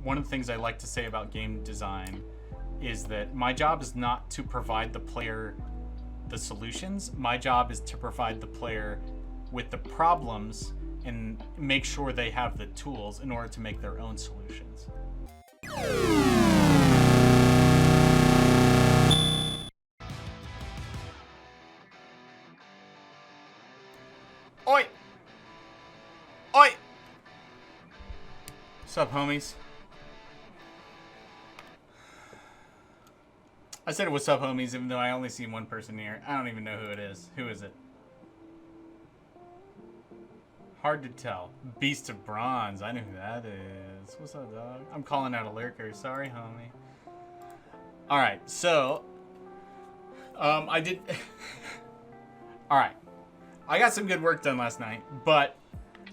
one of the things I like to say about game design is that my job is not to provide the player the solutions. My job is to provide the player with the problems and make sure they have the tools in order to make their own solutions. Oi! Oi! What's up, homies? I said what's up, homies, even though I only see one person here. I don't even know who it is. Who is it? Hard to tell. Beast of Bronze. I know who that is. What's up, dog? I'm calling out a lurker. Sorry, homie. Alright, so... I did... Alright. I got some good work done last night, but...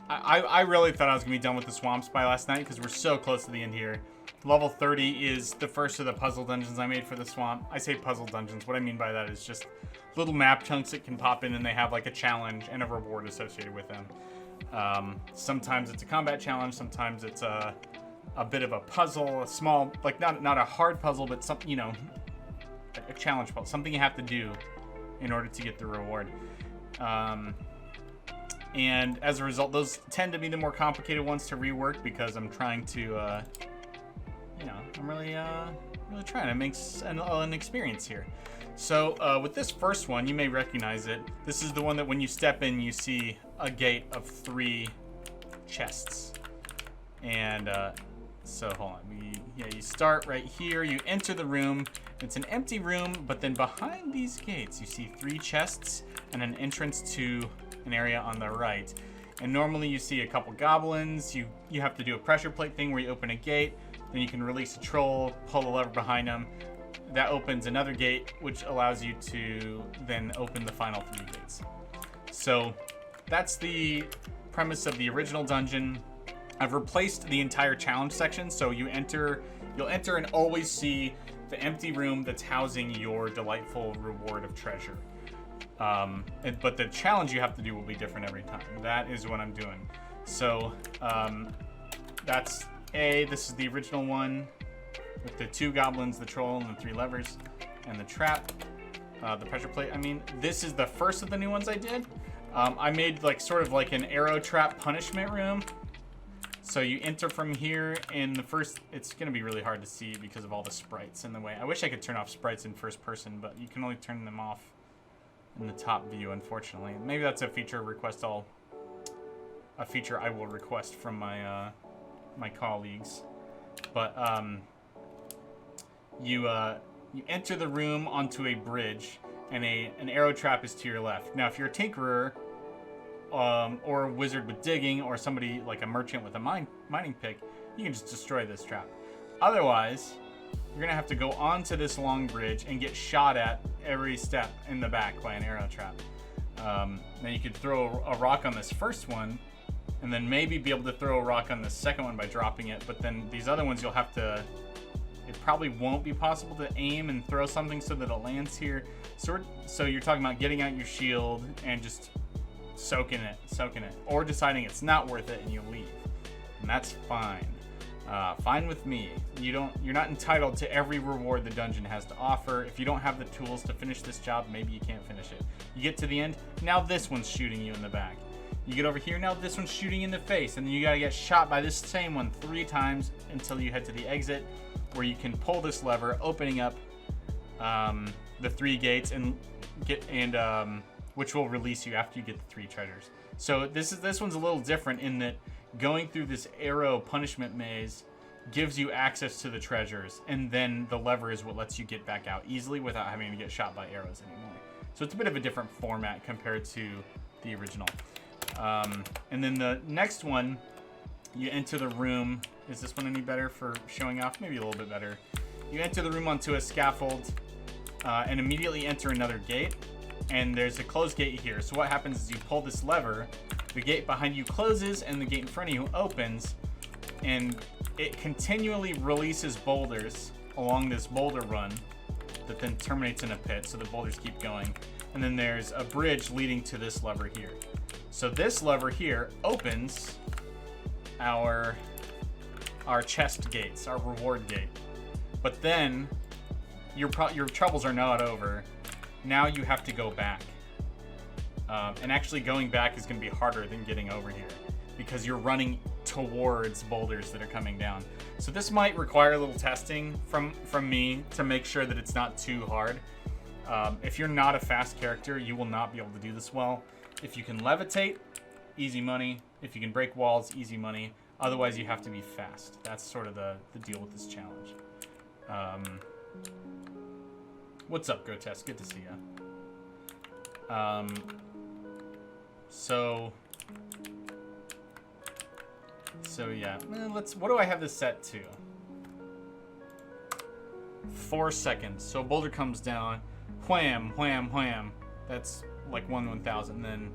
I really thought I was going to be done with the swamps by last night because we're so close to the end here. Level 30 is the first of the puzzle dungeons I made for the swamp. I say puzzle dungeons. What I mean by that is just little map chunks that can pop in and they have like a challenge and a reward associated with them. Sometimes it's a combat challenge. Sometimes it's a bit of a puzzle, a small, like not a hard puzzle, but something, you know, a challenge puzzle, something you have to do in order to get the reward. And as a result, those tend to be the more complicated ones to rework because I'm trying to, you know, I'm really trying to make an experience here. So with this first one, you may recognize it. This is the one that when you step in, you see a gate of 3 chests. And so hold on, you start right here. You enter the room. It's an empty room, but then behind these gates, you see 3 chests and an entrance to an area on the right. And normally you see a couple goblins. You have to do a pressure plate thing where you open a gate, then you can release a troll, pull the lever behind them. That opens another gate, which allows you to then open the final 3 gates. So that's the premise of the original dungeon. I've replaced the entire challenge section, so you'll enter and always see the empty room that's housing your delightful reward of treasure. But the challenge you have to do will be different every time. That is what I'm doing. So that's this is the original one with the 2 goblins, the troll, and the 3 levers, and the trap, the pressure plate. I mean, this is the first of the new ones I did. I made like sort of like an arrow trap punishment room. So you enter from here in the first, it's going to be really hard to see because of all the sprites in the way. I wish I could turn off sprites in first person, but you can only turn them off in the top view, unfortunately. Maybe that's a feature request a feature I will request from my my colleagues. But you enter the room onto a bridge, and an arrow trap is to your left. Now, if you're a tinkerer, or a wizard with digging, or somebody like a merchant with a mining pick, you can just destroy this trap. Otherwise, you're gonna have to go onto this long bridge and get shot at every step in the back by an arrow trap. Now you could throw a rock on this first one, and then maybe be able to throw a rock on the second one by dropping it, but then these other ones you'll have to, it probably won't be possible to aim and throw something so that it lands here. So you're talking about getting out your shield and just soaking it, or deciding it's not worth it and you leave. And that's fine. Fine with me. You're not entitled to every reward the dungeon has to offer. If you don't have the tools to finish this job, maybe you can't finish it. You get to the end, now this one's shooting you in the back. You get over here, now this one's shooting in the face, and then you gotta get shot by this same one 3 times until you head to the exit, where you can pull this lever, opening up the 3 gates which will release you after you get the 3 treasures. So this one's a little different in that going through this arrow punishment maze gives you access to the treasures, and then the lever is what lets you get back out easily without having to get shot by arrows anymore. So it's a bit of a different format compared to the original. And then the next one, you enter the room. Is this one any better for showing off? Maybe a little bit better. You enter the room onto a scaffold and immediately enter another gate. And there's a closed gate here. So what happens is you pull this lever, the gate behind you closes and the gate in front of you opens, and it continually releases boulders along this boulder run that then terminates in a pit, so the boulders keep going. And then there's a bridge leading to this lever here. So this lever here opens our our chest gates, our reward gate. But then your troubles are not over. Now you have to go back. And actually going back is going to be harder than getting over here because you're running towards boulders that are coming down. So this might require a little testing from me to make sure that it's not too hard. If you're not a fast character, you will not be able to do this well. If you can levitate, easy money. If you can break walls, easy money. Otherwise, you have to be fast. That's sort of the deal with this challenge. What's up, Grotesque? Good to see ya. So yeah, what do I have this set to? 4 seconds. So boulder comes down, wham, wham, wham. That's like 1/1000. Then,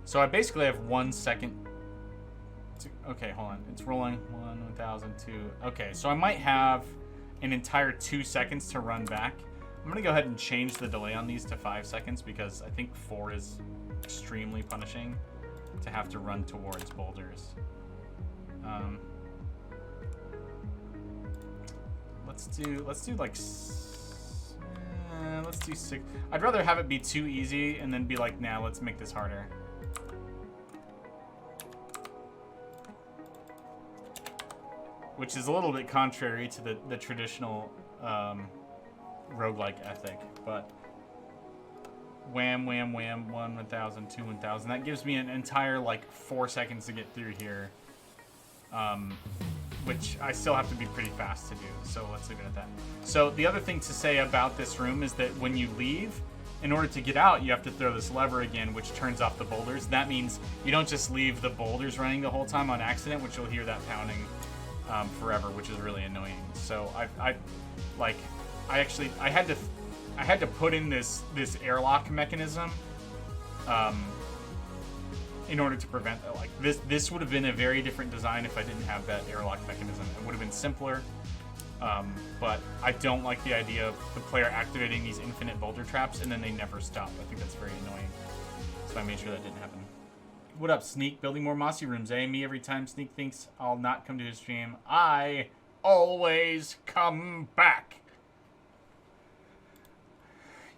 So I basically have 1 second. Okay, hold on. It's rolling 1/1000, 2. Okay, so I might have an entire 2 seconds to run back. I'm gonna go ahead and change the delay on these to 5 seconds because I think 4 is extremely punishing to have to run towards boulders. Let's do like let's do 6. I'd rather have it be too easy and then be like, nah, let's make this harder. Which is a little bit contrary to the traditional roguelike ethic, but wham, wham, wham, 1/1000, 2/1000. That gives me an entire like 4 seconds to get through here, which I still have to be pretty fast to do. So let's leave it at that. So the other thing to say about this room is that when you leave, in order to get out, you have to throw this lever again, which turns off the boulders. That means you don't just leave the boulders running the whole time on accident, which you'll hear that pounding forever, which is really annoying. So I had to put in this airlock mechanism in order to prevent that. Like this would have been a very different design if I didn't have that airlock mechanism. It would have been simpler, but I don't like the idea of the player activating these infinite boulder traps and then they never stop. I think that's very annoying. So I made sure that didn't happen. What up, Sneak? Building more mossy rooms, eh? Me every time Sneak thinks I'll not come to his stream, I always come back.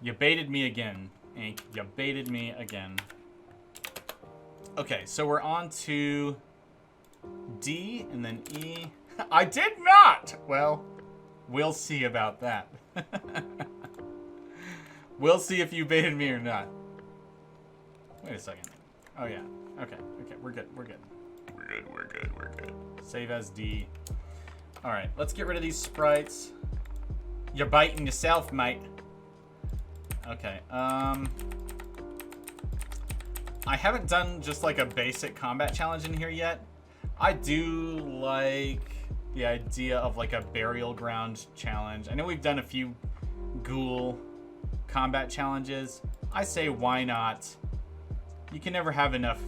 You baited me again, Ink. You baited me again. Okay, so we're on to D and then E. I did not! Well, we'll see about that. We'll see if you baited me or not. Wait a second. Oh, yeah. Okay, we're good. We're good. Save as D. Alright, let's get rid of these sprites. You're biting yourself, mate. Okay, I haven't done just like a basic combat challenge in here yet. I do like the idea of like a burial ground challenge. I know we've done a few ghoul combat challenges. I say why not? You can never have enough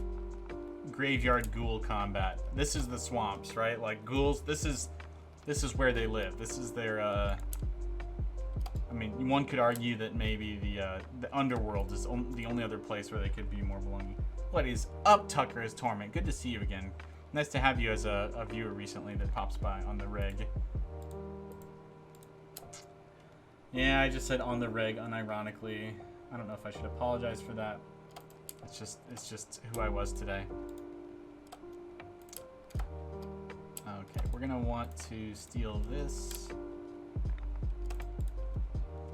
graveyard ghoul combat. This is the swamps, right? Like ghouls, this is where they live. This is their I mean, one could argue that maybe the underworld is the only other place where they could be more belonging. What is up, Tucker as Torment? Good to see you again. Nice to have you as a viewer recently that pops by on the reg. Yeah, I just said on the reg unironically. I don't know if I should apologize for that. It's just who I was today. Okay, we're gonna want to steal this.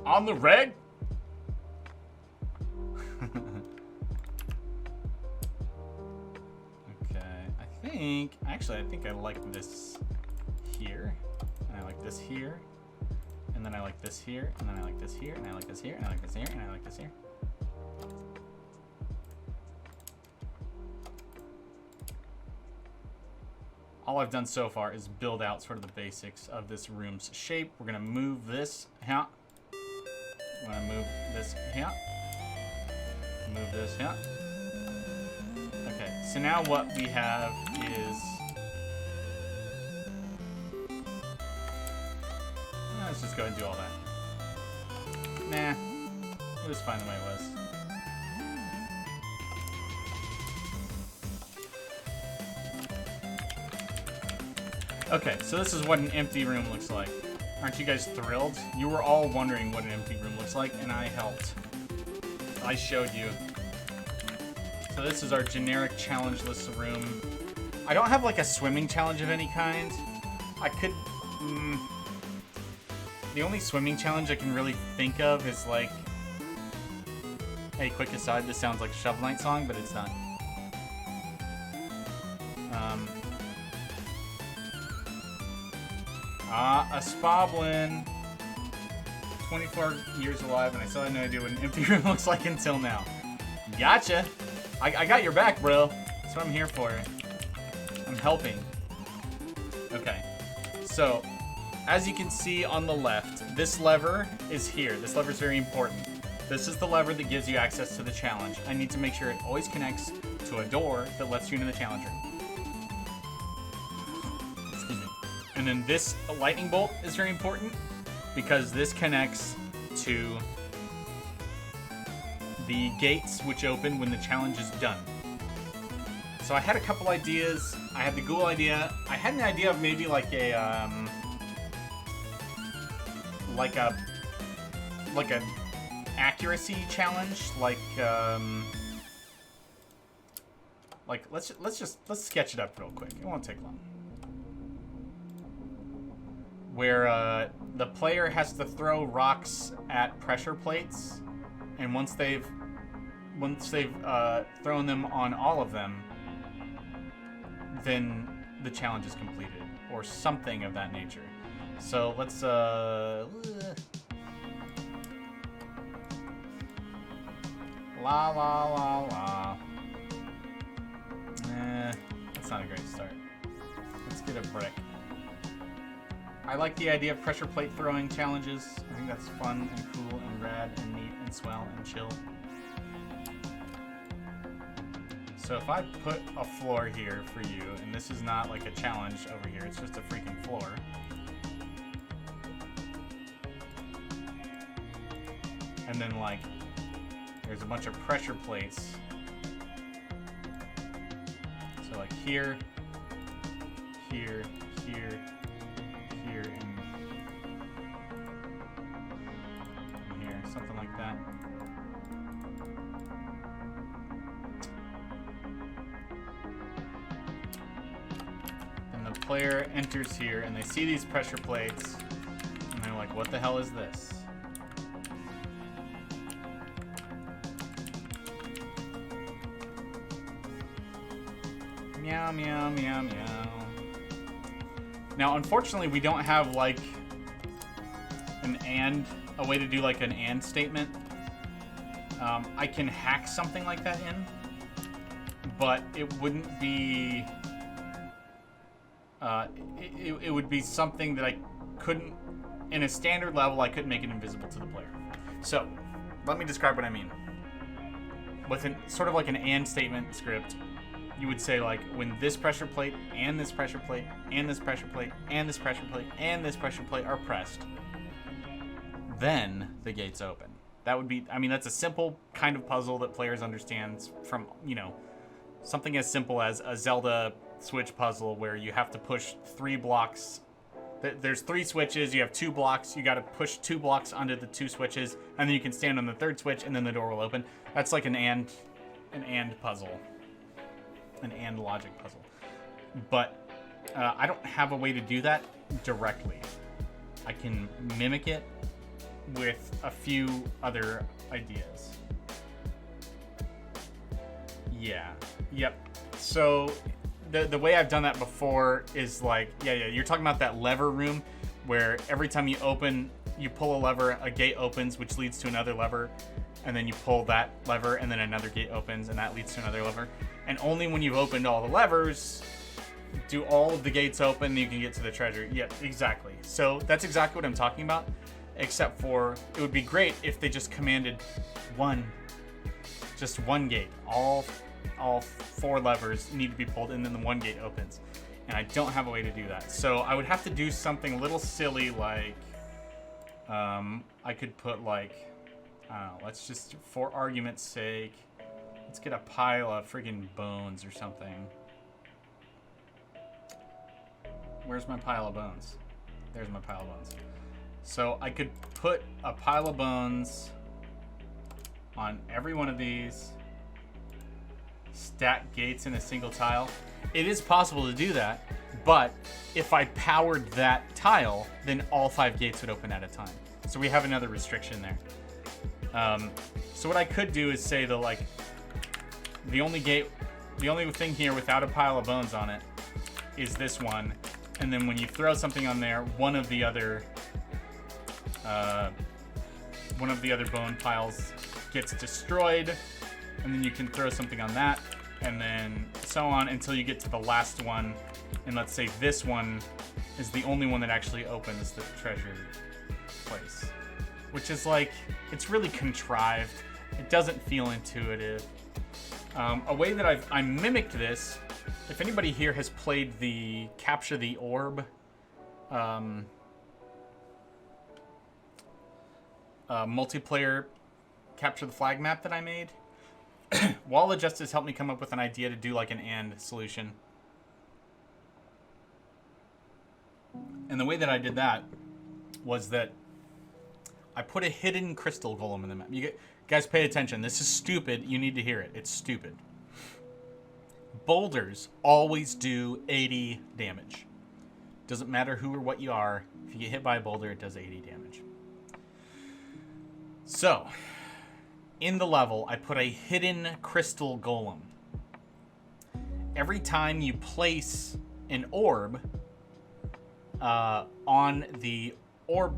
On the reg? Okay, I think I like this here, and I like this here, and then I like this here, and then I like this here, and I like this here, and I like this here, and I like this here. All I've done so far is build out sort of the basics of this room's shape. We're gonna move this here. I'm gonna move this here. Move this here. Okay, so now what we have is... let's just go ahead and do all that. Nah, it was fine the way it was. Okay, so this is what an empty room looks like. Aren't you guys thrilled? You were all wondering what an empty room looks like, and I helped. I showed you. So this is our generic challenge list room. I don't have like a swimming challenge of any kind. I could... the only swimming challenge I can really think of is like... Hey, quick aside, this sounds like a Shovel Knight song, but it's not. A Spoblin. 24 years alive, and I still had no idea what an empty room looks like until now. Gotcha! I got your back, bro. That's what I'm here for. I'm helping. Okay. So, as you can see on the left, this lever is here. This lever is very important. This is the lever that gives you access to the challenge. I need to make sure it always connects to a door that lets you into the challenge room. Excuse me. And then this lightning bolt is very important because this connects to the gates which open when the challenge is done. So I had a couple ideas. I had the ghoul idea. I had an idea of maybe like a accuracy challenge, like let's sketch it up real quick. It won't take long. Where the player has to throw rocks at pressure plates, and once they've thrown them on all of them, then the challenge is completed, or something of that nature. So let's La la la la. That's not a great start. Let's get a brick. I like the idea of pressure plate throwing challenges. I think that's fun and cool and rad and neat and swell and chill. So if I put a floor here for you, and this is not like a challenge over here, it's just a freaking floor. And then like, there's a bunch of pressure plates. So like here, here, here, here, and here, something like that. And the player enters here and they see these pressure plates and they're like, what the hell is this? Meow, meow, meow, meow. Now, unfortunately, we don't have, like, a way to do, like, an and statement. I can hack something like that in, but it wouldn't be, it would be something that I couldn't, in a standard level, I couldn't make it invisible to the player. So, let me describe what I mean. With sort of like an and statement script, you would say, like, when this pressure plate and this pressure plate and this pressure plate and this pressure plate and this pressure plate are pressed, then the gates open. That would be, I mean, that's a simple kind of puzzle that players understand from, you know, something as simple as a Zelda switch puzzle where you have to push 3 blocks. There's 3 switches, you have 2 blocks, you got to push 2 blocks onto the 2 switches, and then you can stand on the 3rd switch, and then the door will open. That's like an and puzzle. An and logic puzzle. But I don't have a way to do that directly. I can mimic it with a few other ideas. Yeah. Yep. So the way I've done that before is like, yeah, you're talking about that lever room where every time you pull a lever, a gate opens, which leads to another lever, and then you pull that lever, and then another gate opens, and that leads to another lever. And only when you've opened all the levers do all of the gates open, and you can get to the treasure. Yep, exactly. So that's exactly what I'm talking about, except for it would be great if they just commanded just one gate. All 4 levers need to be pulled, and then the 1 gate opens. And I don't have a way to do that. So I would have to do something a little silly like, I could put like, I don't know, let's just, for argument's sake, let's get a pile of friggin' bones or something. Where's my pile of bones? There's my pile of bones. So I could put a pile of bones on every one of these. Stack gates in a single tile. It is possible to do that, but if I powered that tile, then all 5 gates would open at a time. So we have another restriction there. So what I could do is say that, like, the only thing here without a pile of bones on it is this one, and then when you throw something on there, one of the other bone piles gets destroyed, and then you can throw something on that, and then so on until you get to the last one. And let's say this one is the only one that actually opens the treasure place, which is like, it's really contrived. It doesn't feel intuitive. A way that I mimicked this, if anybody here has played the Capture the Orb multiplayer Capture the Flag map that I made, Wall of Justice helped me come up with an idea to do like an AND solution. And the way that I did that was that I put a hidden crystal golem in the map. Guys, pay attention. This is stupid. You need to hear it. It's stupid. Boulders always do 80 damage. Doesn't matter who or what you are. If you get hit by a boulder, it does 80 damage. So, in the level, I put a hidden crystal golem. Every time you place an orb on the orb,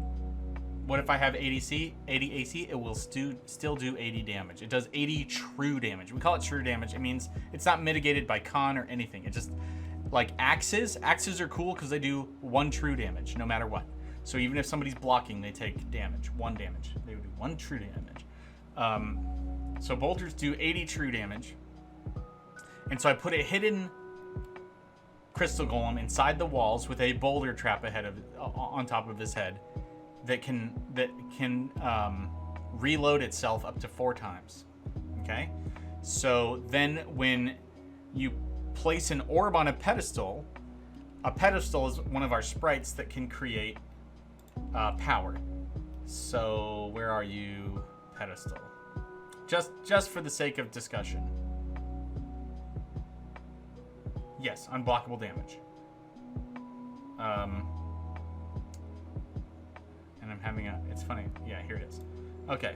what if I have 80 AC? It will still do 80 damage. It does 80 true damage. We call it true damage. It means it's not mitigated by con or anything. It just, like axes. Axes are cool because they do 1 true damage no matter what. So even if somebody's blocking, they take damage, 1 damage. They would do 1 true damage. So boulders do 80 true damage. And so I put a hidden crystal golem inside the walls with a boulder trap on top of his head that can reload itself up to 4 times. Okay? So then when you place an orb on a pedestal is one of our sprites that can create power. So where are you, pedestal? Just for the sake of discussion. Yes, unblockable damage. And I'm having it's funny. Yeah, here it is. Okay.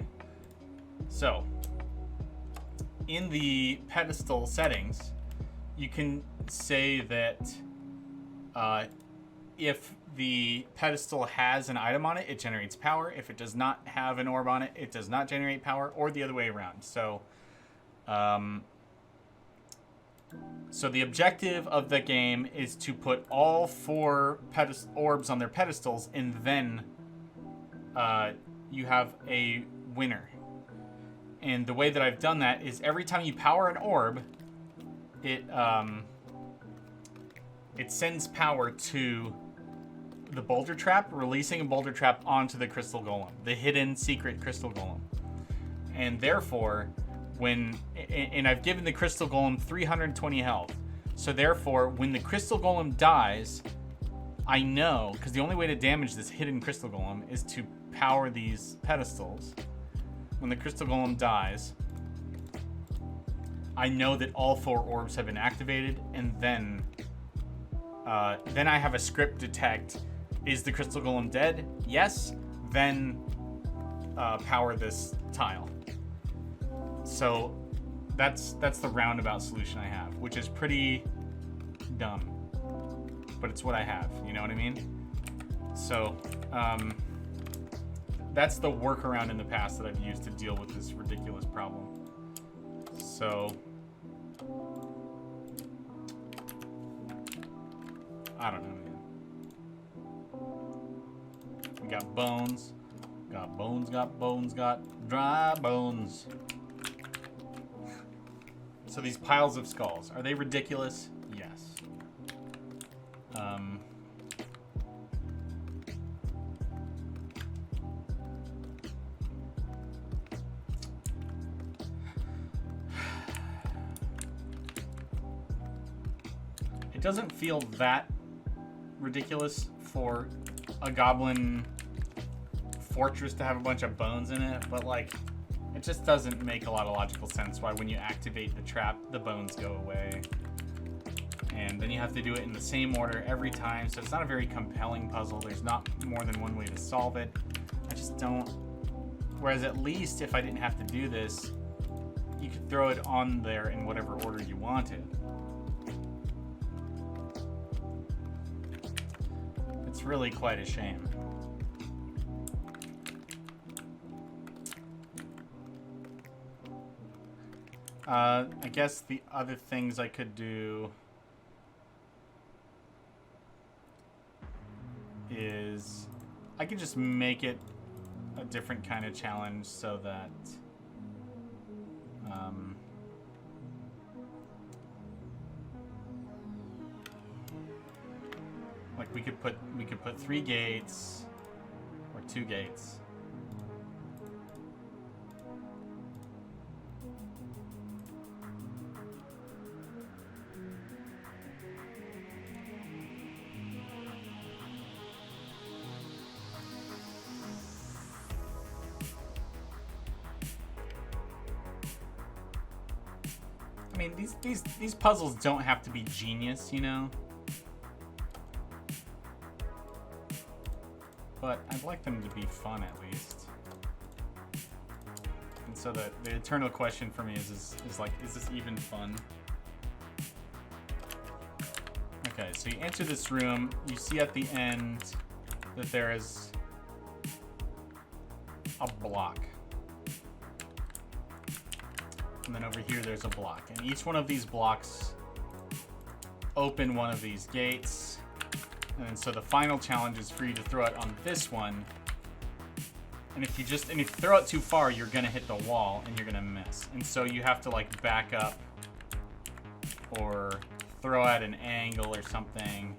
So, in the pedestal settings, you can say that if the pedestal has an item on it, it generates power. If it does not have an orb on it, it does not generate power, or the other way around. So, so the objective of the game is to put all 4 orbs on their pedestals, and then you have a winner. And the way that I've done that is every time you power an orb, it sends power to the boulder trap, releasing a boulder trap onto the crystal golem, the hidden secret crystal golem. And therefore, and I've given the crystal golem 320 health. So therefore, when the crystal golem dies, I know, because the only way to damage this hidden crystal golem is to power these pedestals. When the crystal golem dies, I know that all 4 orbs have been activated, and then I have a script detect, is the crystal golem dead? Yes. Then power this tile. So that's the roundabout solution I have, which is pretty dumb, but it's what I have. You know what I mean? So that's the workaround in the past that I've used to deal with this ridiculous problem. So I don't know, man. We got bones. Got bones, got bones, got dry bones. So these piles of skulls, are they ridiculous? Yes. It doesn't feel that ridiculous for a goblin fortress to have a bunch of bones in it, but like it just doesn't make a lot of logical sense why when you activate the trap the bones go away, and then you have to do it in the same order every time, so it's not a very compelling puzzle. There's not more than one way to solve it. I just don't. Whereas at least if I didn't have to do this, you could throw it on there in whatever order you wanted. It's really quite a shame. I guess the other things I could do is I could just make it a different kind of challenge so that like we could put 3 gates or 2 gates. I mean, these puzzles don't have to be genius, you know? But I'd like them to be fun at least. And so the eternal question for me is like, is this even fun? Okay, so you enter this room, you see at the end that there is a block. And then over here there's a block. And each one of these blocks open one of these gates. And so the final challenge is for you to throw it on this one. And if you throw it too far, you're gonna hit the wall and you're gonna miss. And so you have to like back up or throw at an angle or something.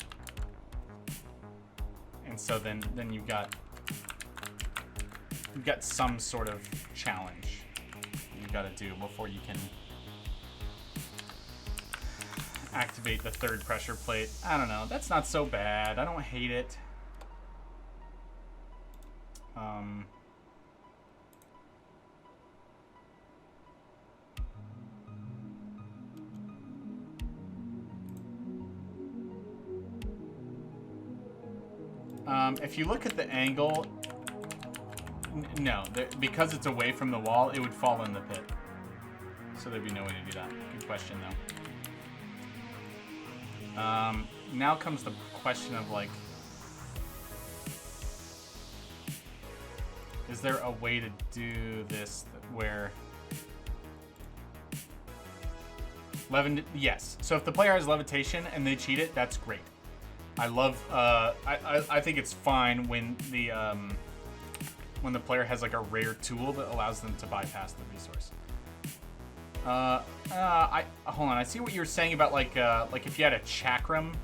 And so then you've got some sort of challenge you've got to do before you can activate the third pressure plate. I don't know. That's not so bad. I don't hate it. If you look at the angle, no, because it's away from the wall, it would fall in the pit. So there'd be no way to do that. Good question, though. Now comes the question of, like, is there a way to do this where... Yes. So if the player has levitation and they cheat it, that's great. I love... I think it's fine when the player has, like, a rare tool that allows them to bypass the resource. Hold on. I see what you're saying about like if you had a chakram,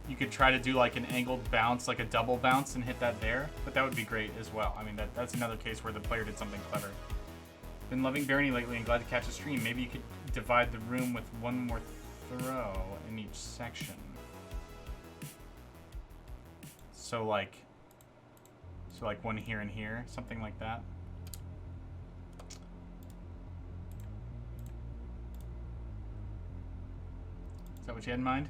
you could try to do like an angled bounce, like a double bounce, and hit that there. But that would be great as well. I mean, that's another case where the player did something clever. Been loving Barony lately and glad to catch a stream. Maybe you could divide the room with one more throw in each section. So like one here and here, something like that. Is that what you had in mind?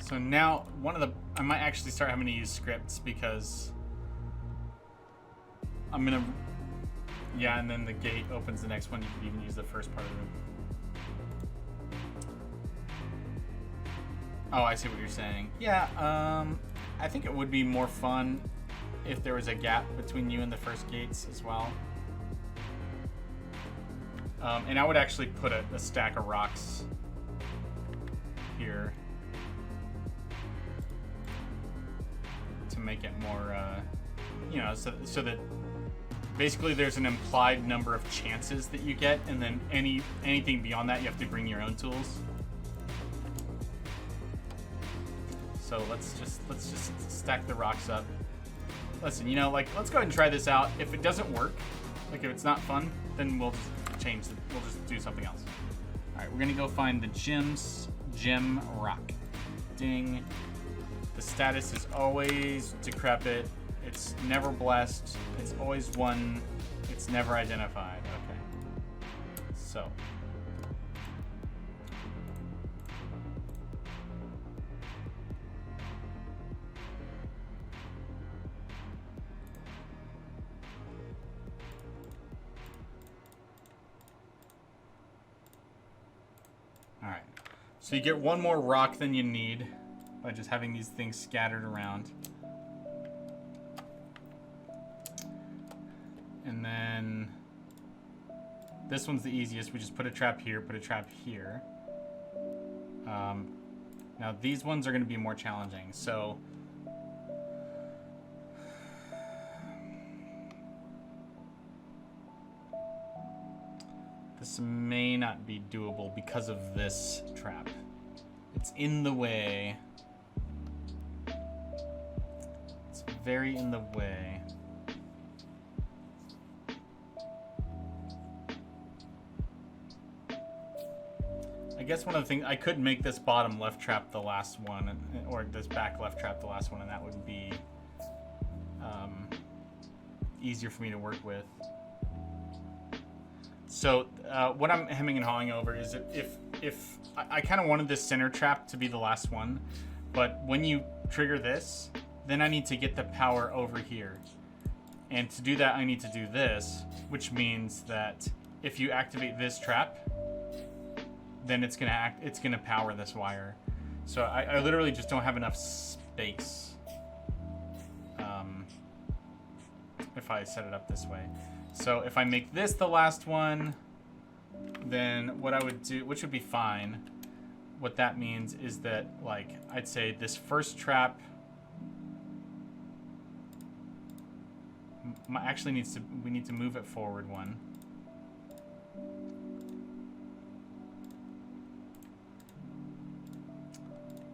So now, I might actually start having to use scripts because I'm gonna, yeah, and then the gate opens the next one. You could even use the first part of the room. Oh, I see what you're saying. Yeah, I think it would be more fun if there was a gap between you and the first gates as well. And I would actually put a stack of rocks here to make it more, you know, so that basically there's an implied number of chances that you get, and then anything beyond that you have to bring your own tools. So let's just stack the rocks up. Listen, you know, like, let's go ahead and try this out. If it doesn't work, like if it's not fun, then we'll just change it. We'll just do something else. All right, we're gonna go find the gem rock. Ding. The status is always decrepit. It's never blessed. It's always one. It's never identified. Okay. So. All right. So you get one more rock than you need by just having these things scattered around. And then this one's the easiest. We just put a trap here, put a trap here. Now these ones are going to be more challenging. So this may not be doable because of this trap. It's in the way. It's very in the way. I guess one of the things, I could make this bottom left trap the last one, or this back left trap the last one, and that would be easier for me to work with. So what I'm hemming and hawing over is if I kind of wanted this center trap to be the last one, but when you trigger this, then I need to get the power over here. And to do that, I need to do this, which means that if you activate this trap, then it's gonna power this wire. So I literally just don't have enough space if I set it up this way. So if I make this the last one, then what I would do, which would be fine, what that means is that, like, I'd say this first trap actually we need to move it forward one.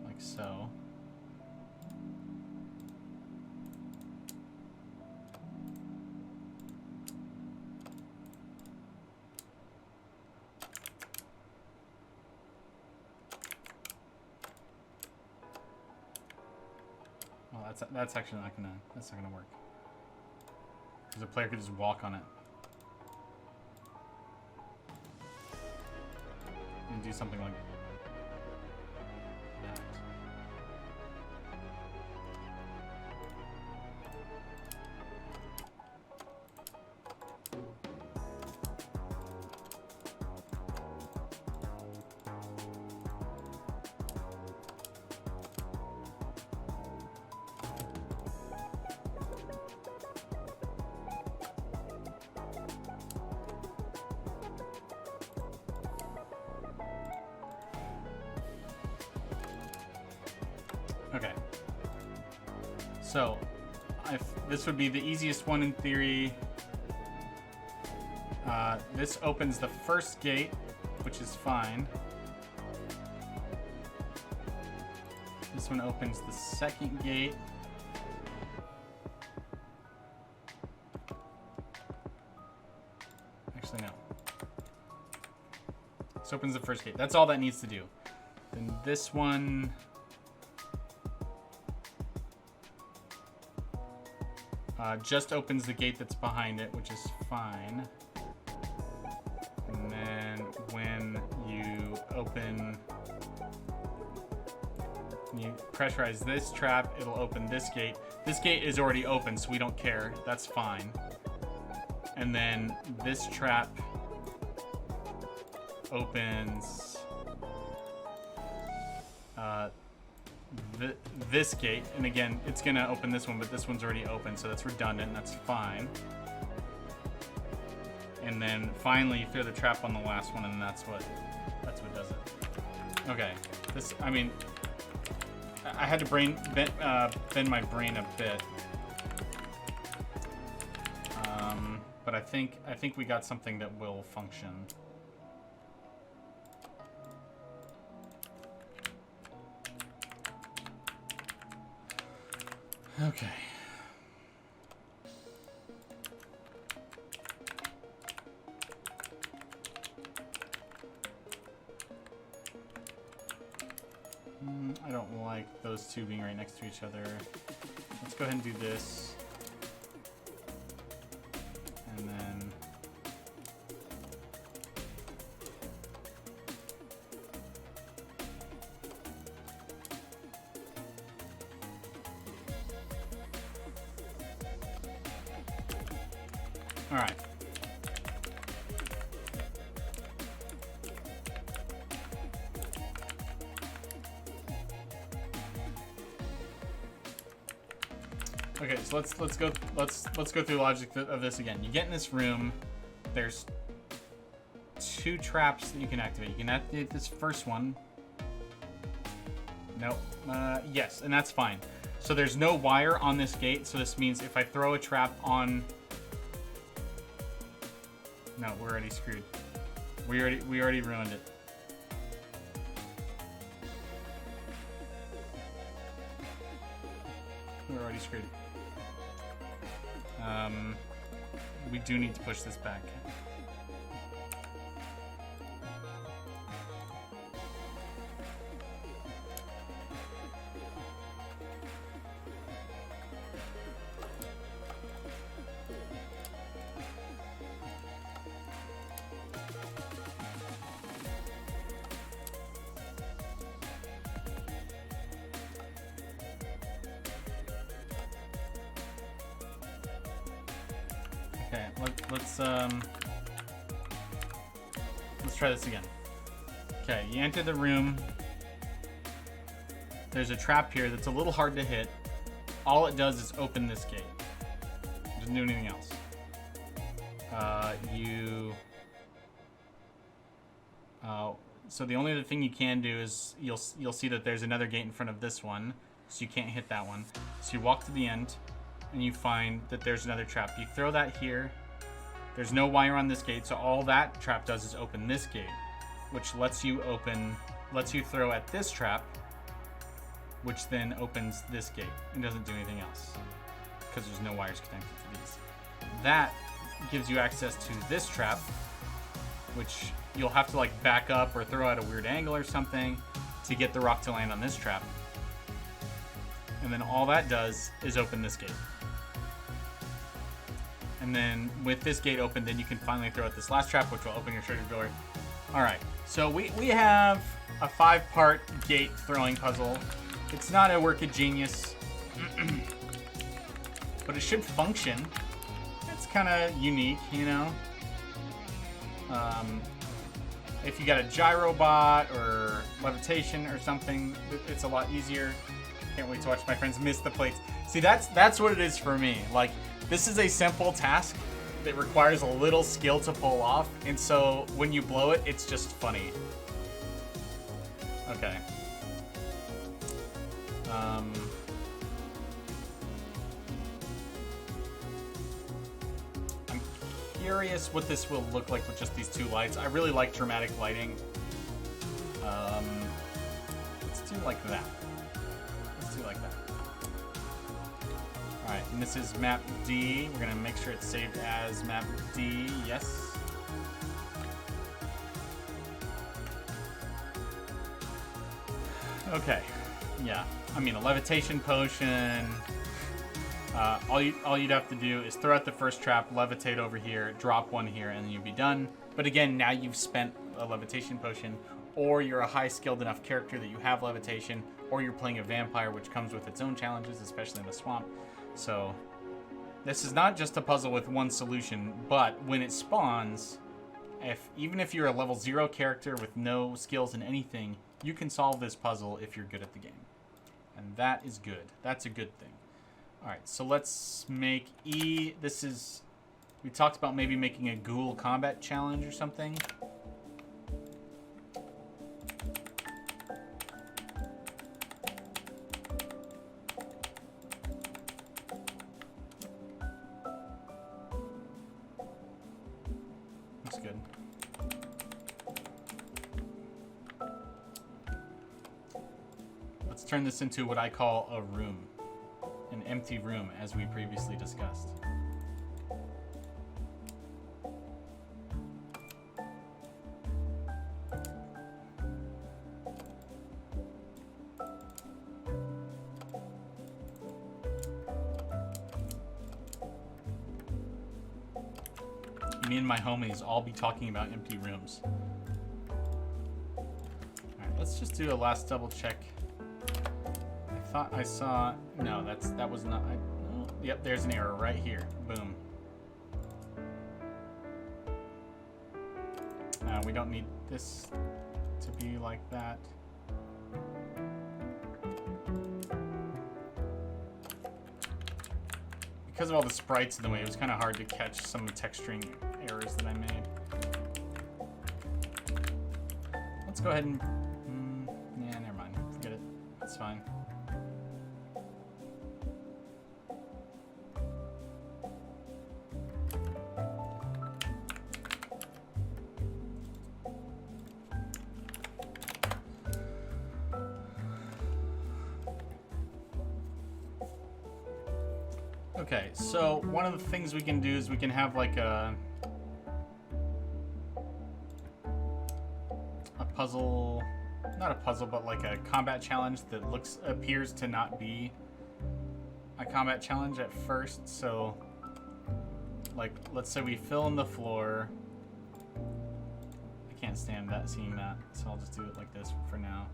Like so. Well, that's actually not gonna work. Because the player could just walk on it and do something like that. Okay, so this would be the easiest one in theory. This opens the first gate, which is fine. This one opens the second gate. Actually, no. This opens the first gate. That's all that needs to do. Then this one... just opens the gate that's behind it, which is fine. And then when you pressurize this trap, it'll open this gate. This gate is already open, so we don't care. That's fine. And then this trap opens this gate, and again, it's gonna open this one, but this one's already open, so that's redundant. That's fine. And then finally, you throw the trap on the last one, and that's what does it. Okay, this, I mean, I had to bend my brain a bit, but I think we got something that will function. Okay. I don't like those two being right next to each other. Let's go ahead and do this. And then... All right. Okay, so let's go through the logic of this again. You get in this room. There's 2 traps that you can activate. You can activate this first one. Nope. Yes, and that's fine. So there's no wire on this gate. So this means if I throw a trap on, no, we're already screwed. We already ruined it. We're already screwed. We do need to push this back. Okay, let's try this again. Okay, you enter the room. There's a trap here that's a little hard to hit. All it does is open this gate. It doesn't do anything else. So the only other thing you can do is you'll see that there's another gate in front of this one, so you can't hit that one. So you walk to the end, and you find that there's another trap. You throw that here. There's no wire on this gate, so all that trap does is open this gate, which lets you throw at this trap, which then opens this gate and doesn't do anything else because there's no wires connected to these. That gives you access to this trap, which you'll have to like back up or throw at a weird angle or something to get the rock to land on this trap. And then all that does is open this gate. And then with this gate open, then you can finally throw at this last trap, which will open your treasure door. All right, so we have a 5-part gate throwing puzzle. It's not a work of genius, but it should function. It's kind of unique, you know? If you got a gyro bot or levitation or something, it's a lot easier. Can't wait to watch my friends miss the plates. See, that's what it is for me. Like, this is a simple task that requires a little skill to pull off, and so when you blow it, it's just funny. Okay. I'm curious what this will look like with just these 2 lights. I really like dramatic lighting. Let's do like that. Alright, and this is map D. We're gonna make sure it's saved as map D. Yes. Okay. Yeah. I mean, a levitation potion. All you'd have to do is throw out the first trap, levitate over here, drop one here, and then you'll be done. But again, now you've spent a levitation potion, or you're a high-skilled enough character that you have levitation, or you're playing a vampire, which comes with its own challenges, especially in the swamp. So this is not just a puzzle with one solution, but when it spawns, even if you're a level 0 character with no skills in anything, you can solve this puzzle if you're good at the game. And that is good. That's a good thing. Alright, so let's make E. We talked about maybe making a ghoul combat challenge or something. Turn this into what I call a room, an empty room, as we previously discussed. Me and my homies all be talking about empty rooms. Alright, let's just do a last double check. I thought I saw... No, that was not... no. Yep, there's an error right here. Boom. We don't need this to be like that. Because of all the sprites in the way, it was kind of hard to catch some texturing errors that I made. Let's go ahead and... yeah, never mind. Forget it. It's fine. Okay, so one of the things we can do is we can have like a puzzle, not a puzzle, but like a combat challenge that appears to not be a combat challenge at first. So like, let's say we fill in the floor. I can't stand seeing that, so I'll just do it like this for now.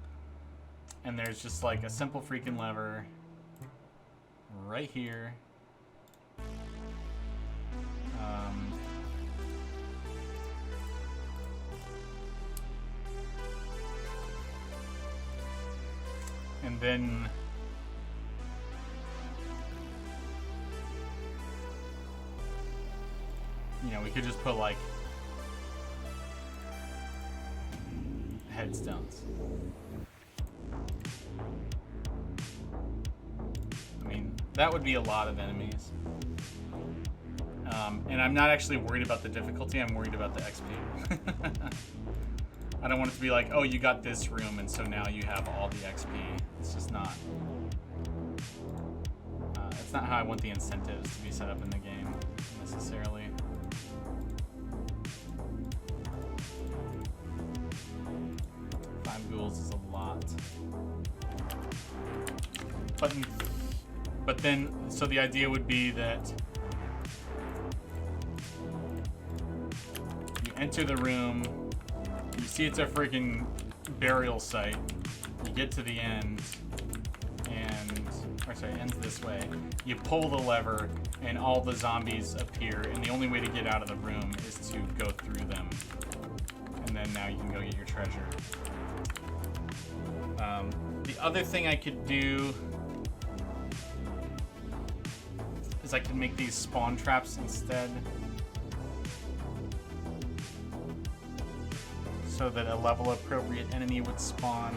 And there's just like a simple freaking lever right here. And then we could just put like headstones. I mean, that would be a lot of enemies. And I'm not actually worried about the difficulty, I'm worried about the XP. I don't want it to be like, oh, you got this room, and so now you have all the XP. It's just not. It's not how I want the incentives to be set up in the game, necessarily. Five ghouls is a lot. But then, so the idea would be that you enter the room, you see it's a freaking burial site, you get to the end, ends this way, you pull the lever, and all the zombies appear, and the only way to get out of the room is to go through them. And then now you can go get your treasure. The other thing I could do is I could make these spawn traps instead, so that a level appropriate enemy would spawn.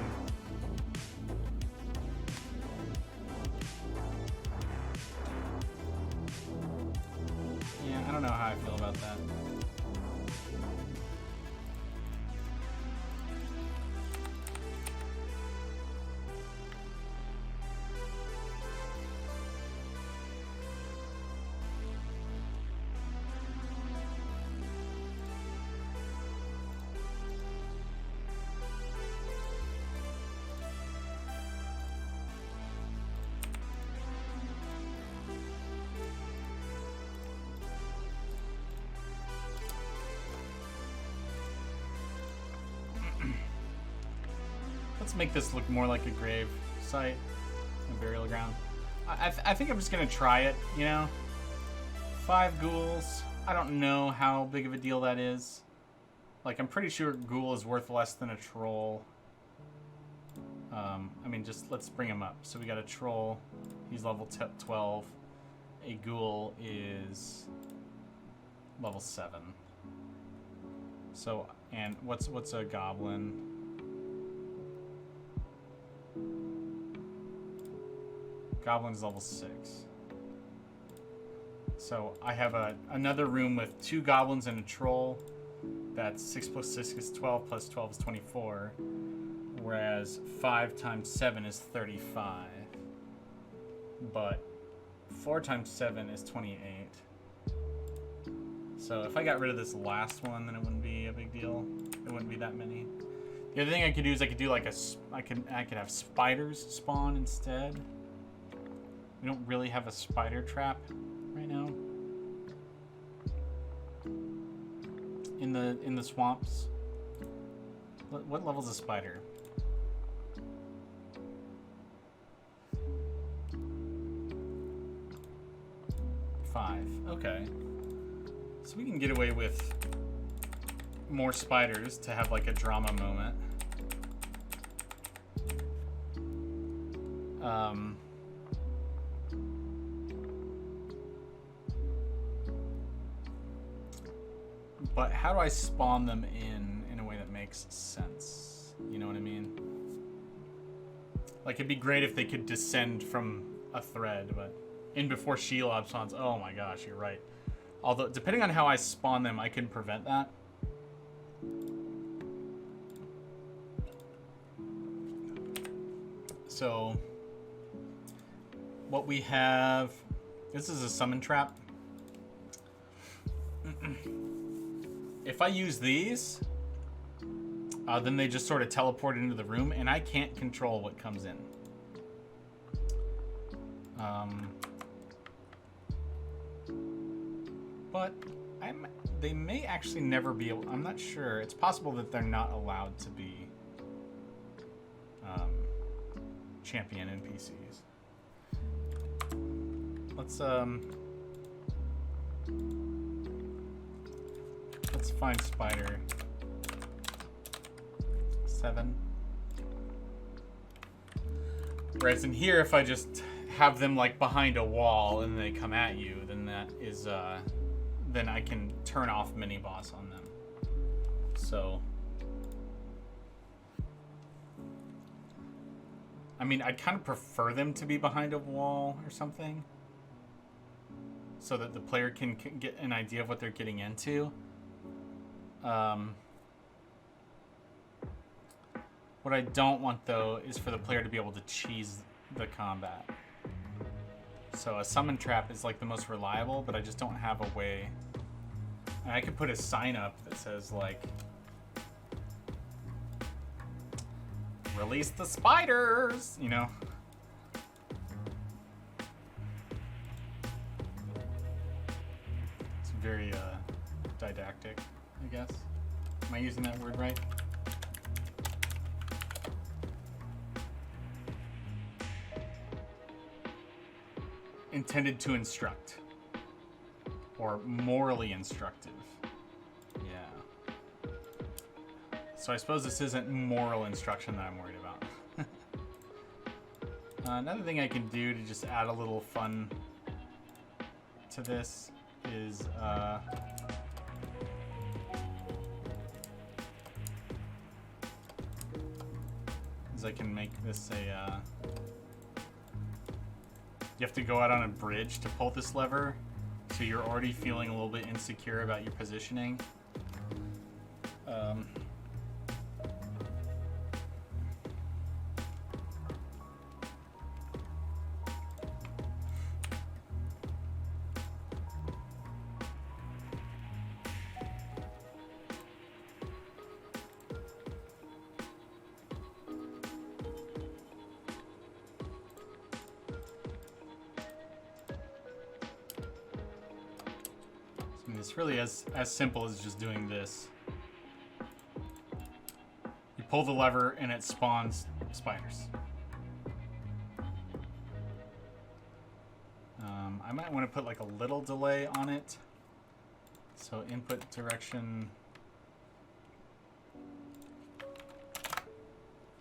Yeah, I don't know how I feel about that. Let's make this look more like a grave site, a burial ground. I think I'm just gonna try it, 5 ghouls. I don't know how big of a deal that is. Like, I'm pretty sure ghoul is worth less than a troll. I mean, just let's bring him up. So we got a troll. He's level 12. A ghoul is level 7. So, and what's a goblin? Goblin's level 6. So I have another room with 2 goblins and a troll. That's 6 plus 6 is 12, plus 12 is 24. Whereas 5 times 7 is 35. But 4 times 7 is 28. So if I got rid of this last one, then it wouldn't be a big deal. It wouldn't be that many. The other thing I could do is I could do like I could have spiders spawn instead. We don't really have a spider trap right now in the swamps. What level's a spider? 5. Okay. So we can get away with more spiders to have like a drama moment. But how do I spawn them in a way that makes sense? You know what I mean? Like, it'd be great if they could descend from a thread, but in before Shelob spawns. Oh my gosh, you're right. Although, depending on how I spawn them, I can prevent that. So, what we have... This is a summon trap. If I use these, then they just sort of teleport into the room, and I can't control what comes in. But they may actually never be able... I'm not sure. It's possible that they're not allowed to be champion NPCs. Let's find spider. 7. Whereas in here, if I just have them like behind a wall and they come at you, then that is then I can turn off mini boss on them. So I mean, I'd kind of prefer them to be behind a wall or something, so that the player can get an idea of what they're getting into. What I don't want, though, is for the player to be able to cheese the combat. So a summon trap is like the most reliable, but I just don't have a way. And I could put a sign up that says, like, release the spiders, you know? It's very didactic, I guess. Am I using that word right? Intended to instruct. Or morally instructive. Yeah. So I suppose this isn't moral instruction that I'm worried about. Another thing I can do to just add a little fun to this is I can make this a you have to go out on a bridge to pull this lever, so you're already feeling a little bit insecure about your positioning. It's really as simple as just doing this. You pull the lever and it spawns spiders. I might want to put like a little delay on it. So input direction.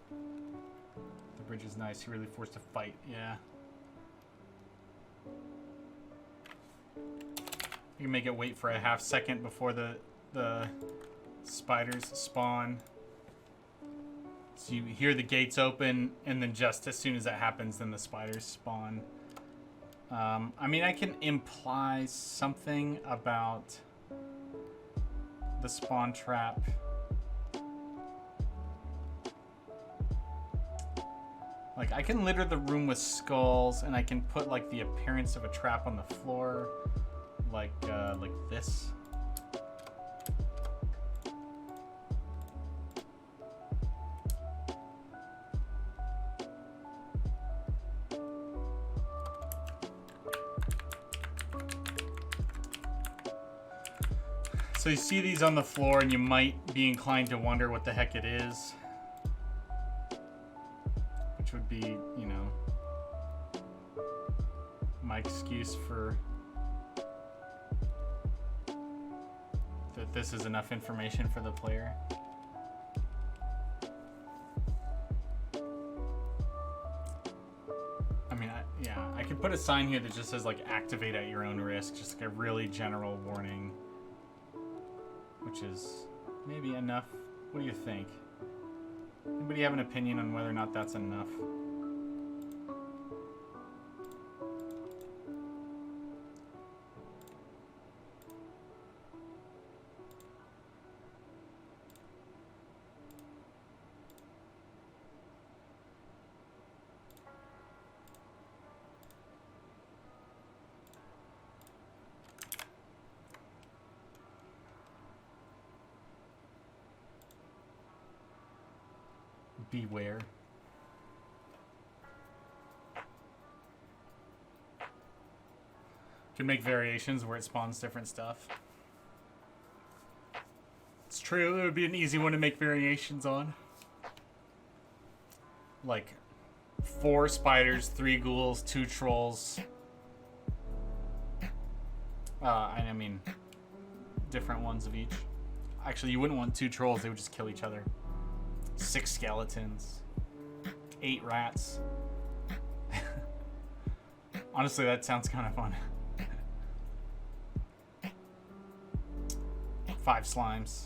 The bridge is nice. You're really forced to fight. Yeah. You can make it wait for a half second before the spiders spawn. So you hear the gates open, and then just as soon as that happens, then the spiders spawn. I mean, I can imply something about the spawn trap. Like, I can litter the room with skulls, and I can put, like, the appearance of a trap on the floor, like this. So you see these on the floor, and you might be inclined to wonder what the heck it is. Which would be, you know, my excuse for that this is enough information for the player. I mean, I could put a sign here that just says, like, activate at your own risk, just like a really general warning, which is maybe enough. What do you think? Anybody have an opinion on whether or not that's enough? Beware. Can make variations where it spawns different stuff. It's true, it would be an easy one to make variations on. Like 4 spiders, 3 ghouls, 2 trolls. I mean, different ones of each. Actually, you wouldn't want 2 trolls, they would just kill each other. 6 skeletons, 8 rats. Honestly, that sounds kind of fun. 5 slimes.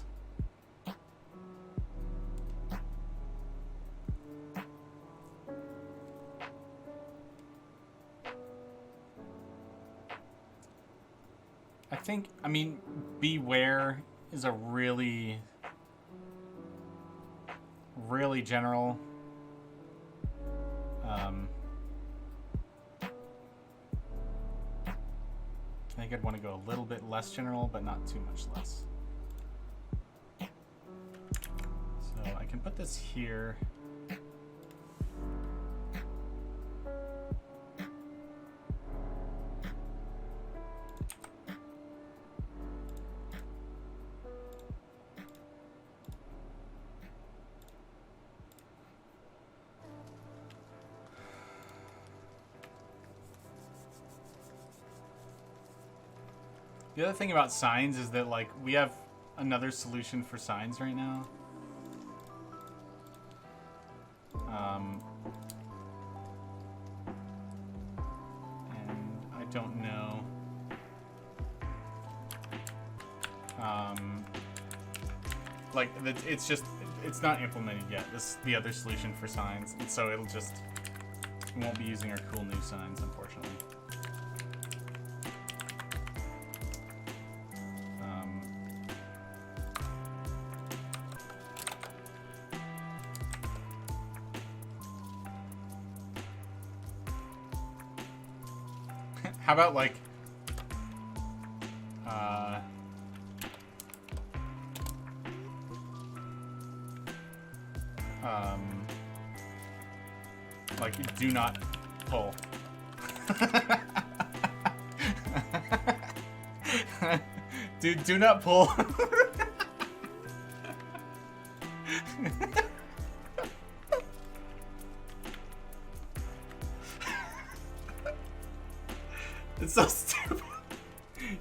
I mean, beware is a really general. I think I'd want to go a little bit less general, but not too much less. So I can put this here. The other thing about signs is that, like, we have another solution for signs right now. And I don't know. Like, it's not implemented yet. This is the other solution for signs, and so we won't be using our cool new signs, unfortunately. How about, like, like, do not pull. Dude, do not pull. It's so stupid.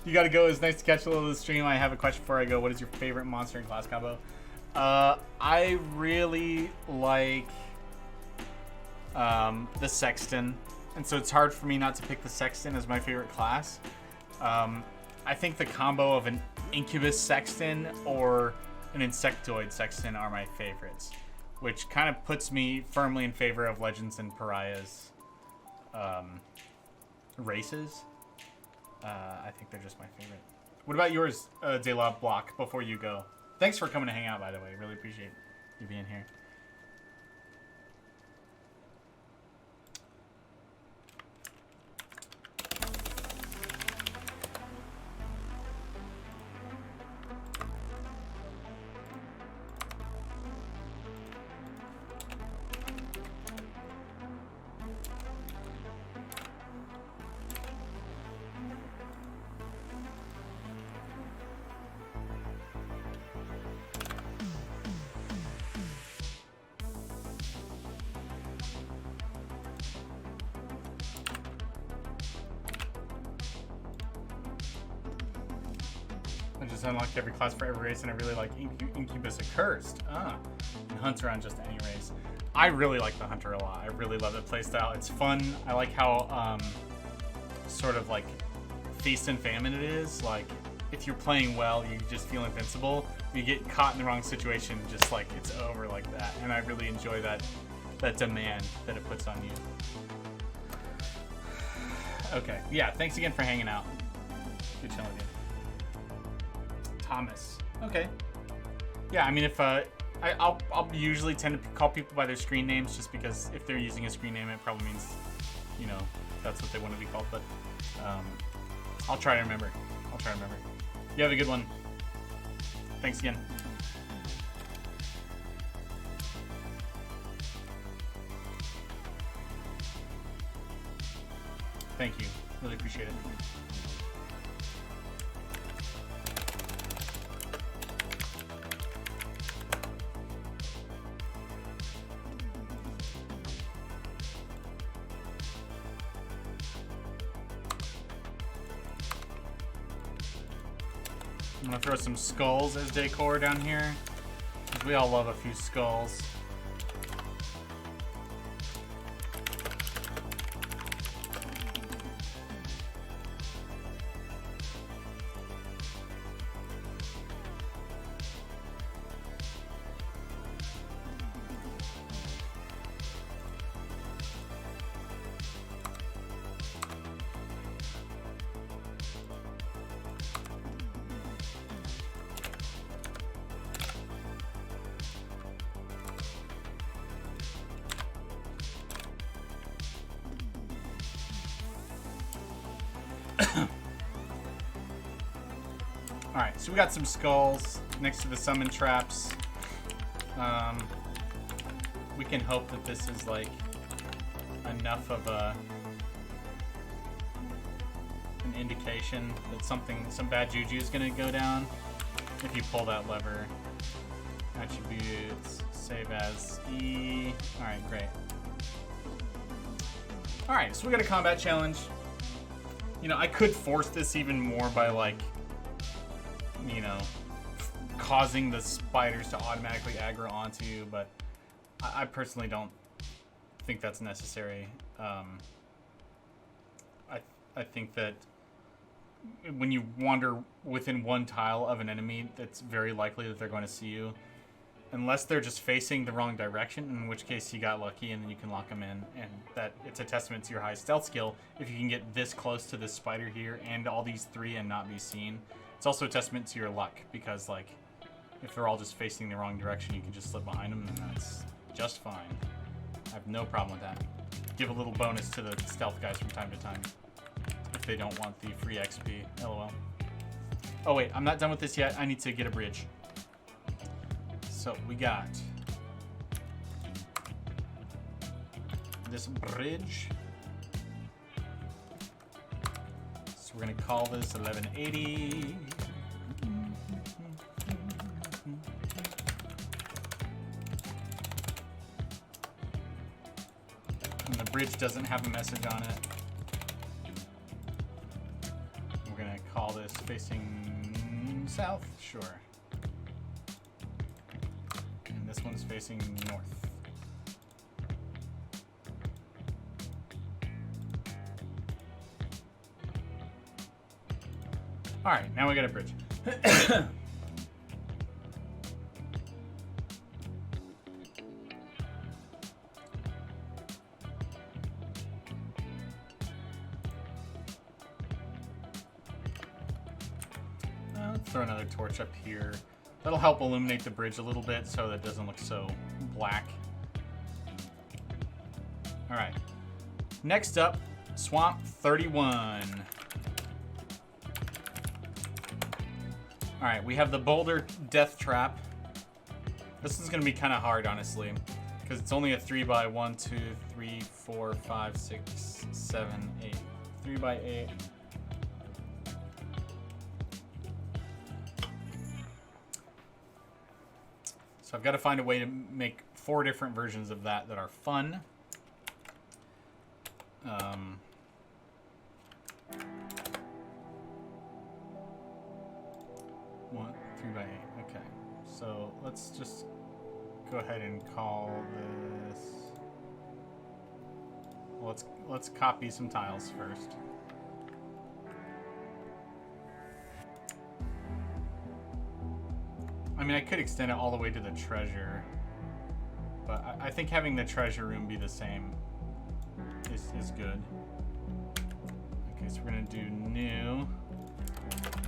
You gotta go. It's nice to catch a little of the stream. I have a question before I go. What is your favorite monster and class combo? I really like the Sexton, and so it's hard for me not to pick the Sexton as my favorite class. I think the combo of an Incubus Sexton or an Insectoid Sexton are my favorites, which kind of puts me firmly in favor of Legends and Pariahs races. I think they're just my favorite. What about yours, De La Block, before you go? Thanks for coming to hang out, by the way. Really appreciate you being here. I just unlocked every class for every race, and I really like Incubus Accursed. And Hunter on just any race. I really like the Hunter a lot. I really love the playstyle. It's fun. I like how sort of like feast and famine it is. Like, if you're playing well, you just feel invincible. You get caught in the wrong situation, just like it's over like that. And I really enjoy that demand that it puts on you. Okay, yeah, thanks again for hanging out. Good chilling with you. Thomas. Okay. Yeah, I mean, if I'll usually tend to call people by their screen names, just because if they're using a screen name, it probably means, you know, that's what they want to be called. But I'll try to remember. You have a good one. Thanks again. Thank you. Really appreciate it. I'm gonna throw some skulls as decor down here, because we all love a few skulls. Alright, so we got some skulls next to the summon traps. We can hope that this is like enough of an indication that some bad juju is gonna go down if you pull that lever. Attributes, save as E. Alright, great. Alright, so we got a combat challenge. You know, I could force this even more by like, you know, causing the spiders to automatically aggro onto you, but I personally don't think that's necessary. I think that when you wander within one tile of an enemy, it's very likely that they're going to see you, unless they're just facing the wrong direction, in which case you got lucky and then you can lock them in, and that it's a testament to your high stealth skill if you can get this close to this spider here and all these three and not be seen. It's also a testament to your luck, because like if they're all just facing the wrong direction, you can just slip behind them, and that's just fine. I have no problem with that. Give a little bonus to the stealth guys from time to time if they don't want the free XP. LOL. Oh wait, I'm not done with this yet. I need to get a bridge. So we got this bridge. So we're gonna call this 1180. And the bridge doesn't have a message on it. We're gonna call this facing south, sure. And this one's facing north. All right, now we got a bridge. Let's throw another torch up here. That'll help illuminate the bridge a little bit so that it doesn't look so black. All right. Next up, Swamp 31. All right, we have the Boulder Death Trap. This is gonna be kind of hard, honestly, because it's only a 3x 1, 2, 3, 4, 5, 6, 7, 8. 3x8. So I've got to find a way to make 4 different versions of that are fun. 3x8. Okay. So let's just go ahead and call this. Well, let's copy some tiles first. I mean, I could extend it all the way to the treasure, but I think having the treasure room be the same is good. Okay, so we're gonna do new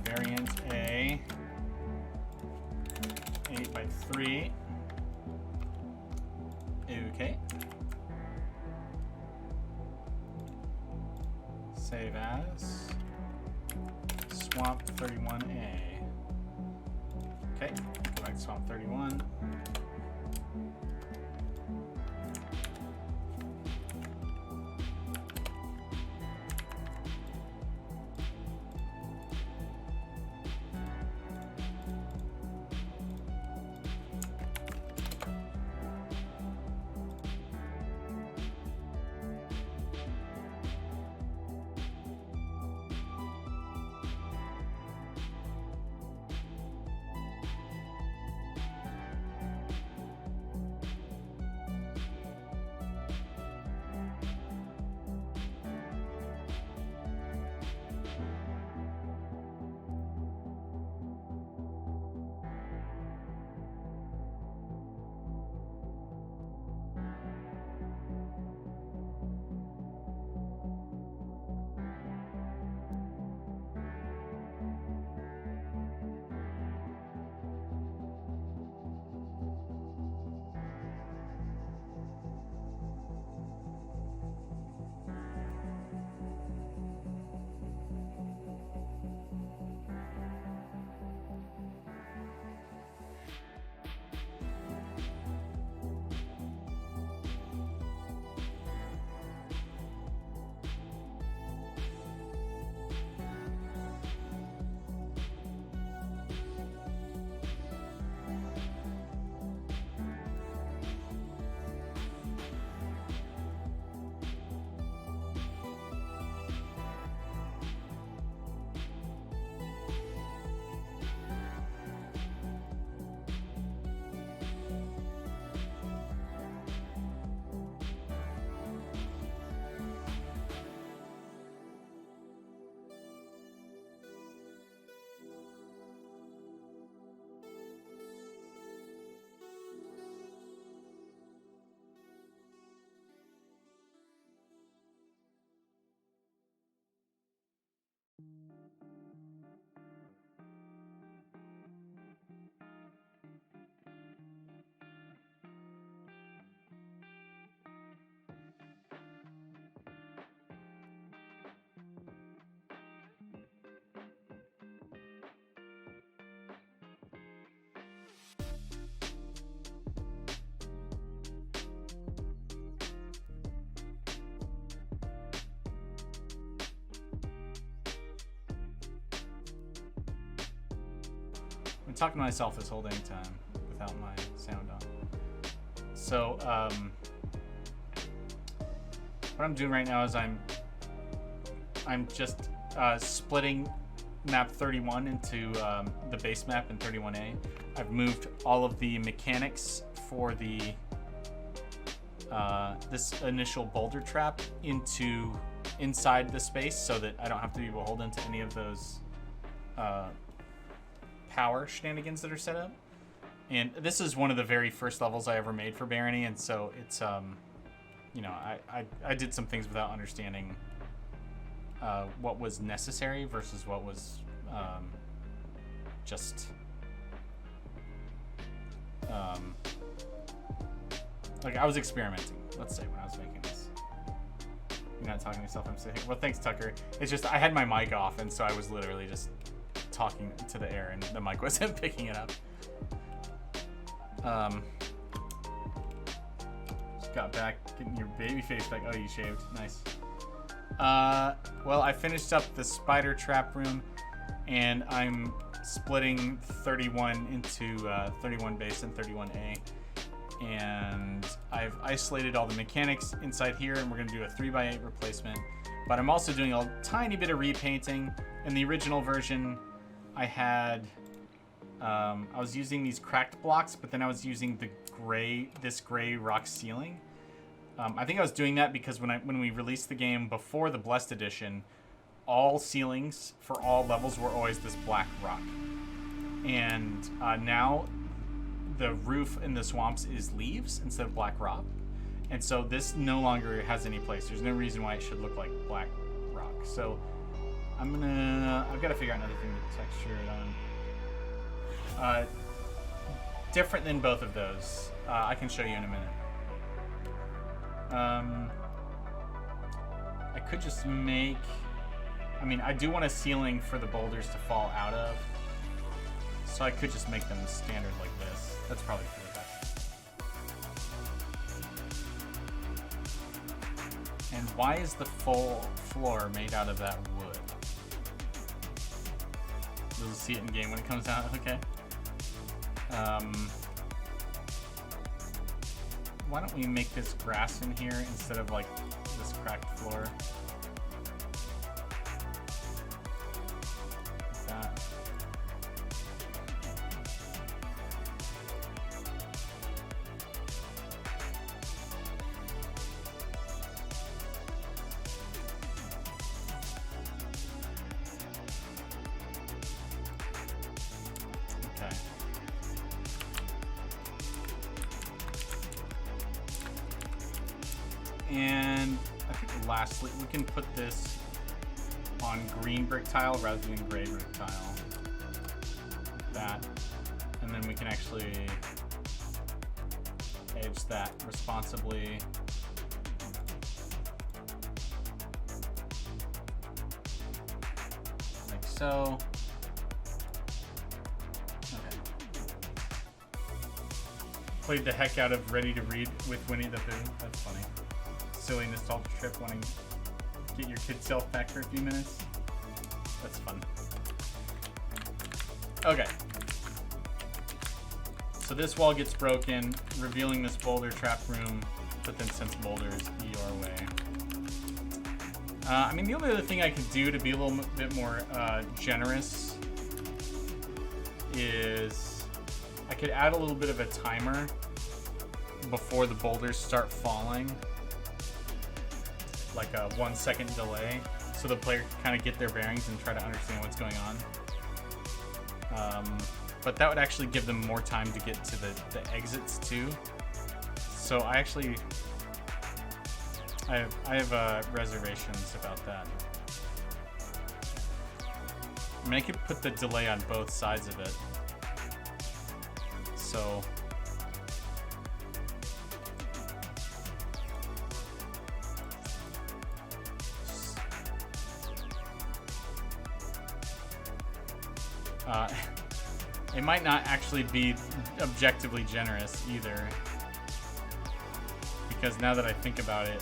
variant A 8x3. Okay. Save as Swamp 31A. Okay, go back to Swamp 31. I'm talking to myself this whole dang time without my sound on. So, what I'm doing right now is I'm just splitting map 31 into the base map in 31A. I've moved all of the mechanics for the this initial boulder trap inside the space so that I don't have to be beholden to any of those power shenanigans that are set up. And this is one of the very first levels I ever made for Barony, and so it's you know, I did some things without understanding what was necessary versus what was just like I was experimenting, let's say, when I was making this. You're not talking to yourself, I'm saying, well, thanks, Tucker. It's just I had my mic off, and so I was literally just talking to the air, and the mic wasn't picking it up. Just got back, getting your baby face back. Oh, you shaved. Nice. Well, I finished up the spider trap room, and I'm splitting 31 into 31 base and 31A. And I've isolated all the mechanics inside here, and we're going to do a 3x8 replacement. But I'm also doing a tiny bit of repainting. In the original version, I had I was using these cracked blocks, but then I was using this gray rock ceiling. I think I was doing that because when we released the game before the Blessed Edition, all ceilings for all levels were always this black rock. And now the roof in the swamps is leaves instead of black rock. And so this no longer has any place. There's no reason why it should look like black rock. So I've got to figure out another thing to texture it on. Different than both of those. I can show you in a minute. I could just make... I do want a ceiling for the boulders to fall out of. So I could just make them standard like this. That's probably for the best. And why is the full floor made out of that wood? You'll see it in game when it comes out. Okay. Why don't we make this grass in here instead of like this cracked floor? Like that. Okay. And I think lastly, we can put this on green brick tile rather than gray brick tile. Like that. And then we can actually edge that responsibly. Like so. Okay. Played the heck out of Ready to Read with Winnie the Pooh. That's funny. Silly nostalgia trip wanting to get your kid self back for a few minutes. That's fun. Okay. So this wall gets broken, revealing this boulder trap room, but then since boulders your way. The only other thing I could do to be a little bit more generous is I could add a little bit of a timer before the boulders start falling. Like a 1 second delay, so the player can kind of get their bearings and try to understand what's going on. But that would actually give them more time to get to the exits too. So I have reservations about that. I could put the delay on both sides of it. So it might not actually be objectively generous either, because now that I think about it,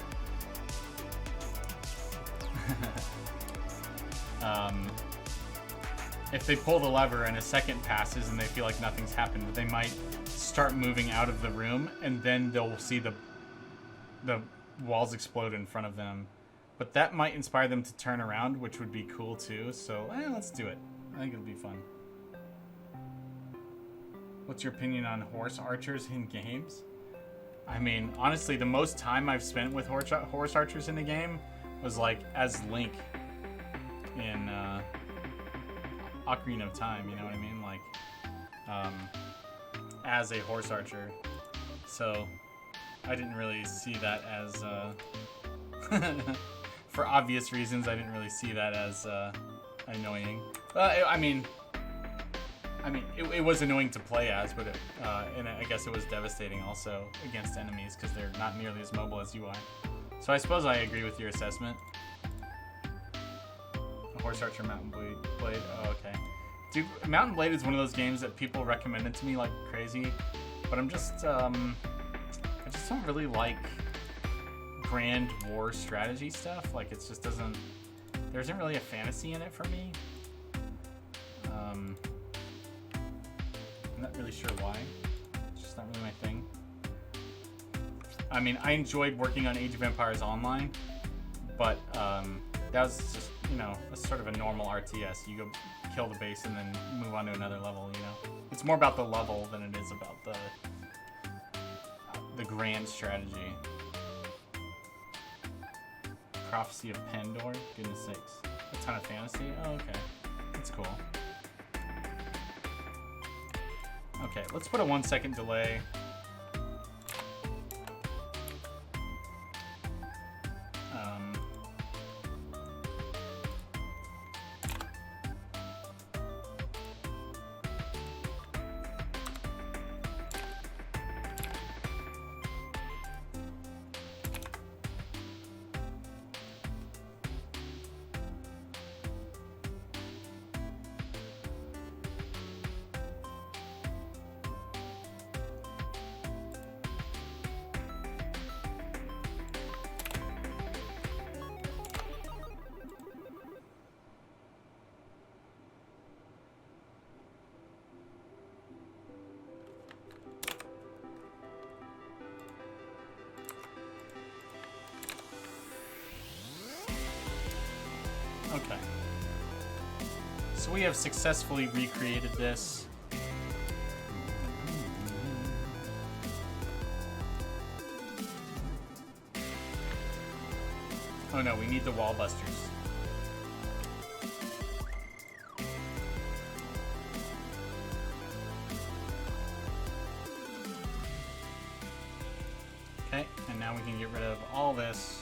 if they pull the lever and a second passes and they feel like nothing's happened, they might start moving out of the room, and then they'll see the walls explode in front of them. But that might inspire them to turn around, which would be cool too. So let's do it. I think it'll be fun. What's your opinion on horse archers in games? Honestly, the most time I've spent with horse archers in a game was like as Link in Ocarina of Time, you know what I mean? Like, as a horse archer. So, I didn't really see that as, for obvious reasons, I didn't really see that as annoying. It was annoying to play as, but and I guess it was devastating also against enemies because they're not nearly as mobile as you are. So I suppose I agree with your assessment. A horse archer Mountain Blade. Oh, okay. Dude, Mountain Blade is one of those games that people recommended to me like crazy, but I just don't really like grand war strategy stuff. Like, it just doesn't. There isn't really a fantasy in it for me. I'm not really sure why. It's just not really my thing. I enjoyed working on Age of Empires Online, but that was just, a sort of a normal RTS. You go kill the base and then move on to another level, It's more about the level than it is about the grand strategy. Prophecy of Pandora? Goodness sakes. A ton of fantasy? Oh, okay. That's cool. Okay, let's put a 1 second delay. Okay. So we have successfully recreated this. Oh no, we need the wall busters. Okay, and now we can get rid of all this.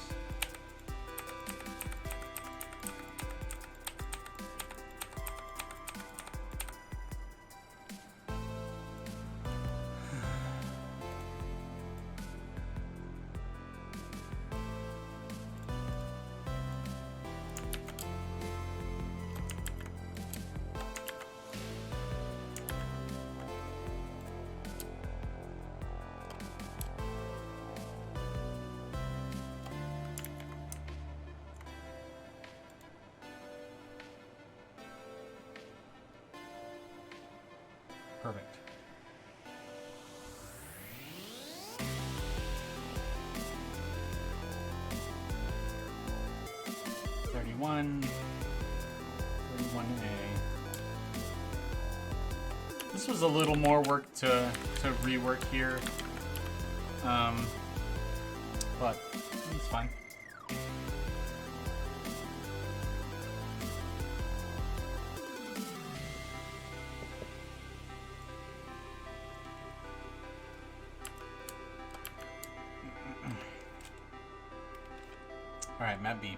Perfect. $31. $31A. This was a little more work to rework here. But it's fine. All right, map B.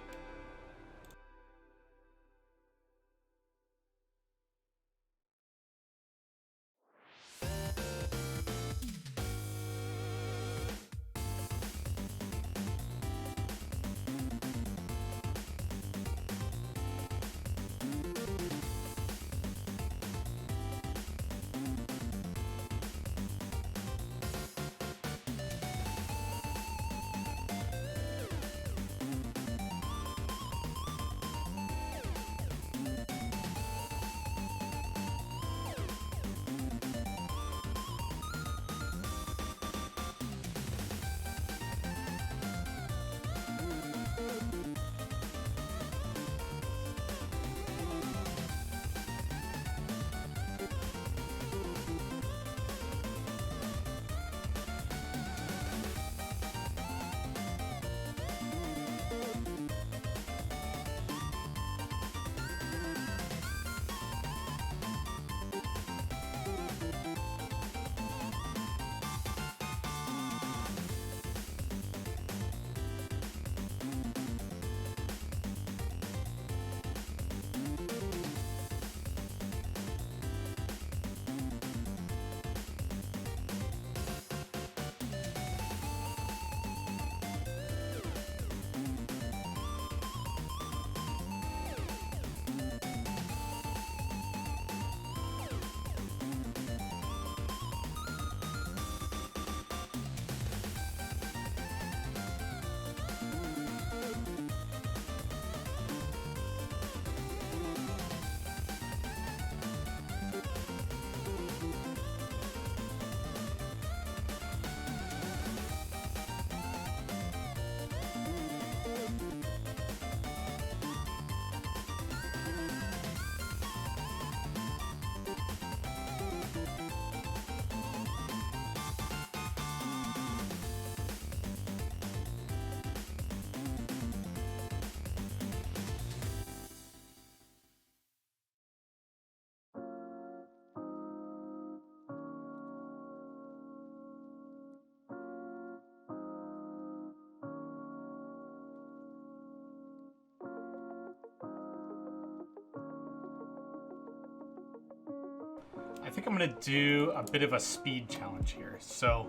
think I'm gonna do a bit of a speed challenge here. So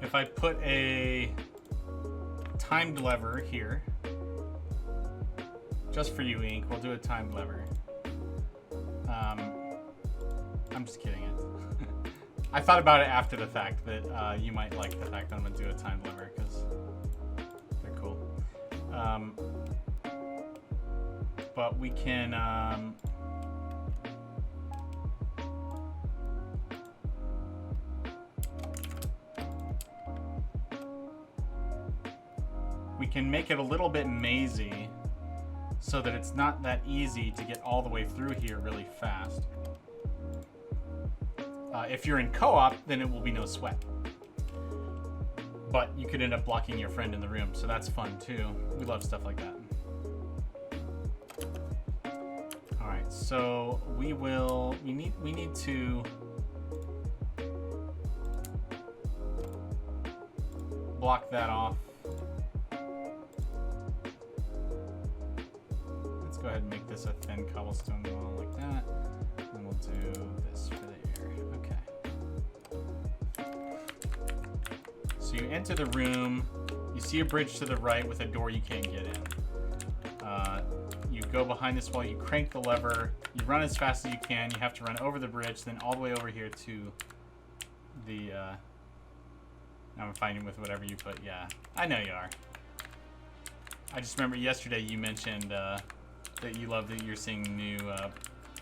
if I put a timed lever here, just for you, Ink, we'll do a timed lever. I'm just kidding it. I thought about it after the fact that you might like the fact that I'm gonna do a timed lever because they're cool. But we can make it a little bit mazy so that it's not that easy to get all the way through here really fast. If you're in co-op, then it will be no sweat. But you could end up blocking your friend in the room, so that's fun too. We love stuff like that. Alright, so we need to block that off. Let's go ahead and make this a thin cobblestone wall like that. And we'll do this for the air. Okay. So you enter the room, you see a bridge to the right with a door you can't get in. You go behind this wall, you crank the lever, you run as fast as you can, you have to run over the bridge, then all the way over here to the, now I'm fighting with whatever you put, yeah. I know you are. I just remember yesterday you mentioned that you love that you're seeing new,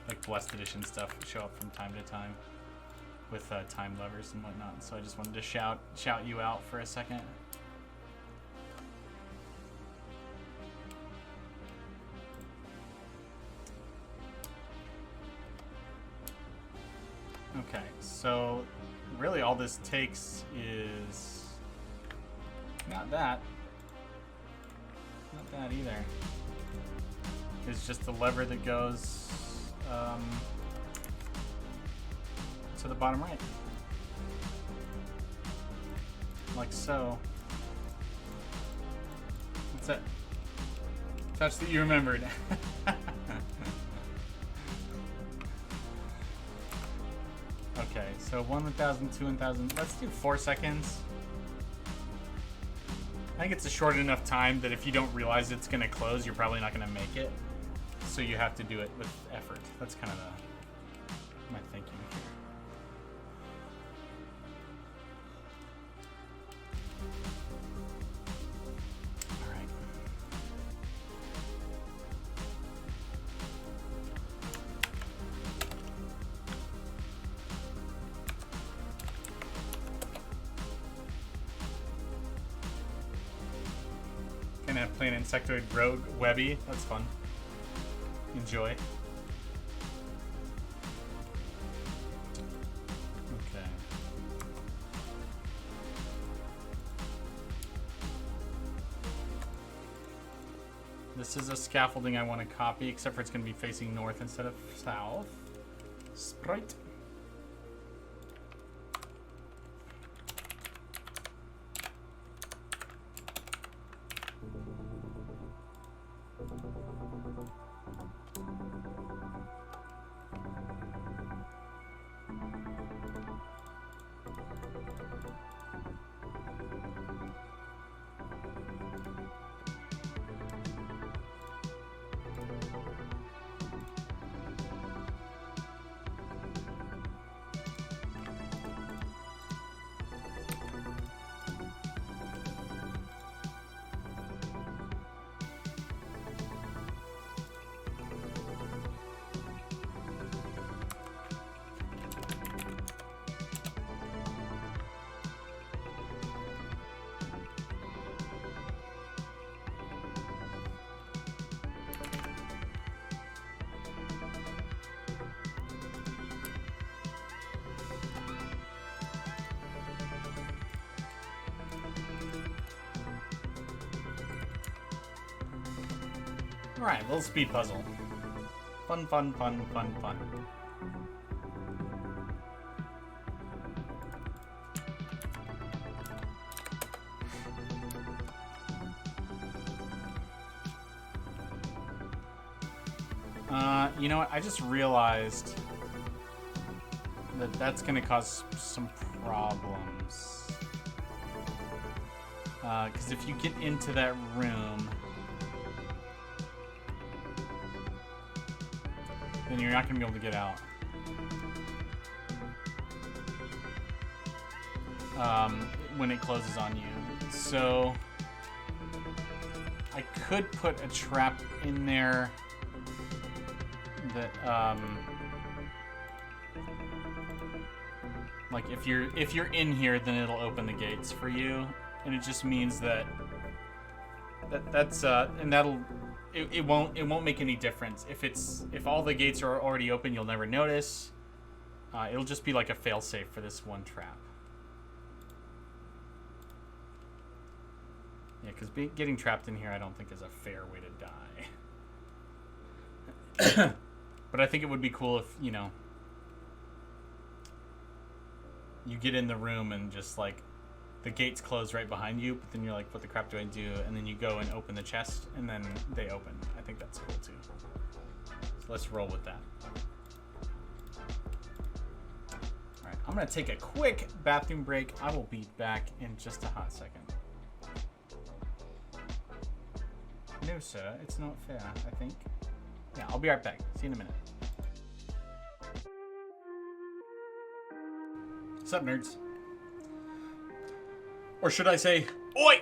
like Blessed Edition stuff show up from time to time with time levers and whatnot, so I just wanted to shout you out for a second. Okay, so really all this takes is not that either. It's just the lever that goes to the bottom right, like so. That's it. Touch that you remembered. Okay, so 1,000, 2,000. Let's do 4 seconds. I think it's a short enough time that if you don't realize it's going to close, you're probably not going to make it. So you have to do it with effort. That's kind of my thinking here. All right. Gonna play an insectoid rogue Webby. That's fun. Enjoy. Okay. This is a scaffolding I want to copy, except for it's going to be facing north instead of south. Sprite. Alright, little speed puzzle. Fun, fun, fun, fun, fun. You know what? I just realized that's going to cause some problems. Because if you get into that room, then you're not going to be able to get out. When it closes on you. So I could put a trap in there that like if you're in here, then it'll open the gates for you, and it just means that's and it won't make any difference if all the gates are already open. You'll never notice. It'll just be like a failsafe for this one trap. Yeah, because getting trapped in here I don't think is a fair way to die. But I think it would be cool if, you know, you get in the room and just, like, the gates close right behind you, but then you're like, what the crap do I do? And then you go and open the chest, and then they open. I think that's cool, too. So let's roll with that. Alright, I'm going to take a quick bathroom break. I will be back in just a hot second. No, sir, it's not fair, I think. Yeah, I'll be right back. See you in a minute. What's up, nerds? Or should I say, oi!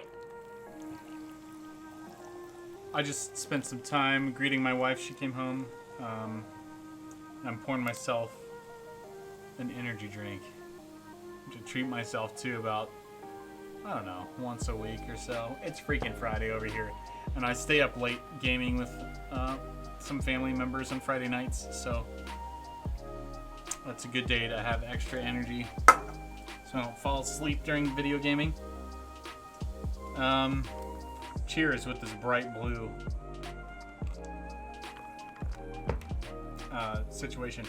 I just spent some time greeting my wife. She came home. I'm pouring myself an energy drink to treat myself to about, I don't know, once a week or so. It's freaking Friday over here. And I stay up late gaming with some family members on Friday nights, so that's a good day to have extra energy so I don't fall asleep during video gaming. Cheers with this bright blue situation.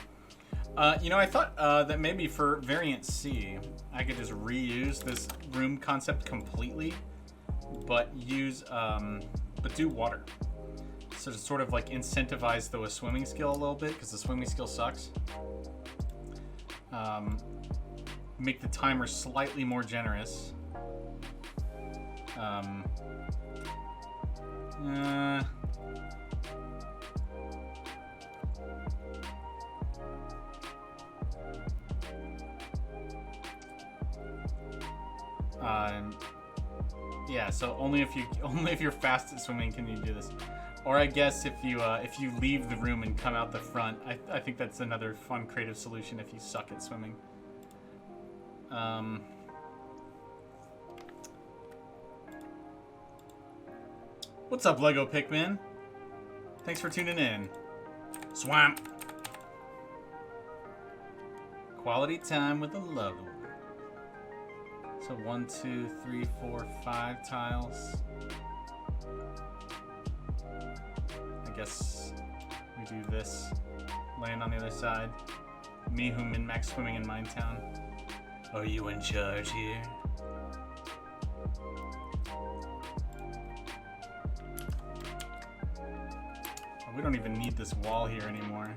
You know, I thought that maybe for variant C, I could just reuse this room concept completely, but use but do water. So to sort of like incentivize the swimming skill a little bit, because the swimming skill sucks. Make the timer slightly more generous. Yeah, so only if you're fast at swimming can you do this. Or I guess if you leave the room and come out the front, I think that's another fun creative solution if you suck at swimming. What's up, Lego Pikmin? Thanks for tuning in. Swamp. Quality time with a loved one. So 1, 2, 3, 4, 5 tiles. I guess we do this. Land on the other side. Me who min-max swimming in Minetown. Are you in charge here? Oh, we don't even need this wall here anymore.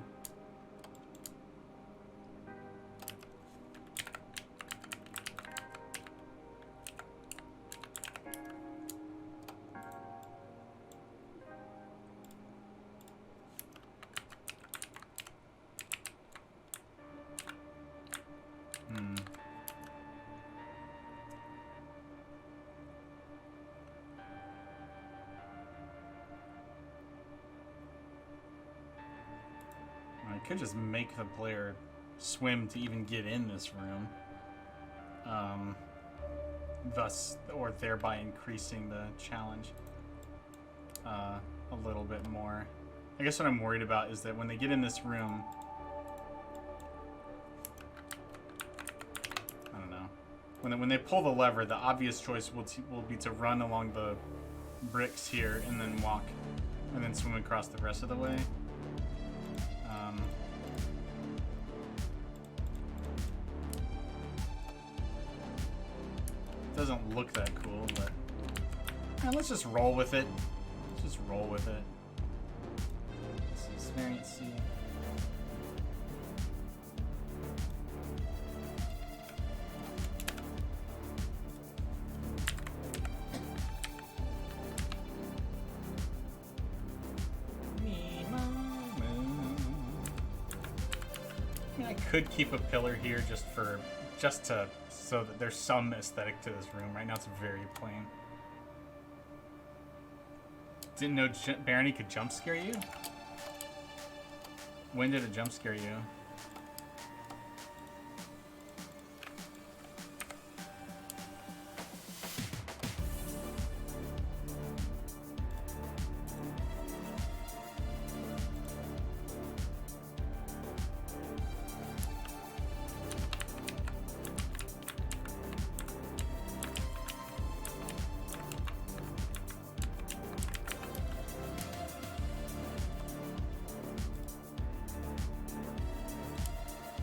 I could just make the player swim to even get in this room. Thus, or thereby increasing the challenge a little bit more. I guess what I'm worried about is that when they get in this room, I don't know. When they pull the lever, the obvious choice will be to run along the bricks here and then walk, and then swim across the rest of the way. Doesn't look that cool, but let's just roll with it. Let's just roll with it. This is variant C. I mean, I could keep a pillar here so that there's some aesthetic to this room. Right now it's very plain. Didn't know Barony could jump scare you? When did it jump scare you?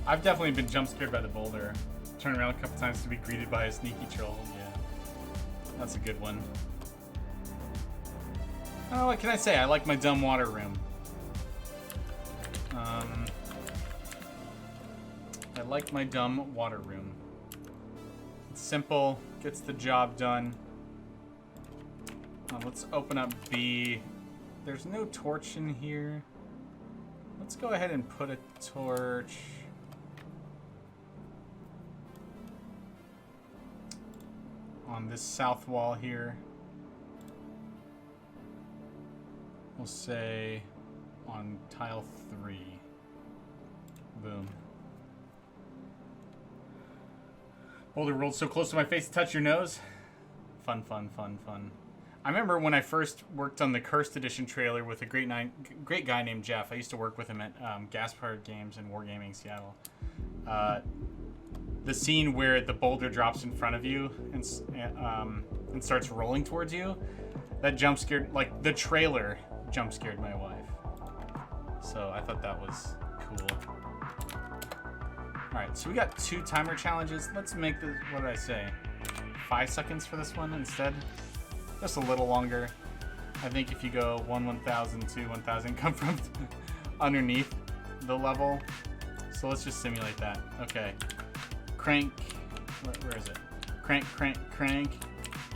I've definitely been jump scared by the boulder. Turned around a couple times to be greeted by a sneaky troll. Yeah, that's a good one. Oh, what can I say? I like my dumb water room. I like my dumb water room. It's simple, gets the job done. Let's open up B. There's no torch in here. Let's go ahead and put a torch. On this south wall here. We'll say on tile 3. Boom. Boulder rolled so close to my face to touch your nose. Fun, fun, fun, fun. I remember when I first worked on the Cursed Edition trailer with a great guy named Jeff. I used to work with him at Gas-Powered Games and Wargaming Seattle. The scene where the boulder drops in front of you and starts rolling towards you, that jump scared, like the trailer jump scared my wife. So I thought that was cool. All right, so we got 2 timer challenges. Let's make this, what did I say? 5 seconds for this one instead. Just a little longer. I think if you go 1,000, 2, 1,000, come from underneath the level. So let's just simulate that. Okay. Crank, where is it? Crank, crank, crank.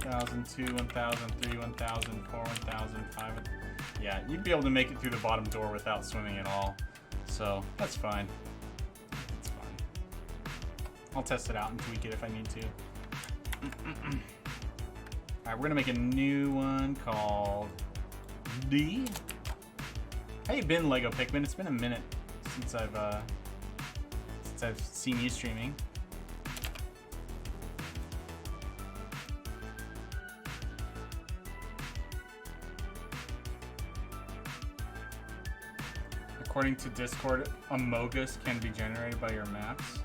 1,000, 2, 1,000, 3, 1,000, 4, 1,000, 5. Yeah, you'd be able to make it through the bottom door without swimming at all. So that's fine. That's fine. I'll test it out and tweak it if I need to. Alright, we're gonna make a new one called D. How you been, Lego Pikmin? It's been a minute since I've seen you streaming. According to Discord, Amogus can be generated by your maps.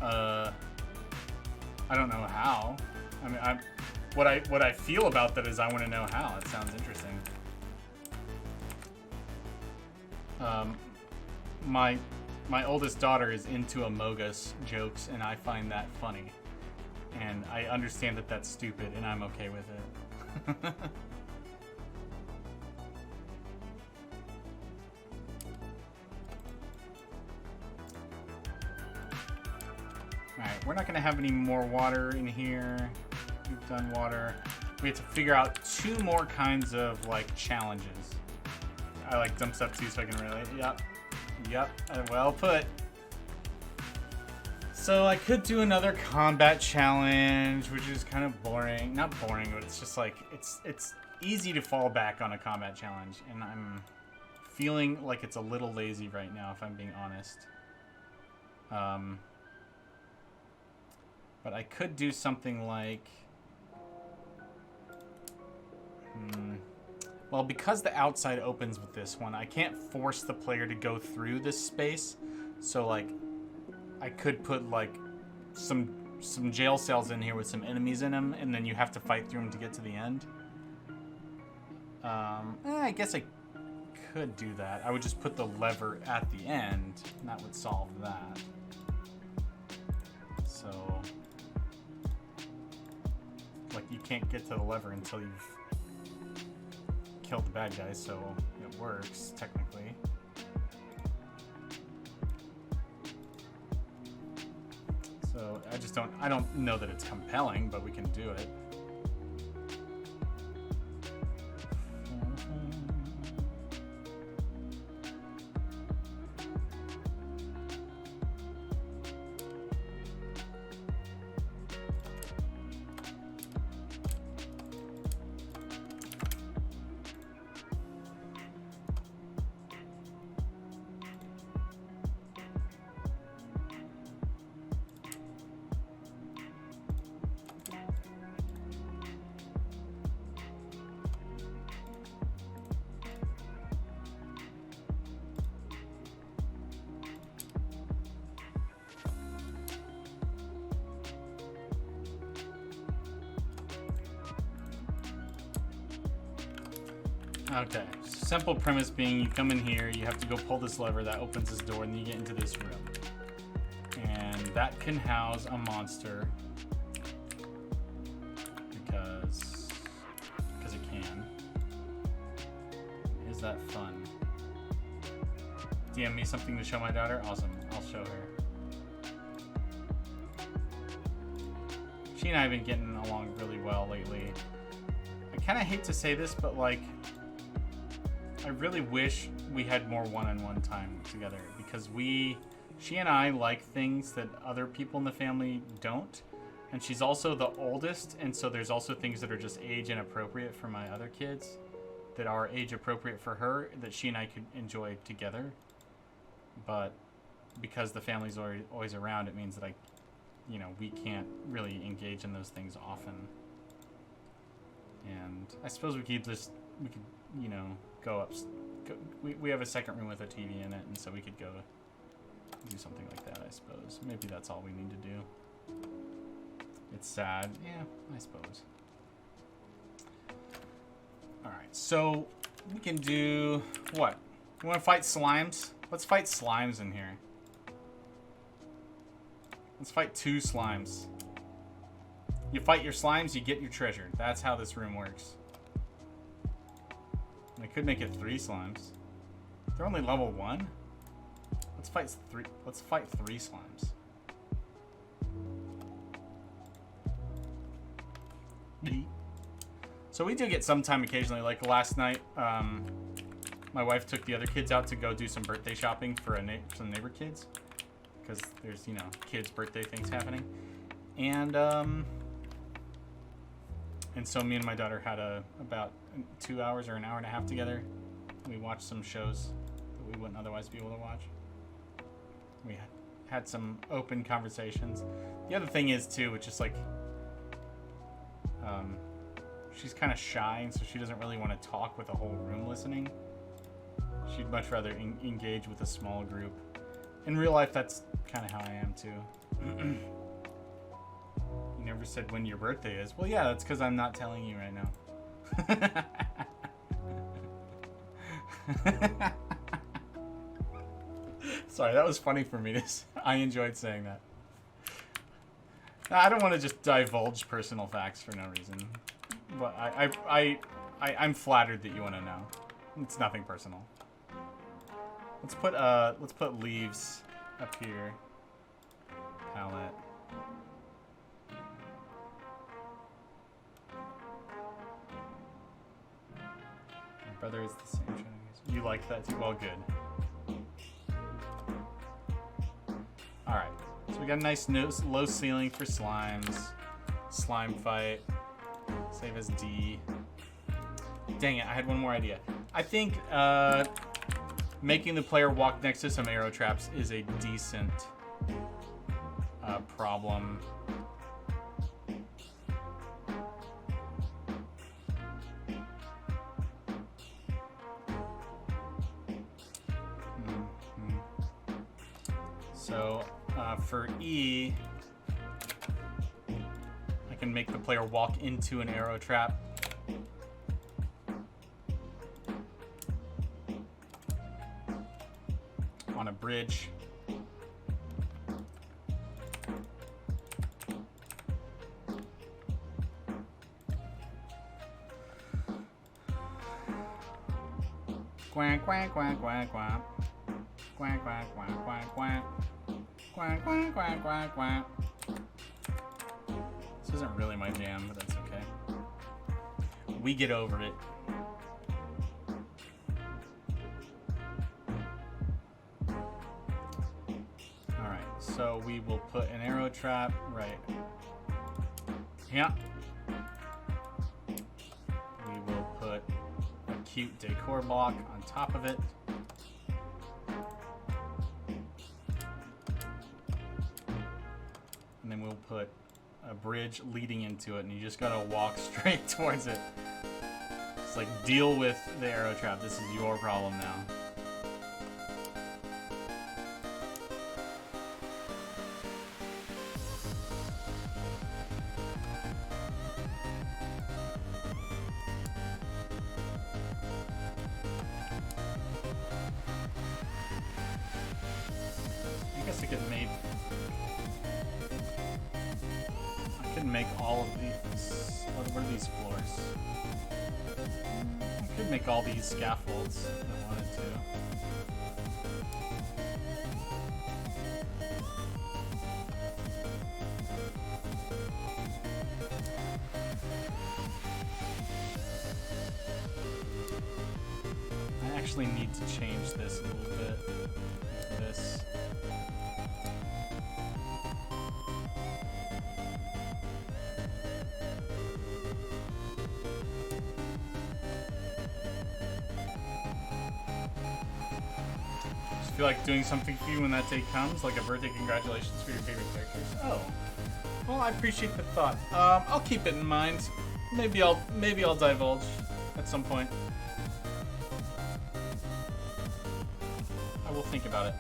I don't know how. I mean, what I feel about that is I want to know how. It sounds interesting. My oldest daughter is into Amogus jokes, and I find that funny. And I understand that that's stupid, and I'm okay with it. Alright, we're not going to have any more water in here. We've done water. We have to figure out 2 more kinds of, like, challenges. I like dump stuff too so I can relate. Yep, well put. So I could do another combat challenge, which is kind of boring. Not boring, but it's just like, it's easy to fall back on a combat challenge, and I'm feeling like it's a little lazy right now, if I'm being honest. But I could do something like... Well, because the outside opens with this one, I can't force the player to go through this space. So, like, I could put, like, some jail cells in here with some enemies in them, and then you have to fight through them to get to the end. I guess I could do that. I would just put the lever at the end, and that would solve that. So... like, you can't get to the lever until you've killed the bad guys, so it works technically. So I don't know that it's compelling, but we can do it. Okay. Simple premise being you come in here, you have to go pull this lever that opens this door, and then you get into this room. And that can house a monster because it can. Is that fun? DM me something to show my daughter? Awesome. I'll show her. She and I have been getting along really well lately. I kind of hate to say this, but like, I really wish we had more one-on-one time together because she and I like things that other people in the family don't. And she's also the oldest, and so there's also things that are just age inappropriate for my other kids that are age appropriate for her that she and I could enjoy together. But because the family's always around, it means that we can't really engage in those things often. And I suppose we could go up. We have a second room with a TV in it, and so we could go do something like that, I suppose. Maybe that's all we need to do. It's sad. Yeah, I suppose. Alright, so we can do what? We want to fight slimes? Let's fight slimes in here. Let's fight 2 slimes. You fight your slimes, you get your treasure. That's how this room works. I could make it 3 slimes. They're only level 1. Let's fight 3. Let's fight 3 slimes. So we do get some time occasionally. Like last night, my wife took the other kids out to go do some birthday shopping for some neighbor kids, because there's kids' birthday things happening, and so me and my daughter had about 2 hours or an hour and a half together. We watched some shows that we wouldn't otherwise be able to watch. We had some open conversations. The other thing is too, which is like, she's kind of shy, and so she doesn't really want to talk with a whole room listening. She'd much rather engage with a small group. In real life, that's kind of how I am too. You never said when your birthday is. Well, yeah, that's because I'm not telling you right now. Sorry, that was funny for me. I enjoyed saying that. I don't want to just divulge personal facts for no reason. But I'm flattered that you want to know. It's nothing personal. Let's put leaves up here. Palette. My brother is the same. You like that too? Well, good. Alright. So we got a nice low ceiling for slimes. Slime fight. Save as D. Dang it, I had one more idea. I think making the player walk next to some arrow traps is a decent problem. So for E, I can make the player walk into an arrow trap. On a bridge. Quack, quack, quack, quack, quack. Quack, quack, quack, quack, quack. Quack, quack, quack, quack, quack. This isn't really my jam, but that's okay. We get over it. Alright, so we will put an arrow trap right here. We will put a cute decor block on top of it. And then we'll put a bridge leading into it, and you just gotta walk straight towards it. It's like, deal with the arrow trap. This is your problem now. I could make all of these. What are these floors? I could make all these scaffolds if I wanted to. I actually need to change this a little bit. This. Just feel like doing something for you when that day comes, like a birthday congratulations for your favorite characters. Oh, well, I appreciate the thought. I'll keep it in mind. Maybe I'll divulge at some point. I will think about it.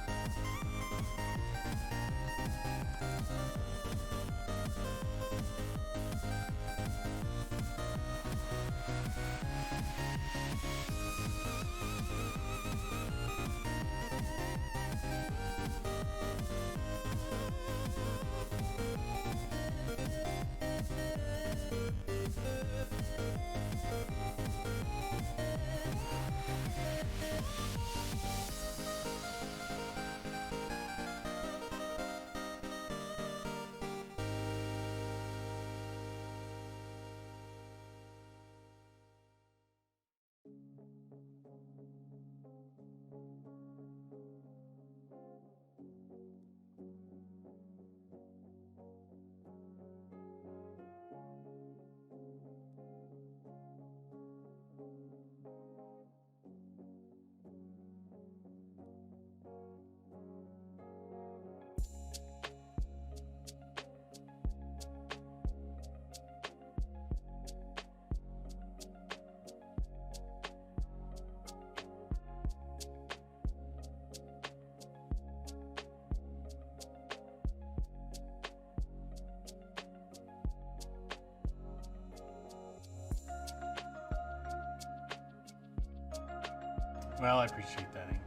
Well, I appreciate that, Ink.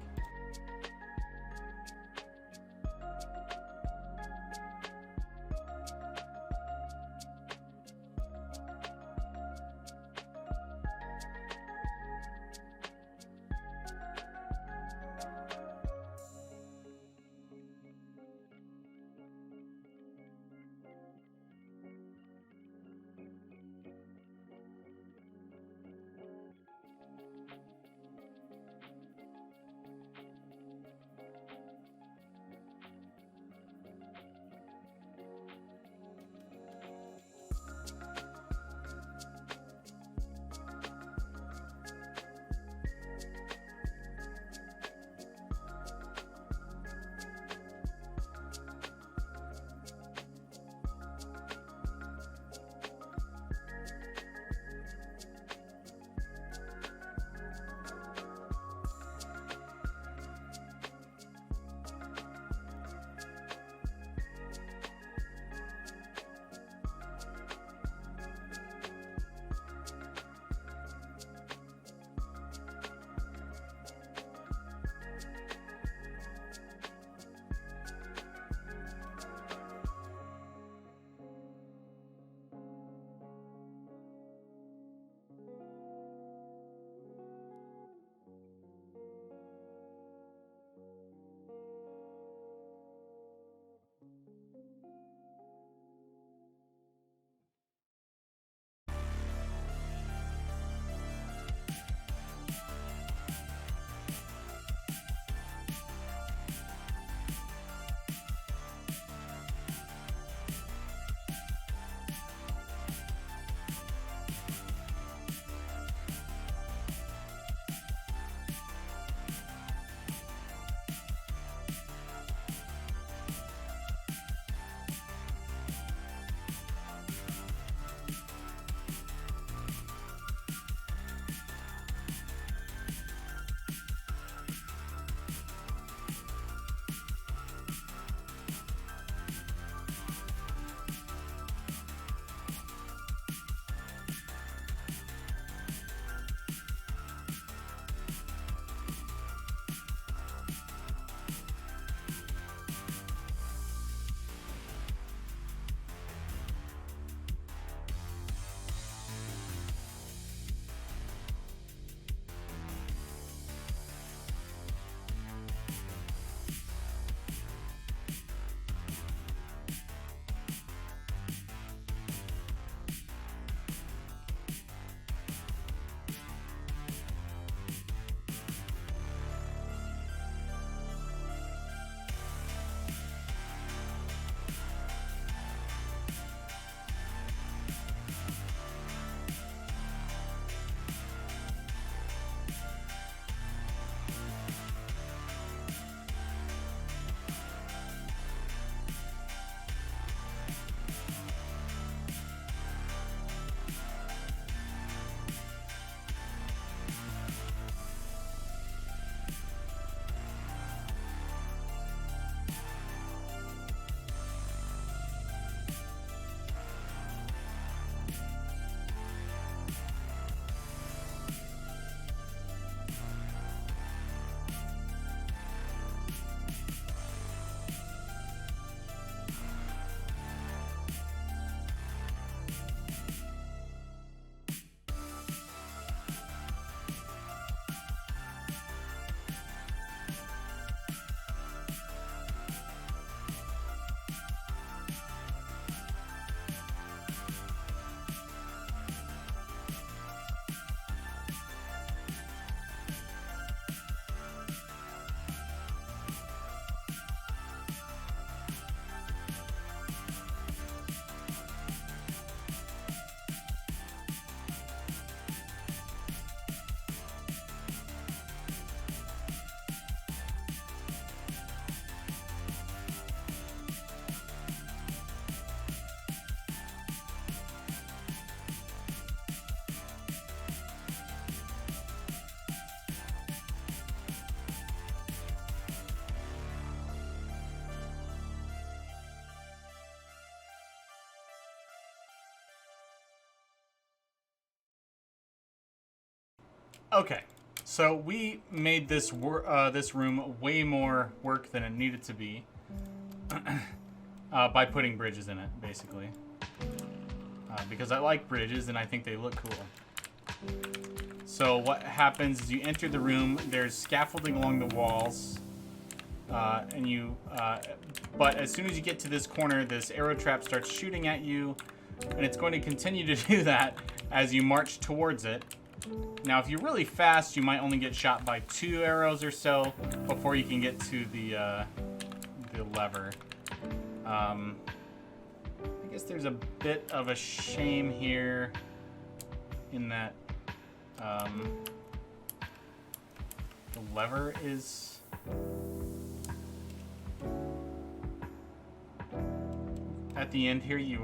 Okay, so we made this this room way more work than it needed to be by putting bridges in it, basically. Because I like bridges and I think they look cool. So what happens is you enter the room. There's scaffolding along the walls, and you. But as soon as you get to this corner, this arrow trap starts shooting at you, and it's going to continue to do that as you march towards it. Now, if you're really fast, you might only get shot by 2 arrows or so before you can get to the lever. I guess there's a bit of a shame here in that the lever is at the end here. You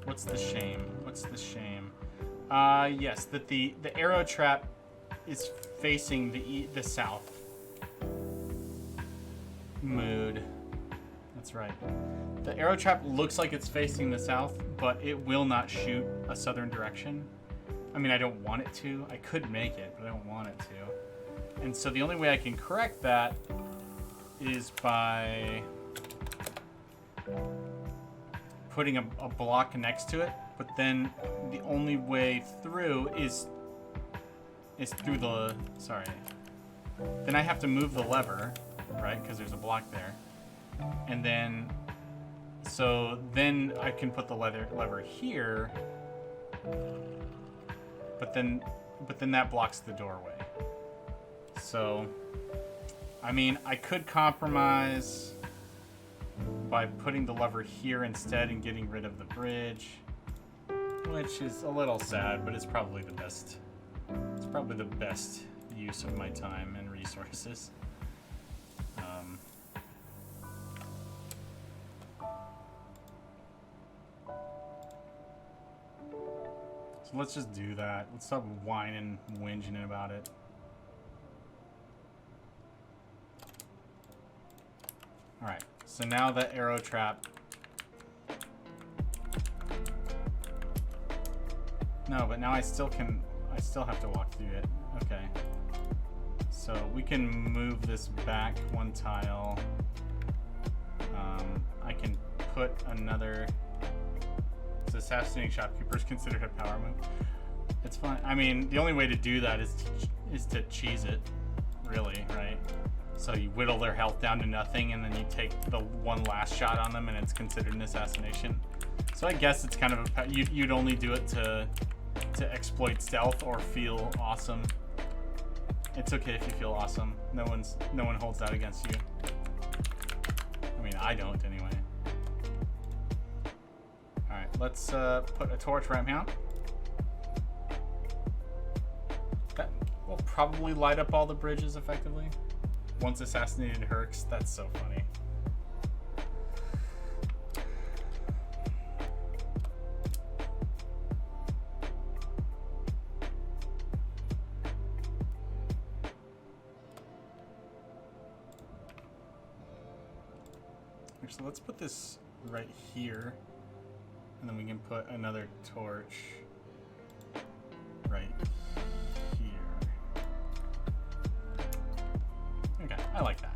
what's the shame? What's the shame? Yes, that the arrow trap is facing the south. Mood. That's right. The arrow trap looks like it's facing the south, but it will not shoot a southern direction. I mean, I don't want it to. I could make it, but I don't want it to. And so the only way I can correct that is by putting a block next to it. But then the only way through is through the, sorry. Then I have to move the lever, right? Because there's a block there. And then, so then I can put the lever here. But then that blocks the doorway. So, I mean, I could compromise by putting the lever here instead and getting rid of the bridge. Which is a little sad, but it's probably the best. It's probably the best use of my time and resources. So let's just do that. Let's stop whining and whinging about it. All right. So now the arrow trap. No, but now I still have to walk through it. Okay. So we can move this back 1 tile. I can put another. Is assassinating shopkeepers considered a power move? It's fine. I mean, the only way to do that is to cheese it, really, right? So you whittle their health down to nothing, and then you take the one last shot on them, and it's considered an assassination. So I guess it's kind of a you'd only do it to exploit stealth or feel awesome. It's okay if you feel awesome. No one holds that against you. I mean, I don't anyway. All right, let's put a torch right now. That will probably light up all the bridges effectively. Once assassinated Herx, that's so funny. Actually, let's put this right here, and then we can put another torch right here. Okay, I like that.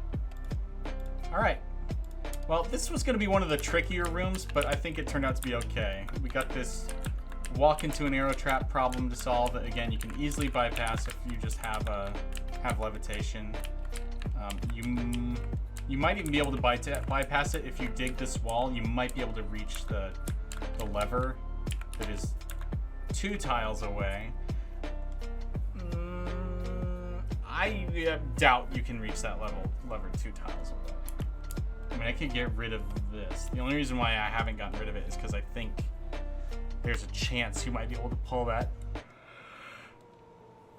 All right. Well, this was going to be one of the trickier rooms, but I think it turned out to be okay. We got this walk into an arrow trap problem to solve. Again, you can easily bypass if you just have levitation. You might even be able to bypass it if you dig this wall. You might be able to reach the lever that is 2 tiles away. I doubt you can reach that lever 2 tiles away. I mean, I could get rid of this. The only reason why I haven't gotten rid of it is because I think there's a chance you might be able to pull that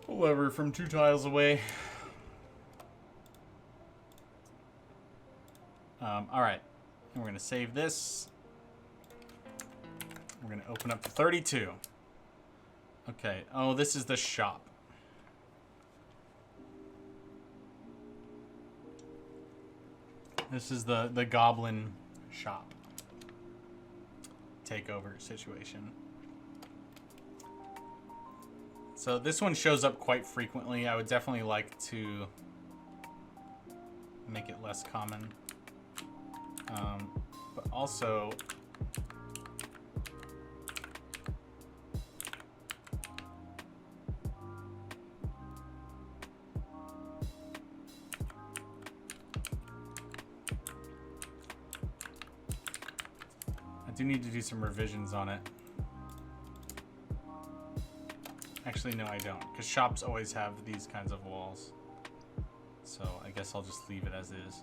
lever from 2 tiles away. All right, and we're gonna save this. We're gonna open up to 32. Okay, oh, this is the shop. This is the goblin shop takeover situation. So this one shows up quite frequently. I would definitely like to make it less common. But also, I do need to do some revisions on it. Actually, no, I don't, because shops always have these kinds of walls. So I guess I'll just leave it as is.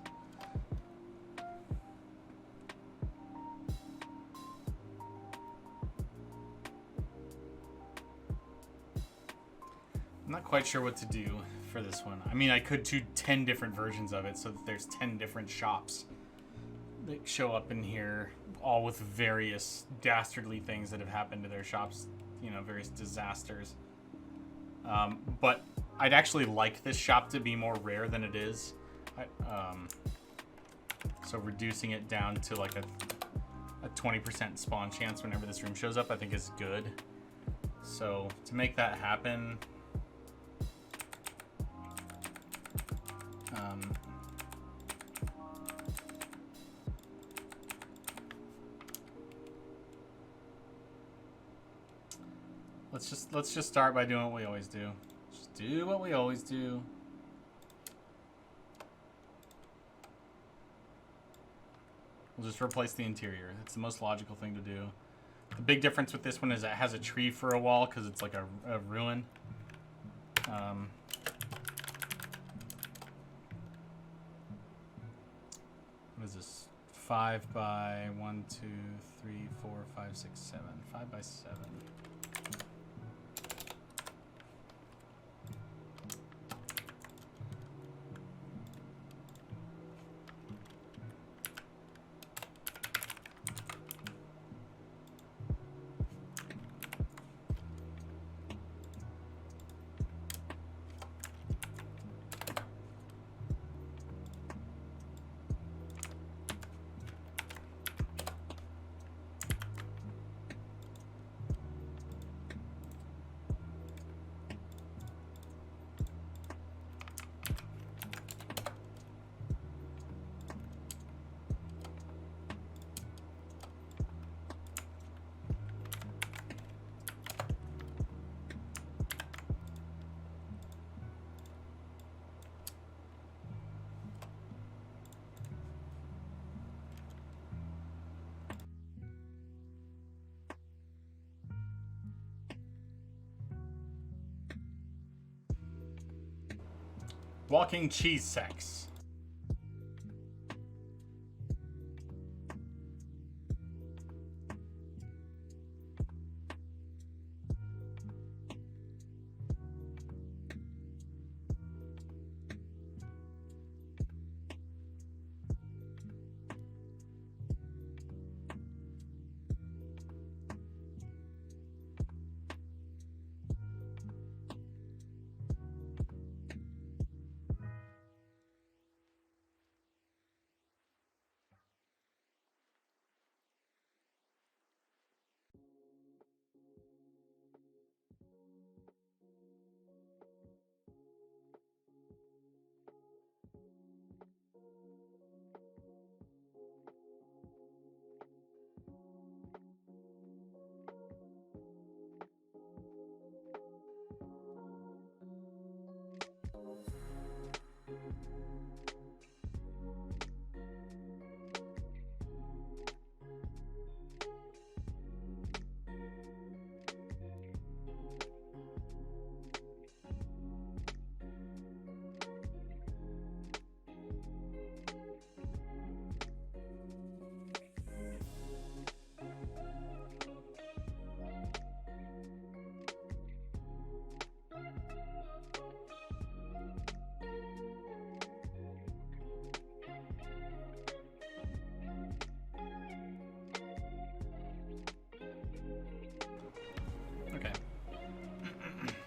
I'm not quite sure what to do for this one. I mean, I could do 10 different versions of it so that there's 10 different shops that show up in here, all with various dastardly things that have happened to their shops, you know, various disasters. But I'd actually like this shop to be more rare than it is. So reducing it down to like a 20% spawn chance whenever this room shows up, I think is good. So to make that happen, let's just start by doing what we always do. Just do what we always do. We'll just replace the interior. That's the most logical thing to do. The big difference with this one is it has a tree for a wall because it's like a ruin. What is this? 5 by 1, 2, 3, 4, 5, 6, 7. 5 by 7. Walking cheese sex.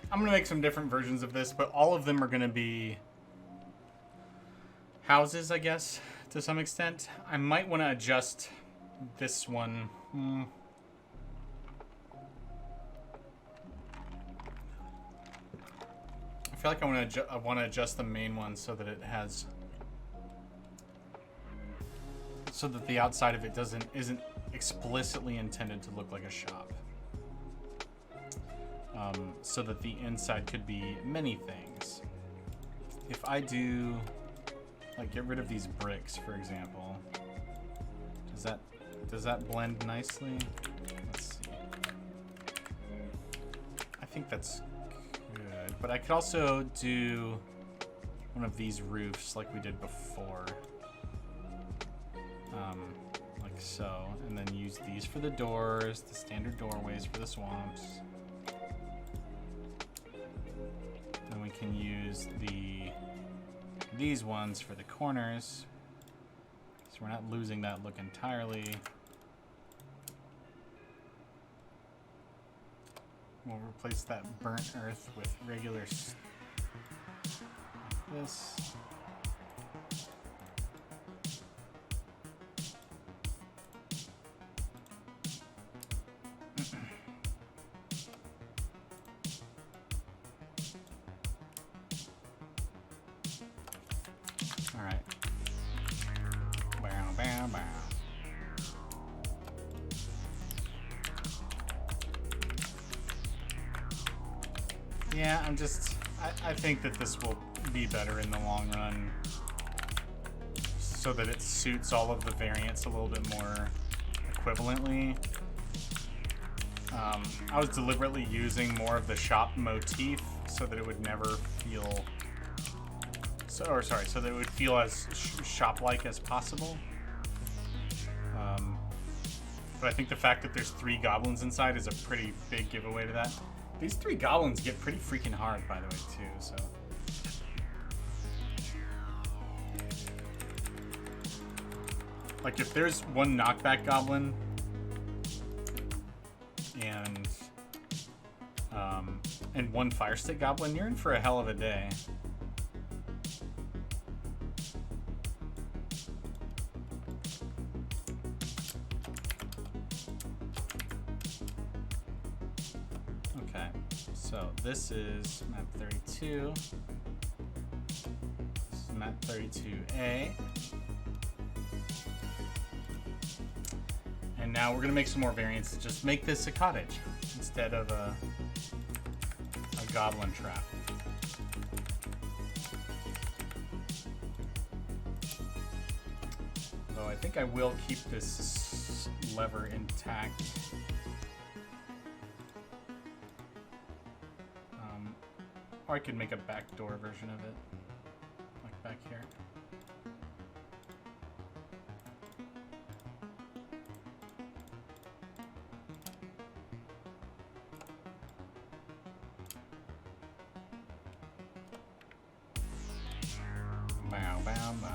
I'm going to make some different versions of this, but all of them are going to be houses, I guess, to some extent. I might want to adjust this one. I feel like I want to adjust the main one so that it has, so that the outside of it isn't explicitly intended to look like a shop. So that the inside could be many things. If I do, like, get rid of these bricks, for example, does that blend nicely? Let's see. I think that's good, but I could also do one of these roofs like we did before, like so, and then use these for the doors, the standard doorways for the swamps. Then we can use these ones for the corners, so we're not losing that look entirely. We'll replace that burnt earth with regular like this. All right. Bow, bow, bow. Yeah, I think that this will be better in the long run, so that it suits all of the variants a little bit more equivalently. I was deliberately using more of the shop motif so that it would never feel, so that it would feel as shop-like as possible. But I think the fact that there's 3 goblins inside is a pretty big giveaway to that. These 3 goblins get pretty freaking hard, by the way, too, so. Like, if there's 1 knockback goblin and 1 fire stick goblin, you're in for a hell of a day. So this is map 32. This is map 32A. And now we're gonna make some more variants to just make this a cottage instead of a goblin trap. Though I think I will keep this lever intact. Or I could make a backdoor version of it, like back here. Bow, bow, bow.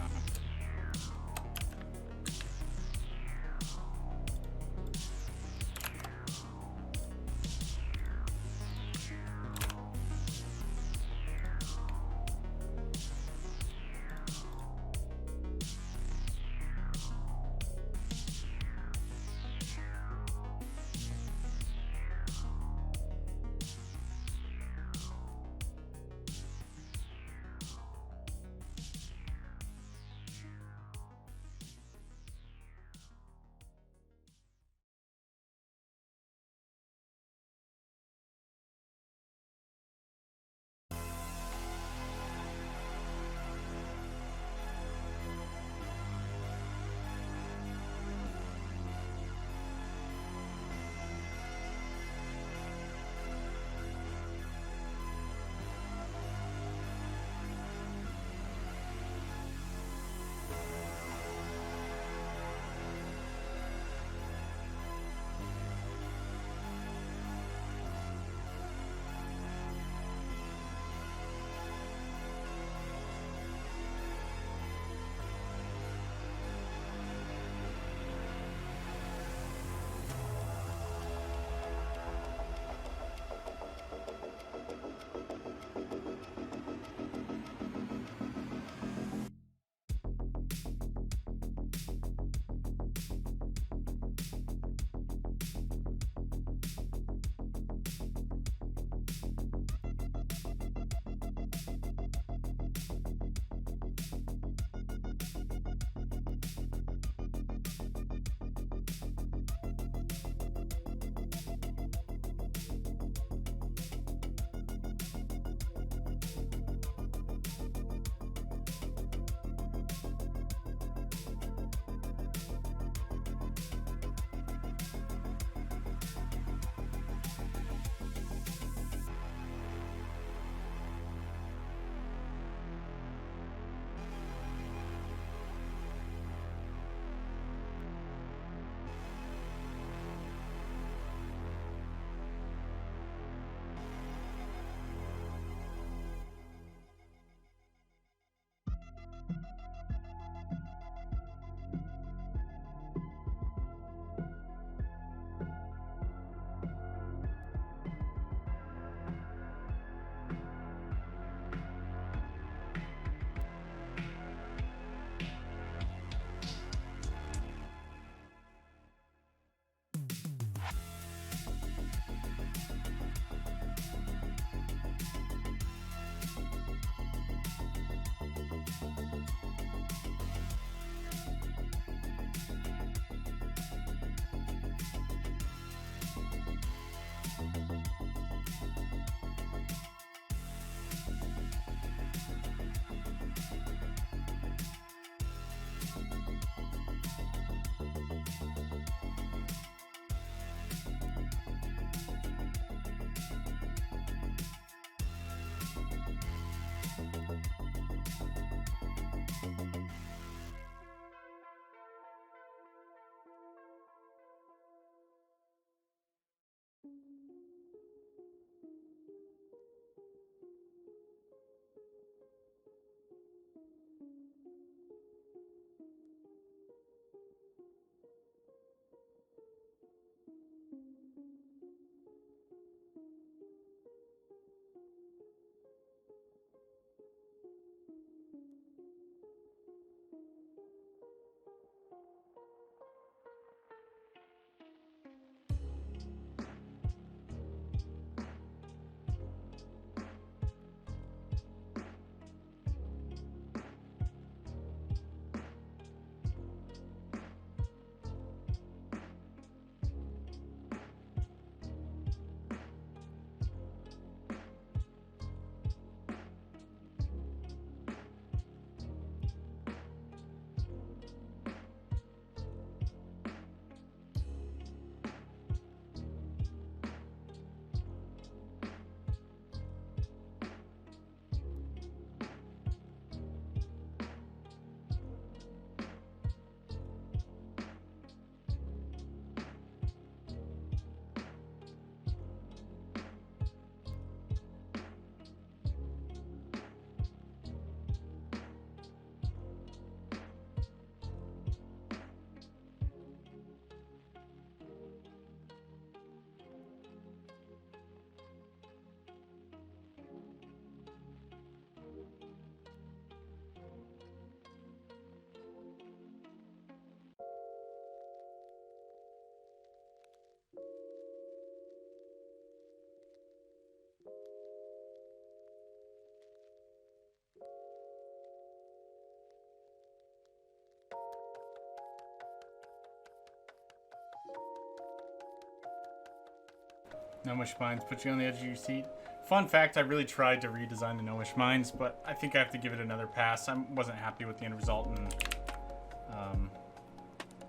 Gnomish Mines put you on the edge of your seat. Fun fact, I really tried to redesign the Gnomish Mines, but I think I have to give it another pass. I wasn't happy with the end result, and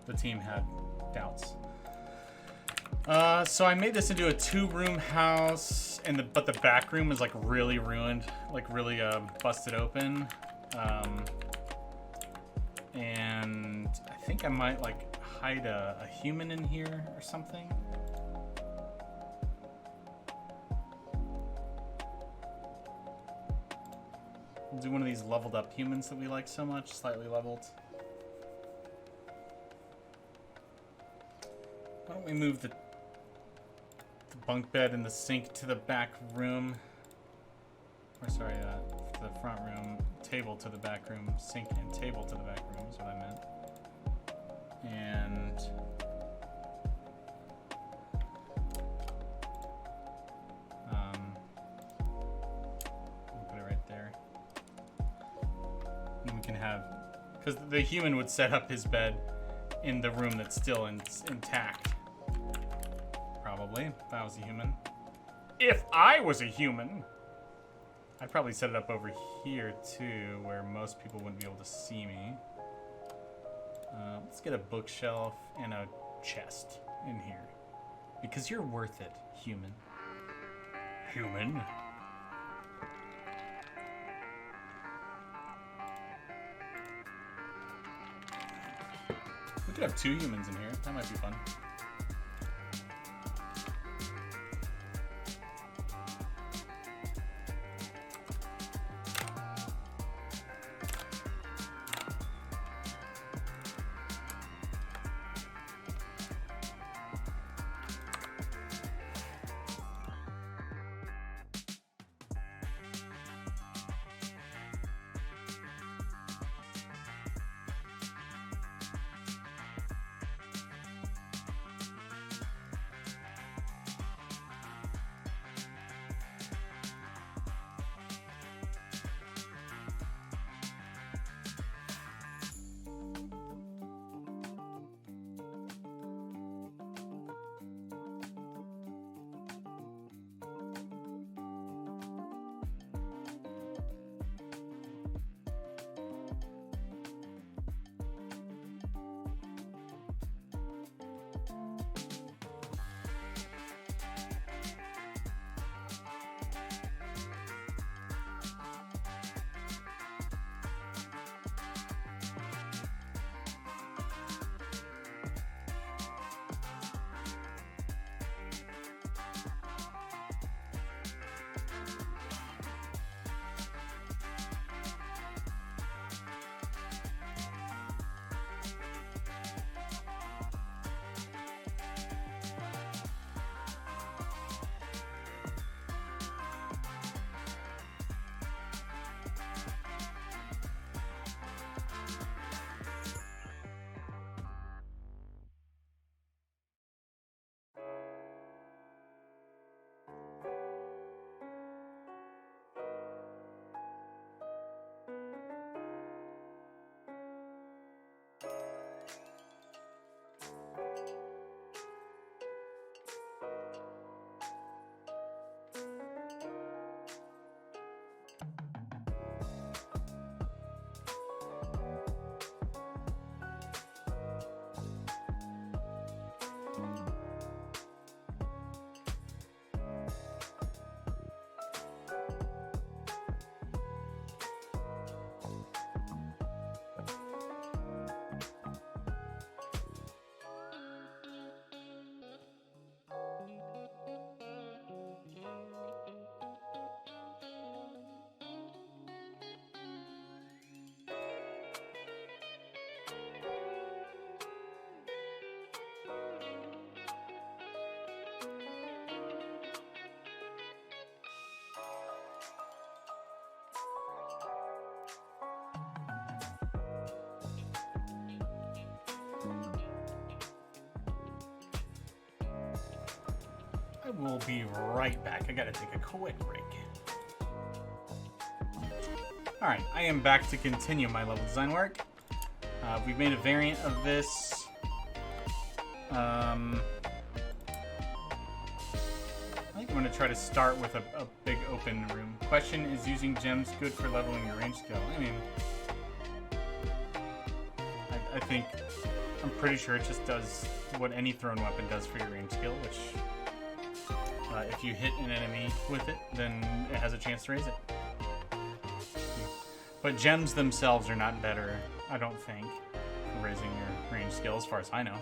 the team had doubts. So I made this into a 2-room house, and but the back room is like really ruined, like really busted open. And I think I might like hide a human in here or something. We'll do one of these leveled up humans that we like so much, slightly leveled. Why don't we move the bunk bed and the sink to the back room? Or sorry, to the front room. Table to the back room. Sink and table to the back room is what I meant. And we'll put it right there. And we can have, because the human would set up his bed in the room that's still intact. Probably, if I was a human. If I was a human, I'd probably set it up over here too, where most people wouldn't be able to see me. Let's get a bookshelf and a chest in here. Because you're worth it, human. Human. We could have 2 humans in here. That might be fun. I will be right back. I gotta take a quick break. Alright, I am back to continue my level design work. We've made a variant of this. I'm gonna try to start with a big open room. Question, is using gems good for leveling your range skill? I mean, I think, I'm pretty sure it just does what any thrown weapon does for your range skill, which if you hit an enemy with it, then it has a chance to raise it. But gems themselves are not better, I don't think, for raising your range skill, as far as I know.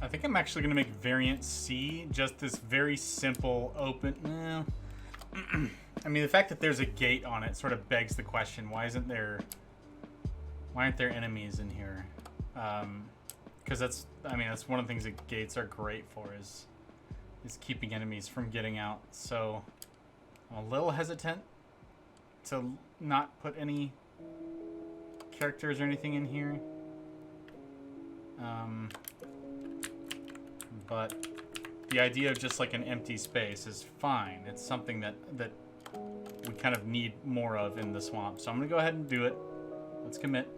I think I'm actually going to make variant C just this very simple open... I mean, the fact that there's a gate on it sort of begs the question, why aren't there enemies in here? Because that's one of the things that gates are great for is keeping enemies from getting out. So I'm a little hesitant to not put any characters or anything in here. But the idea of just like an empty space is fine. It's something that we kind of need more of in the swamp. So I'm gonna go ahead and do it. Let's commit.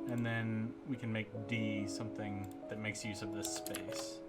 And then we can make D something that makes use of this space.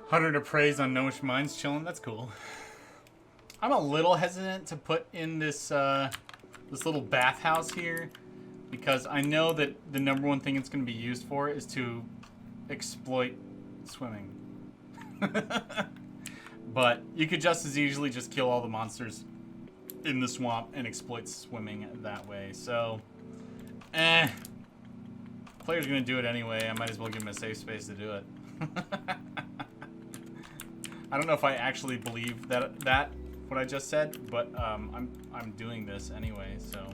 Hunter to praise on Gnomish Mines chilling. That's cool. I'm a little hesitant to put in this this little bathhouse here because I know that the #1 thing it's going to be used for is to exploit swimming. But you could just as easily just kill all the monsters in the swamp and exploit swimming that way. So, player's going to do it anyway. I might as well give him a safe space to do it. I don't know if I actually believe that what I just said, but I'm doing this anyway, so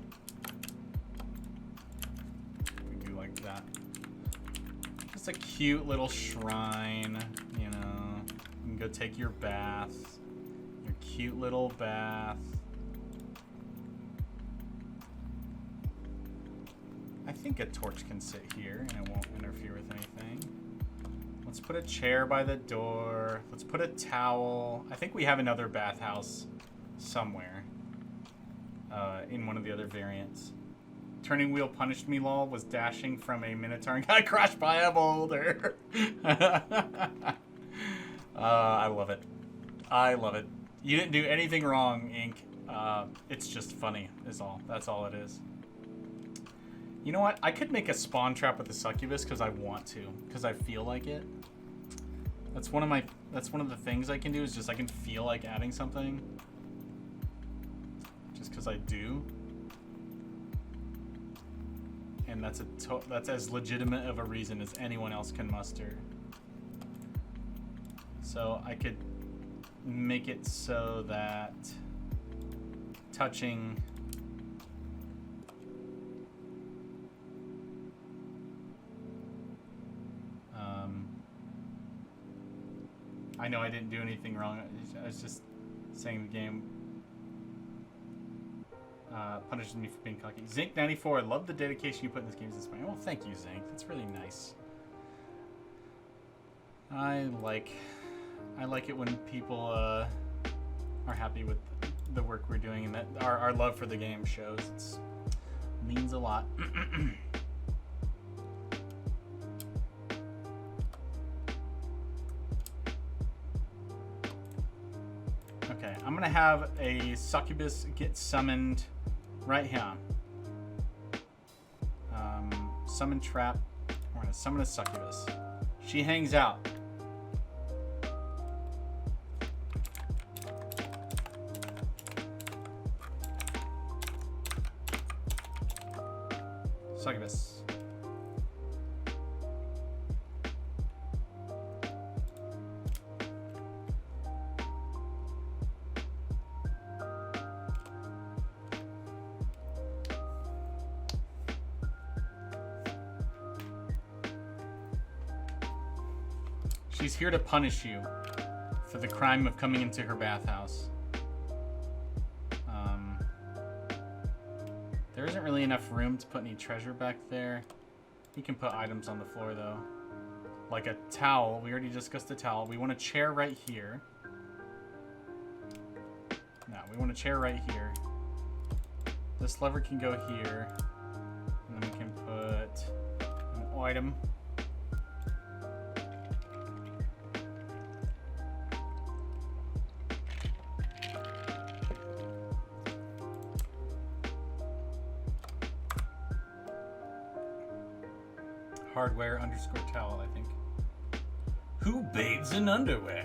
we do like that. Just a cute little shrine, you know. You can go take your bath, your cute little bath. I think a torch can sit here and it won't interfere with anything. Let's put a chair by the door. Let's put a towel. I think we have another bathhouse somewhere in one of the other variants. Turning wheel punished me, lol, was dashing from a minotaur and got crushed by a boulder. I love it. I love it. You didn't do anything wrong, Ink. It's just funny is all. That's all it is. You know what? I could make a spawn trap with the succubus because I want to, because I feel like it. That's one of the things I can do is just I can feel like adding something. Just because I do. And that's as legitimate of a reason as anyone else can muster. So I could make it so that touching I know I didn't do anything wrong. I was just saying the game punishes me for being cocky. Zinc94, I love the dedication you put in this game. Well, thank you, Zinc. That's really nice. I like it when people are happy with the work we're doing and that our love for the game shows. It means a lot. Okay, I'm gonna have a succubus get summoned right here. Summon trap. We're gonna summon a succubus. She hangs out. Succubus. She's here to punish you for the crime of coming into her bathhouse. There isn't really enough room to put any treasure back there. You can put items on the floor though. Like a towel. We already discussed the towel. We want a chair right here. No, we want a chair right here. This lever can go here. And then we can put an item. Hardware _ towel, I think. Who bathes in underwear?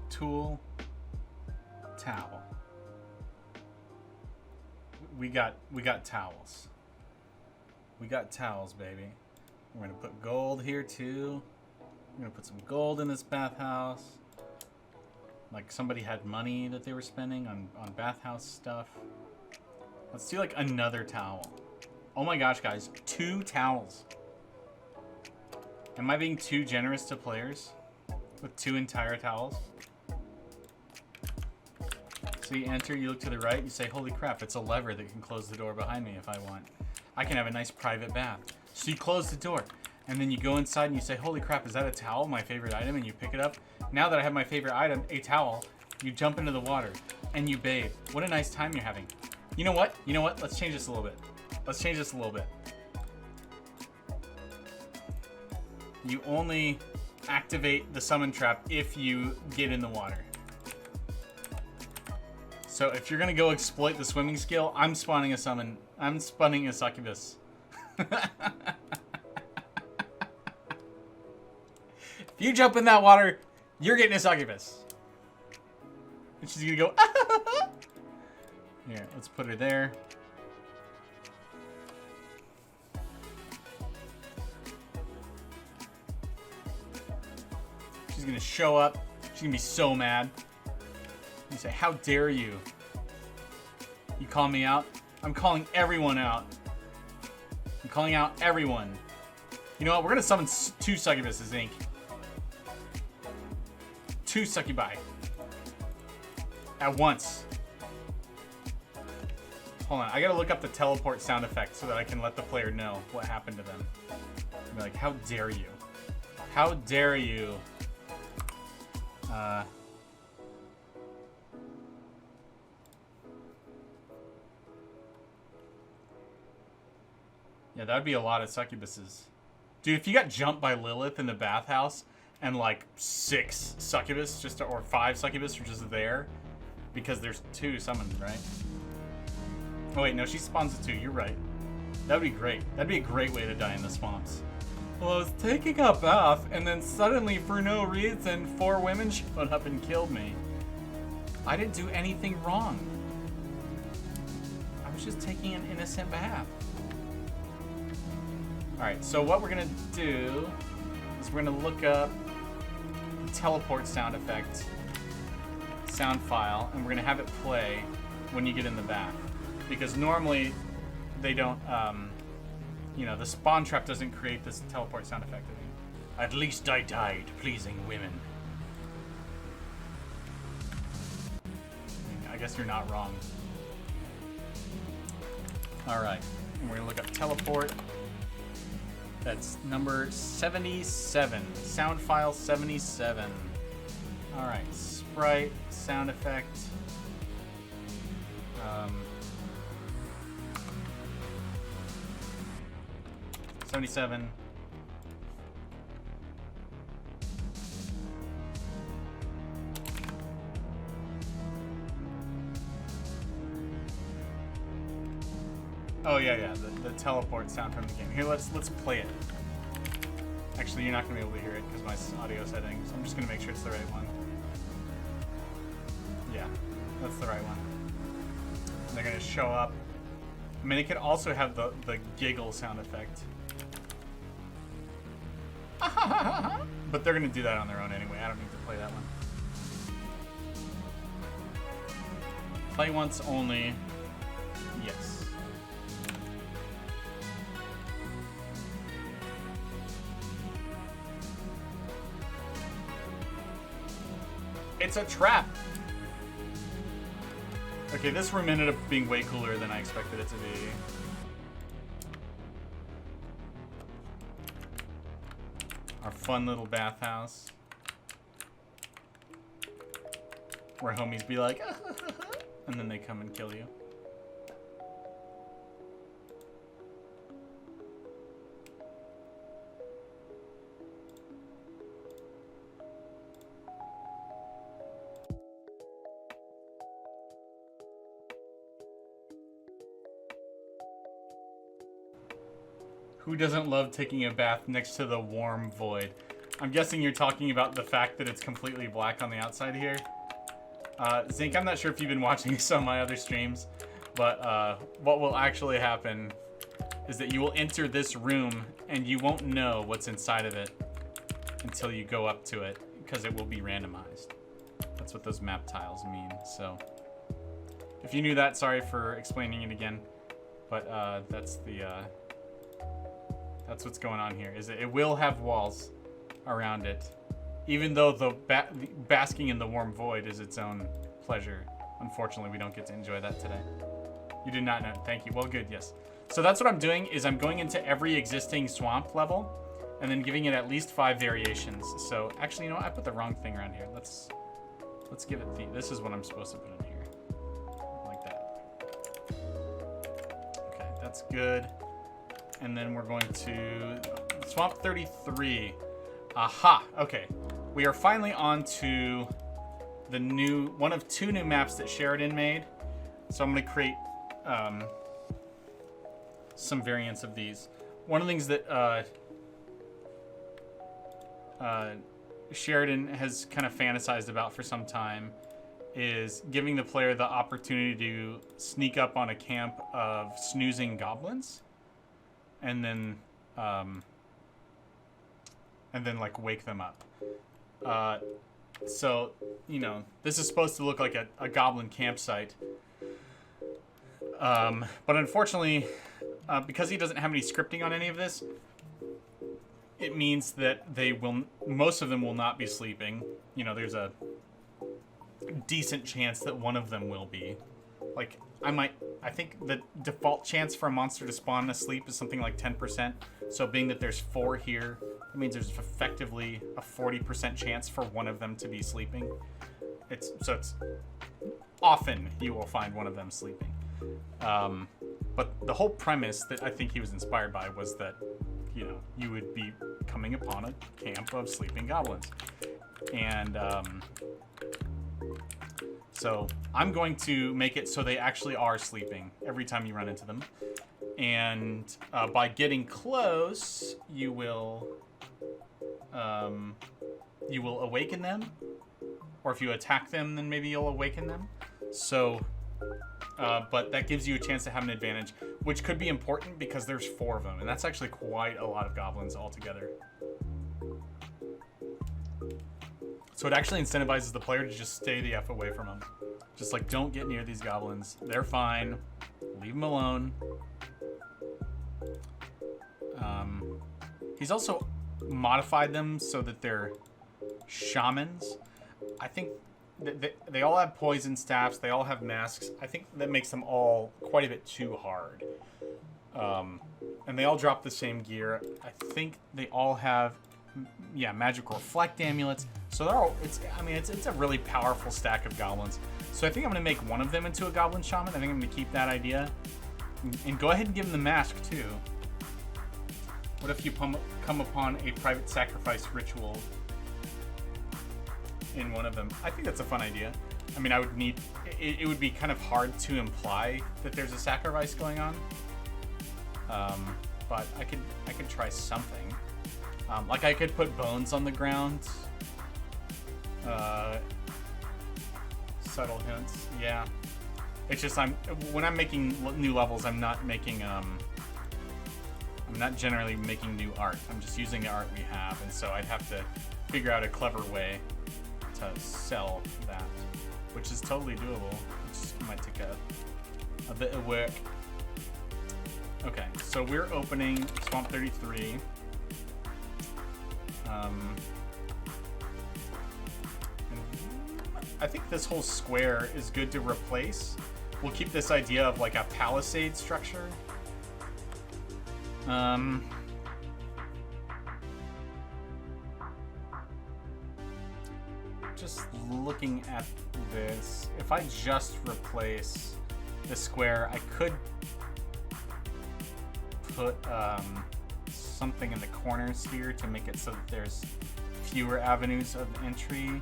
Tool. Towel. We got towels. We got towels, baby. We're gonna put gold here too. We're gonna put some gold in this bathhouse. Like somebody had money that they were spending on bathhouse stuff. Let's do like another towel. Oh my gosh, guys, 2 towels. Am I being too generous to players with 2 entire towels? So you enter, you look to the right, you say, holy crap, it's a lever that can close the door behind me if I want. I can have a nice private bath. So you close the door. And then you go inside and you say, holy crap, is that a towel, my favorite item? And you pick it up. Now that I have my favorite item, a towel, you jump into the water and you bathe. What a nice time you're having. You know what? Let's change this a little bit. Let's change this a little bit. You only activate the summon trap if you get in the water. So if you're gonna go exploit the swimming skill, I'm spawning a summon. I'm spawning a succubus. If you jump in that water, you're getting a succubus. And she's gonna go. Here, let's put her there. She's gonna show up. She's gonna be so mad. You say, how dare you? You call me out? I'm calling everyone out. I'm calling out everyone. You know what? We're gonna summon 2 succubuses, Inc. 2 succubi. At once. Hold on, I gotta look up the teleport sound effect so that I can let the player know what happened to them. I'll be like, how dare you? How dare you? Yeah, that would be a lot of succubuses. Dude, if you got jumped by Lilith in the bathhouse and like 6 succubus, or 5 succubus are just there because there's 2 summoned, right? Oh wait, no, she spawns at 2. You're right. That would be great. That'd be a great way to die in the swamps. Well, I was taking a bath, and then suddenly, for no reason, 4 women showed up and killed me. I didn't do anything wrong. I was just taking an innocent bath. Alright, so what we're gonna do is we're gonna look up the teleport sound effect sound file, and we're gonna have it play when you get in the bath. Because normally, they don't, you know, the spawn trap doesn't create this teleport sound effect. At least I died pleasing women. I guess you're not wrong. Alright, and we're gonna look up teleport. That's number 77. Sound file 77. Alright, sprite, sound effect. 77. Oh yeah, the teleport sound from the game. Here, let's play it. Actually, you're not gonna be able to hear it because my audio settings. I'm just gonna make sure it's the right one. Yeah, that's the right one. And they're gonna show up. I mean, it could also have the giggle sound effect. But they're gonna do that on their own anyway. I don't need to play that one. Play once only. Yes. It's a trap! Okay, this room ended up being way cooler than I expected it to be. Our fun little bathhouse. Where homies be like, and then they come and kill you. Who doesn't love taking a bath next to the warm void? I'm guessing you're talking about the fact that it's completely black on the outside here. Zinc, I'm not sure if you've been watching some of my other streams, but what will actually happen is that you will enter this room and you won't know what's inside of it until you go up to it, because it will be randomized. That's what those map tiles mean. So if you knew that, sorry for explaining it again, but that's what's going on here. Is it will have walls around it, even though the basking in the warm void is its own pleasure. Unfortunately, we don't get to enjoy that today. You did not know. Thank you. Well, good. Yes. So that's what I'm doing. Is I'm going into every existing swamp level, and then giving it at least 5 variations. So actually, you know what? I put the wrong thing around here. Let's give it the. This is what I'm supposed to put in here, like that. Okay, that's good. And then we're going to Swamp 33. Aha, okay. We are finally on to the one of 2 new maps that Sheridan made. So I'm going to create some variants of these. One of the things that Sheridan has kind of fantasized about for some time is giving the player the opportunity to sneak up on a camp of snoozing goblins and then like wake them up. So, you know, this is supposed to look like a goblin campsite. But unfortunately, because he doesn't have any scripting on any of this, it means that most of them will not be sleeping. You know, there's a decent chance that one of them will be. Like, I think the default chance for a monster to spawn asleep is something like 10%. So being that there's 4 here, that means there's effectively a 40% chance for one of them to be sleeping. It's often you will find one of them sleeping. But the whole premise that I think he was inspired by was that, you know, you would be coming upon a camp of sleeping goblins. And so I'm going to make it so they actually are sleeping every time you run into them. And by getting close, you will awaken them. Or if you attack them, then maybe you'll awaken them. So, but that gives you a chance to have an advantage, which could be important because there's 4 of them. And that's actually quite a lot of goblins altogether. So it actually incentivizes the player to just stay the F away from them. Just like, don't get near these goblins. They're fine. Leave them alone. He's also modified them so that they're shamans. I think they all have poison staffs. They all have masks. I think that makes them all quite a bit too hard. And they all drop the same gear. I think they all have, magical reflect amulets. So they're all, it's a really powerful stack of goblins. So I think I'm going to make one of them into a goblin shaman. I think I'm going to keep that idea. And go ahead and give them the mask too. What if you come upon a private sacrifice ritual in one of them? I think that's a fun idea. I mean, I would need, it would be kind of hard to imply that there's a sacrifice going on. But I could try something. Like I could put bones on the ground. Subtle hints, yeah. It's just when I'm making new levels, I'm not generally making new art. I'm just using the art we have, and so I'd have to figure out a clever way to sell that, which is totally doable. It just might take a bit of work. Okay, so we're opening Swamp 33. I think this whole square is good to replace. We'll keep this idea of like a palisade structure. Just looking at this, if I just replace the square, I could put something in the corners here to make it so that there's fewer avenues of entry.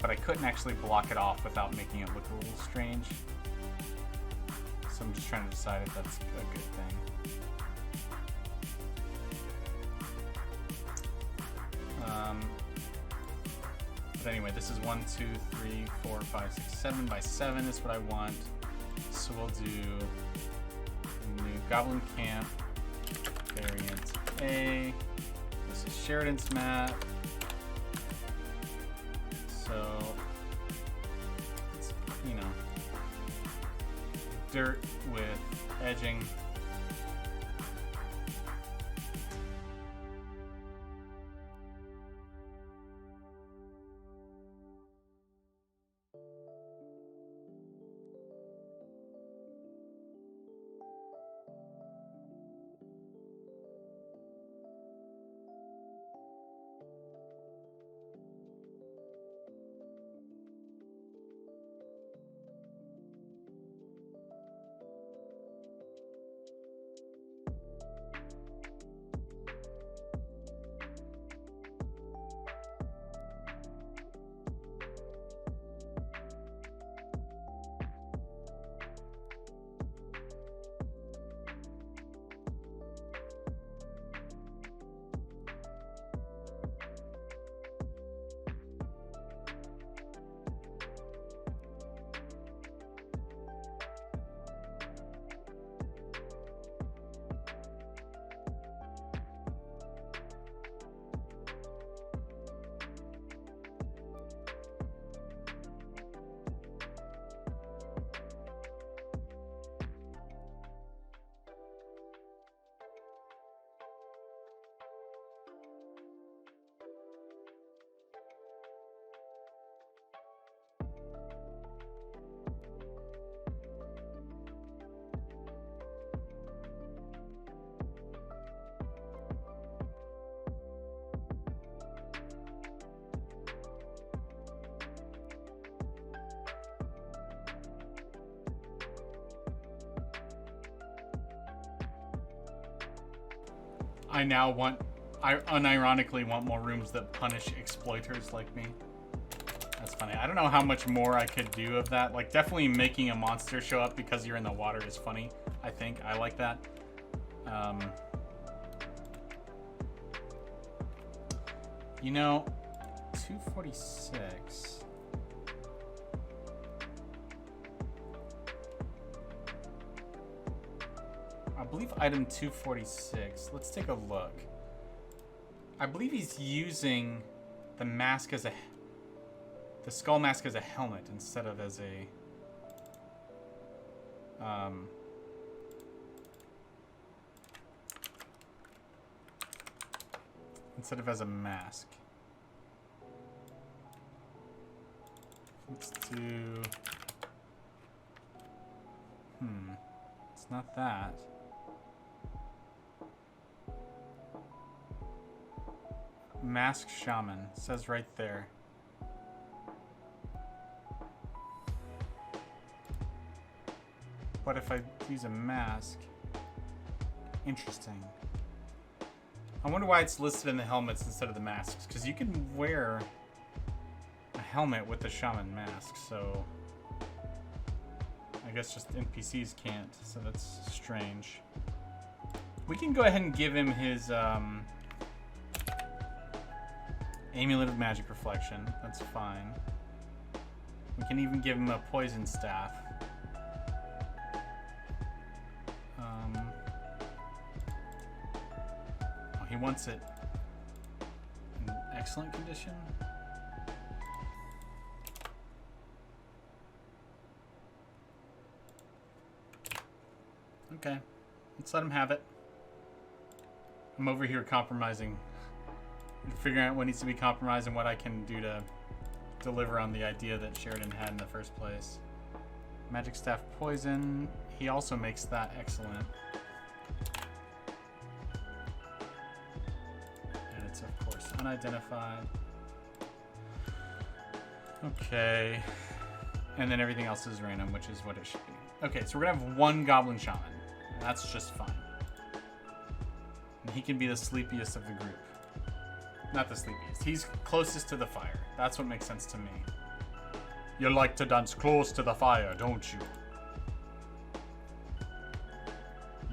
But I couldn't actually block it off without making it look a little strange. So I'm just trying to decide if that's a good thing. But anyway, this is 1, 2, 3, 4, 5, 6, 7 by 7 is what I want. So we'll do new Goblin Camp, variant A. This is Sheridan's map. So it's, dirt with edging. I unironically want more rooms that punish exploiters like me. That's funny. I don't know how much more I could do of that. Like, definitely making a monster show up because you're in the water is funny. I think. I like that. You know, 246. I believe item 246. Let's take a look. I believe he's using the mask as the skull mask as a helmet instead of as a mask. Let's do it's not that. Mask Shaman says right there. But if I use a mask, interesting. I wonder why it's listed in the helmets instead of the masks, because you can wear a helmet with the shaman mask, so I guess just NPCs can't, so that's strange. We can go ahead and give him his Amulet of Magic Reflection. That's fine. We can even give him a Poison Staff. Oh, he wants it in excellent condition. Okay, let's let him have it. I'm over here compromising, figuring out what needs to be compromised and what I can do to deliver on the idea that Sheridan had in the first place. Magic Staff Poison, he also makes that excellent. And it's of course unidentified. Okay. And then everything else is random, which is what it should be. Okay, so we're gonna have one Goblin Shaman. That's just fine. And he can be the sleepiest of the group. Not the sleepiest. He's closest to the fire. That's what makes sense to me. You like to dance close to the fire, don't you?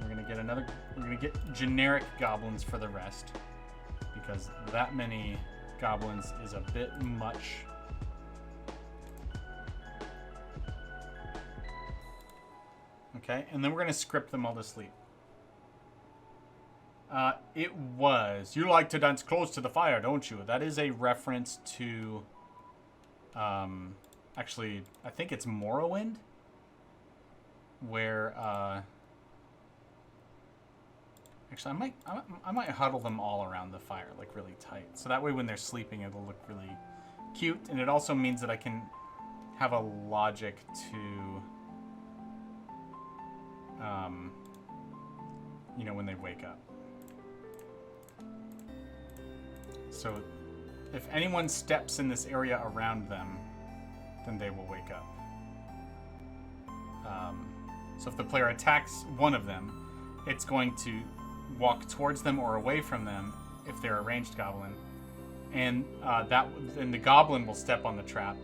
We're gonna get generic goblins for the rest. Because that many goblins is a bit much. Okay, and then we're gonna script them all to sleep. It was, you like to dance close to the fire, don't you? That is a reference to, actually, I think it's Morrowind, where, actually, I might huddle them all around the fire, like, really tight. So that way when they're sleeping, it'll look really cute, and it also means that I can have a logic to, you know, when they wake up. So if anyone steps in this area around them, then they will wake up. So if the player attacks one of them, it's going to walk towards them or away from them if they're a ranged goblin. And then the goblin will step on the trap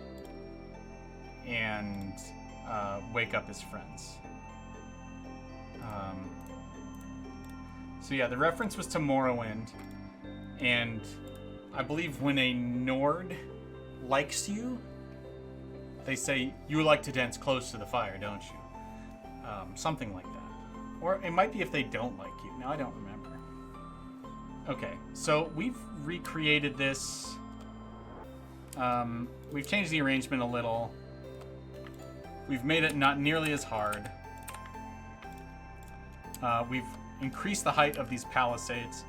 and wake up his friends. So yeah, the reference was to Morrowind, and I believe when a Nord likes you, they say, you like to dance close to the fire, don't you? Something like that. Or it might be if they don't like you. Now, I don't remember. Okay, so we've recreated this. We've changed the arrangement a little. We've made it not nearly as hard. We've increased the height of these palisades.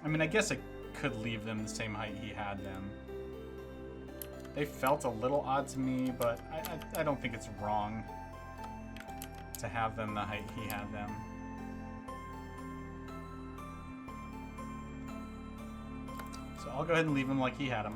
I mean, I guess I could leave them the same height he had them. They felt a little odd to me, but I don't think it's wrong to have them the height he had them. So I'll go ahead and leave them like he had them.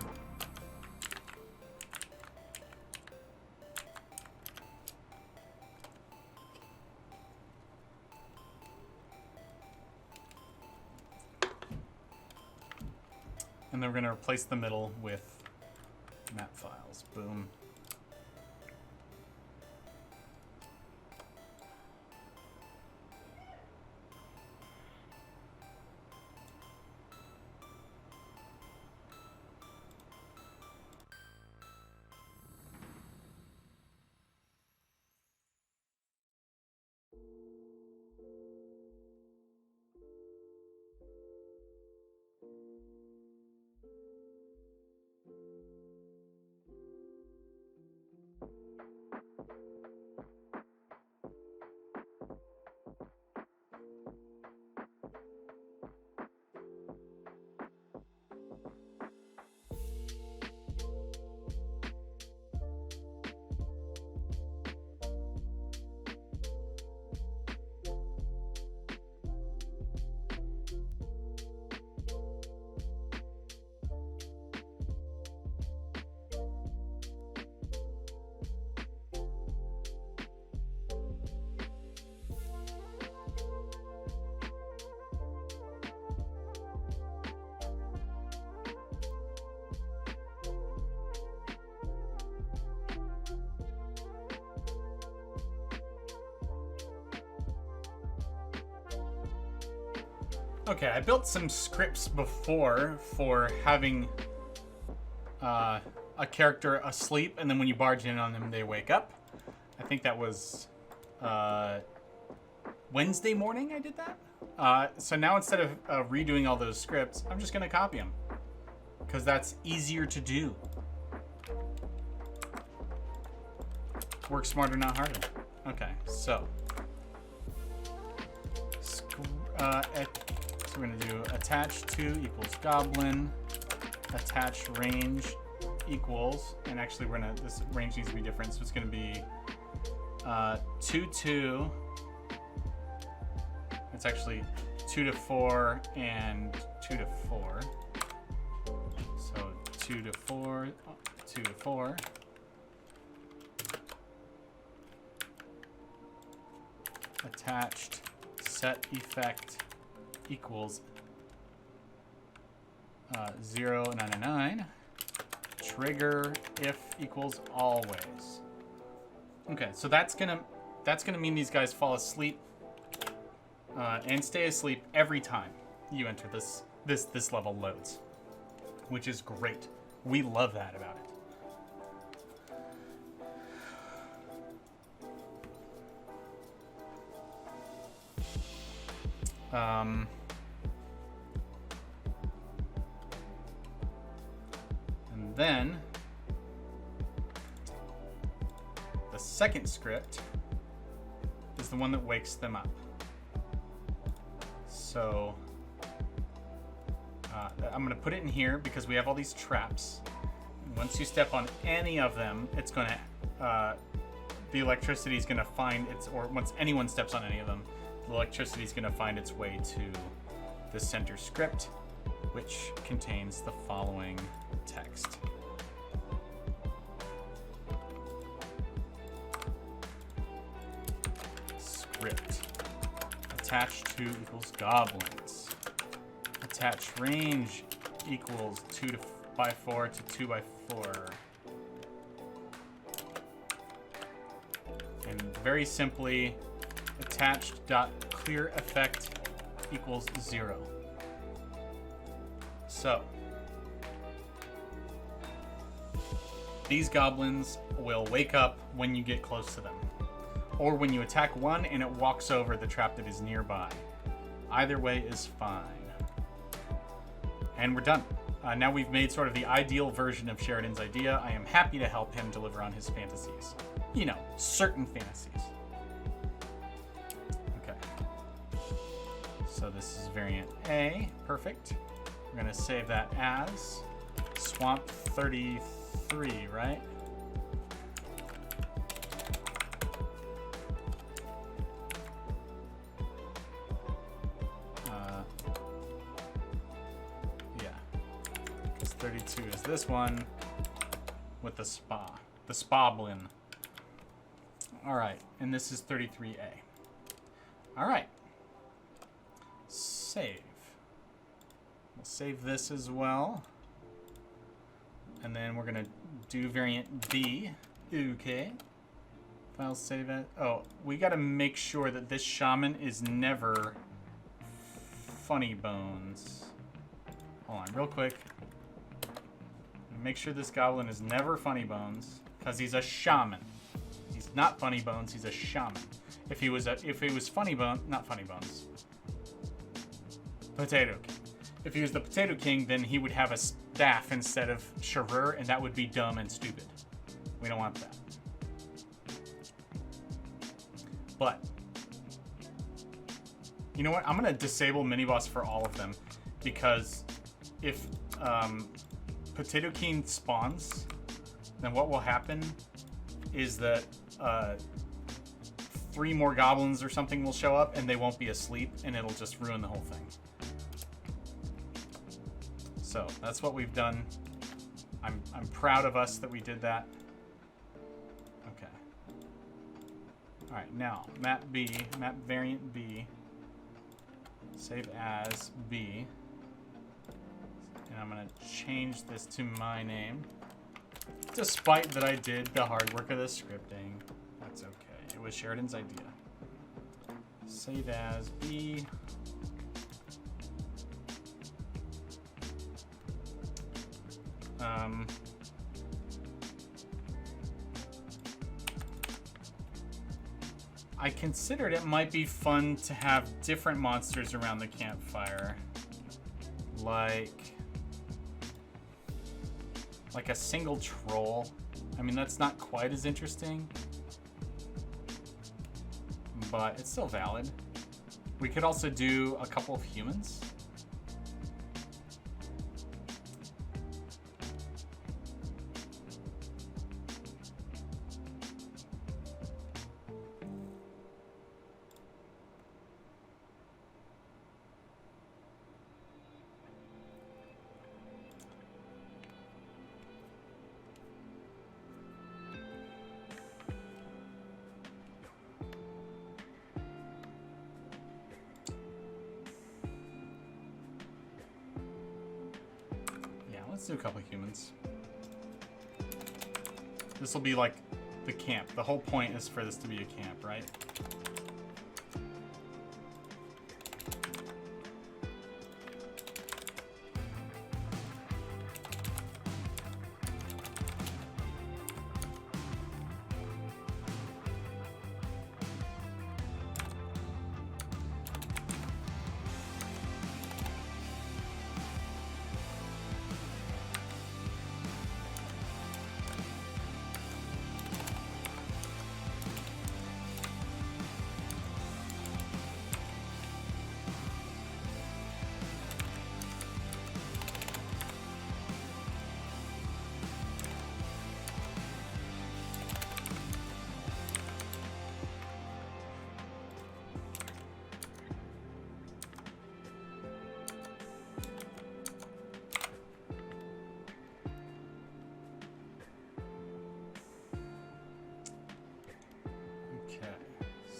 And then we're going to replace the middle with map files. Boom. Okay, I built some scripts before for having a character asleep, and then when you barge in on them, they wake up. I think that was Wednesday morning I did that. So now instead of redoing all those scripts, I'm just going to copy them, because that's easier to do. Work smarter, not harder. Okay, so so we're going to do attach to equals goblin, attach range equals, and actually this range needs to be different, so it's going to be 2 to, it's actually 2 to 4 and 2 to 4. So 2 to 4, 2 to 4. Attached set effect equals 099. Trigger if equals always. Okay, so that's gonna mean these guys fall asleep and stay asleep every time you enter this level loads, which is great. We love that about it. And then the second script is the one that wakes them up. So I'm going to put it in here because we have all these traps. And once you step on any of them, it's going to the electricity is going to find its, or once anyone steps on any of them, the electricity is going to find its way to the center script, which contains the following text. Script. Attach to equals goblins. Attach range equals 2 by 4 to 2 by 4. And very simply, attached dot clear effect equals 0. So these goblins will wake up when you get close to them, or when you attack one and it walks over the trap that is nearby. Either way is fine. And we're done. Now we've made sort of the ideal version of Sheridan's idea. I am happy to help him deliver on his fantasies. You know, certain fantasies. Okay. So this is variant A. Perfect. We're going to save that as Swamp.39, right? Yeah. Because 32 is this one with the spa. The Spablin. Alright, and this is 33A. Alright. Save. We'll save this as well. And then we're gonna do variant B. Okay. File save it. Oh, we gotta make sure that this shaman is never funny bones. Hold on, real quick. Make sure this goblin is never funny bones, because he's a shaman. He's not funny bones. He's a shaman. If he was funny bone, not funny bones. Potato King. If he was the Potato King, then he would have a staff instead of Sharur, and that would be dumb and stupid. We don't want that. But you know what? I'm gonna disable mini boss for all of them, because if Potato King spawns, then what will happen is that 3 more goblins or something will show up, and they won't be asleep, and it'll just ruin the whole thing. So that's what we've done. I'm proud of us that we did that. Okay. All right, now map B, map variant B. Save as B. And I'm gonna change this to my name. Despite that I did the hard work of the scripting. That's okay. It was Sheridan's idea. Save as B. I considered it might be fun to have different monsters around the campfire. Like a single troll. I mean, that's not quite as interesting, but it's still valid. We could also do a couple of humans. Let's do a couple of humans. This will be like the camp. The whole point is for this to be a camp, right?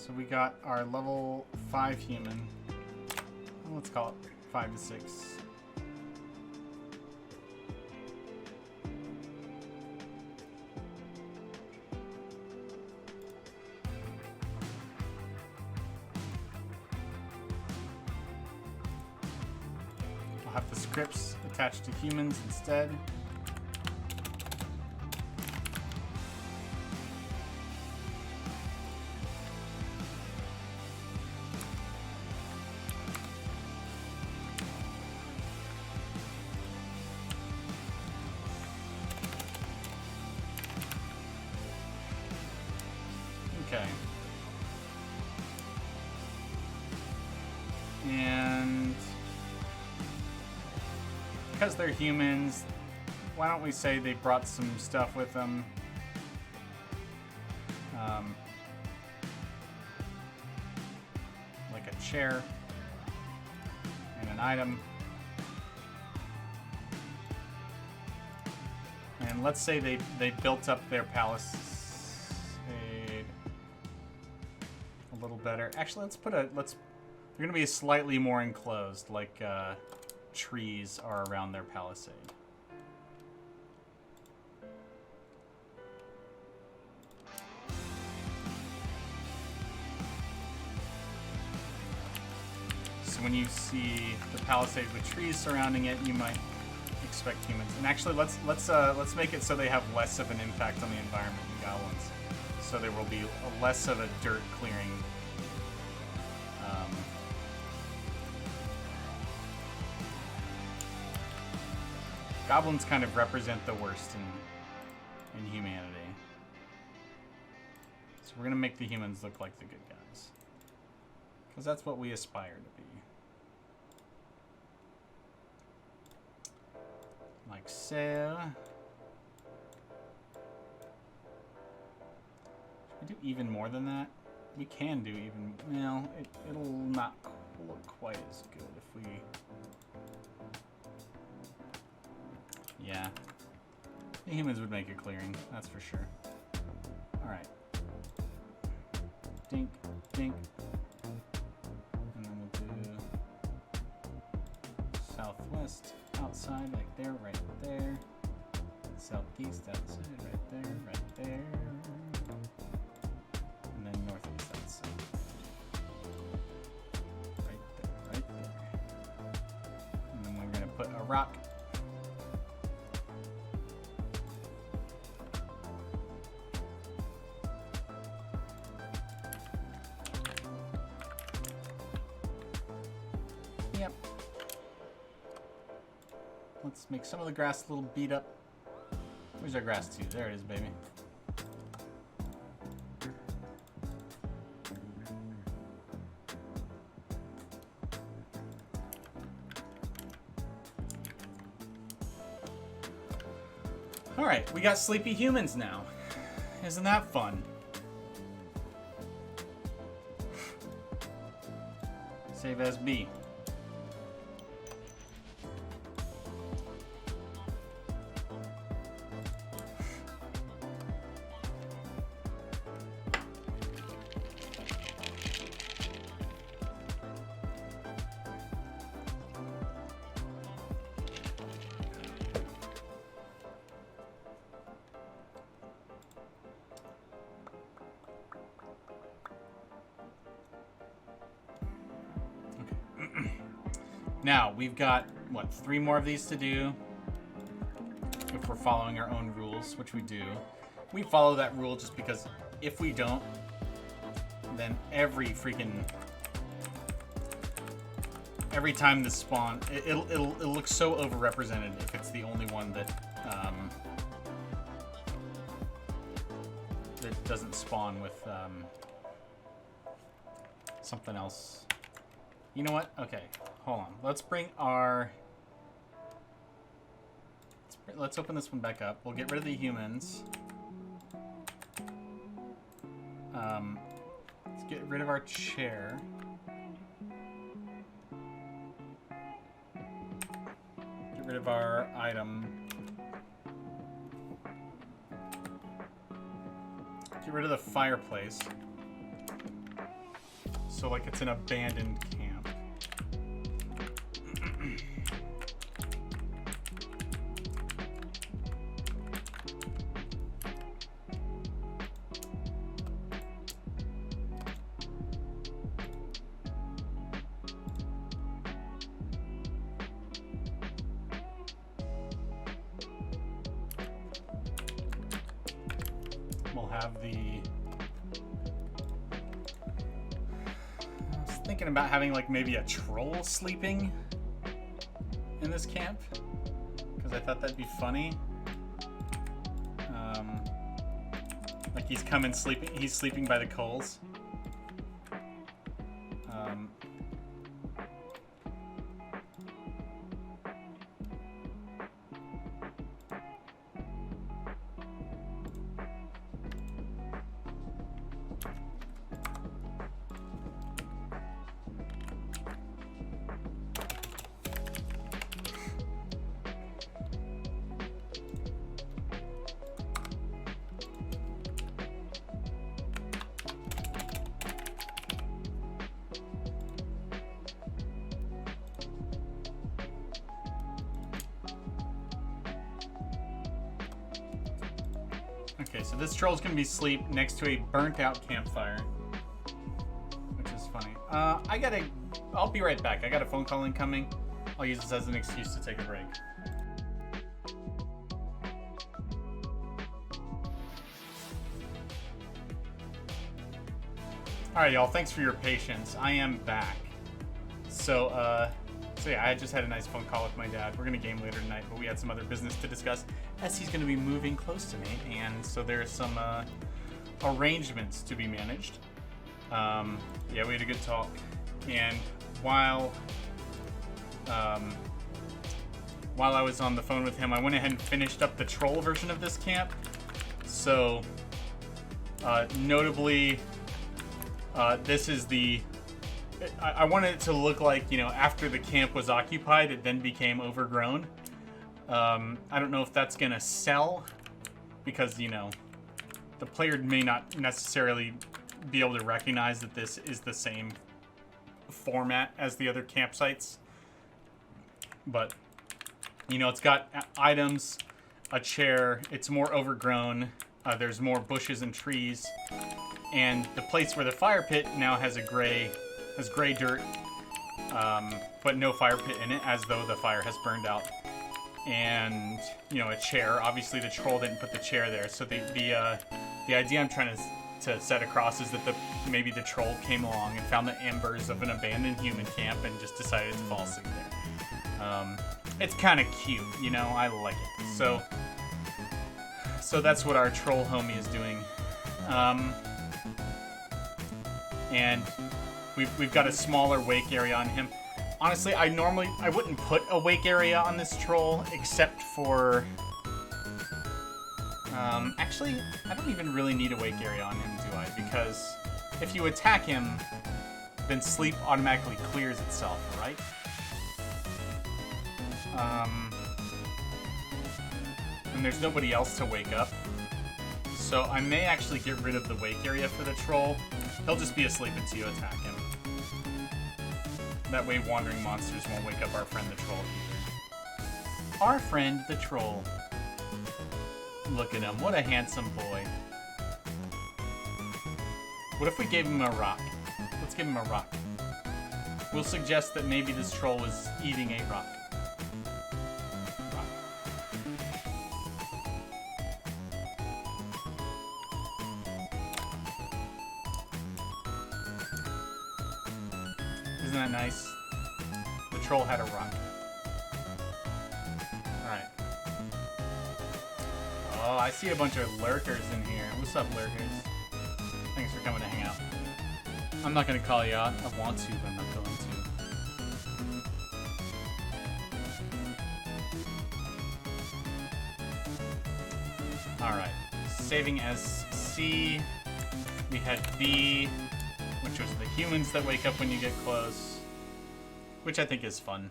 So we got our level 5 human. Let's call it 5 to 6. I'll have the scripts attached to humans instead. Okay. And because they're humans, why don't we say they brought some stuff with them? Like a chair and an item. And let's say they built up their palace a little better. Actually, they're gonna be slightly more enclosed, like trees are around their palisade. So when you see the palisade with trees surrounding it, you might expect humans. And actually, let's make it so they have less of an impact on the environment than goblins. So there will be less of a dirt clearing. Goblins kind of represent the worst in humanity. So we're gonna make the humans look like the good guys. Because that's what we aspire to be. Like so. Should we do even more than that? We can do even, well, it'll not look quite as good if we... Yeah. The humans would make a clearing, that's for sure. Alright. Dink, dink. And then we'll do southwest outside, like there, right there. Southeast outside, right there, right there. And then northeast outside. Right there, right there. And then we're gonna put a rock. Yep. Let's make some of the grass a little beat up. Where's our grass too? There it is, baby. Alright, we got sleepy humans now. Isn't that fun? Save as B. Now, we've got, what, 3 more of these to do if we're following our own rules, which we do. We follow that rule just because if we don't, then every time this spawn, it'll look so overrepresented if it's the only one that that doesn't spawn with something else. You know what? Okay, hold on. Let's bring our... Let's open this one back up. We'll get rid of the humans. Let's get rid of our chair. Get rid of our item. Get rid of the fireplace. So like it's an abandoned camp. We'll have the... I was thinking about having like maybe a troll sleeping in this camp, because I thought that'd be funny. Like he's coming sleeping, he's sleeping by the coals. Okay, so this troll's gonna be asleep next to a burnt out campfire, which is funny. I gotta I'll be right back. I got a phone call incoming. I'll use this as an excuse to take a break. Alright, y'all. Thanks for your patience. I am back. So yeah, I just had a nice phone call with my dad. We're going to game later tonight, but we had some other business to discuss as he's going to be moving close to me, and so there's some arrangements to be managed. Yeah, we had a good talk, and while I was on the phone with him, I went ahead and finished up the troll version of this camp. So, notably, this is the... I wanted it to look like, you know, after the camp was occupied, it then became overgrown. I don't know if that's gonna sell, because, you know, the player may not necessarily be able to recognize that this is the same format as the other campsites. But, you know, it's got items, a chair, it's more overgrown, there's more bushes and trees, and the place where the fire pit now has gray dirt, but no fire pit in it, as though the fire has burned out. And, you know, a chair. Obviously the troll didn't put the chair there, so the idea I'm trying to set across is that maybe the troll came along and found the embers of an abandoned human camp and just decided to fall asleep there. It's kind of cute, you know, I like it. So that's what our troll homie is doing. And we've got a smaller wake area on him. Honestly, I wouldn't put a wake area on this troll, except for... actually, I don't even really need a wake area on him, do I? Because if you attack him, then sleep automatically clears itself, right? And there's nobody else to wake up. So I may actually get rid of the wake area for the troll. He'll just be asleep until you attack him. That way wandering monsters won't wake up our friend the troll either. Our friend the troll. Look at him, what a handsome boy. What if we gave him a rock? Let's give him a rock. We'll suggest that maybe this troll was eating a rock. Isn't that nice? The troll had a rock. Alright. Oh, I see a bunch of lurkers in here. What's up, lurkers? Thanks for coming to hang out. I'm not going to call you out. I want to, but I'm not going to. Alright. Saving as C. We had B, which was the humans that wake up when you get close, which I think is fun.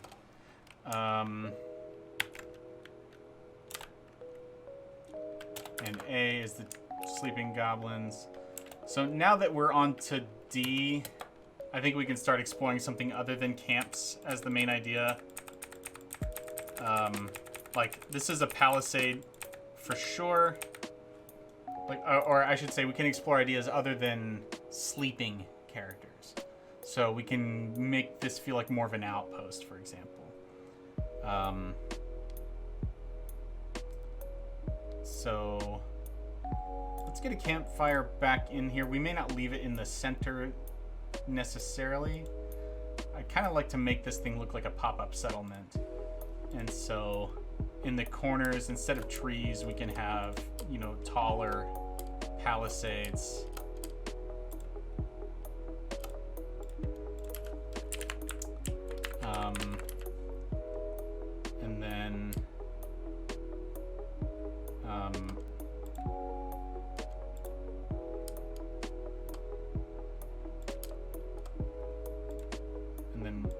And A is the sleeping goblins. So now that we're on to D, I think we can start exploring something other than camps as the main idea. Like, this is a palisade for sure. Like, or I should say, we can explore ideas other than sleeping characters. So we can make this feel like more of an outpost, for example. So let's get a campfire back in here. We may not leave it in the center necessarily. I kind of like to make this thing look like a pop-up settlement. And so in the corners, instead of trees, we can have, you know, taller palisades. And then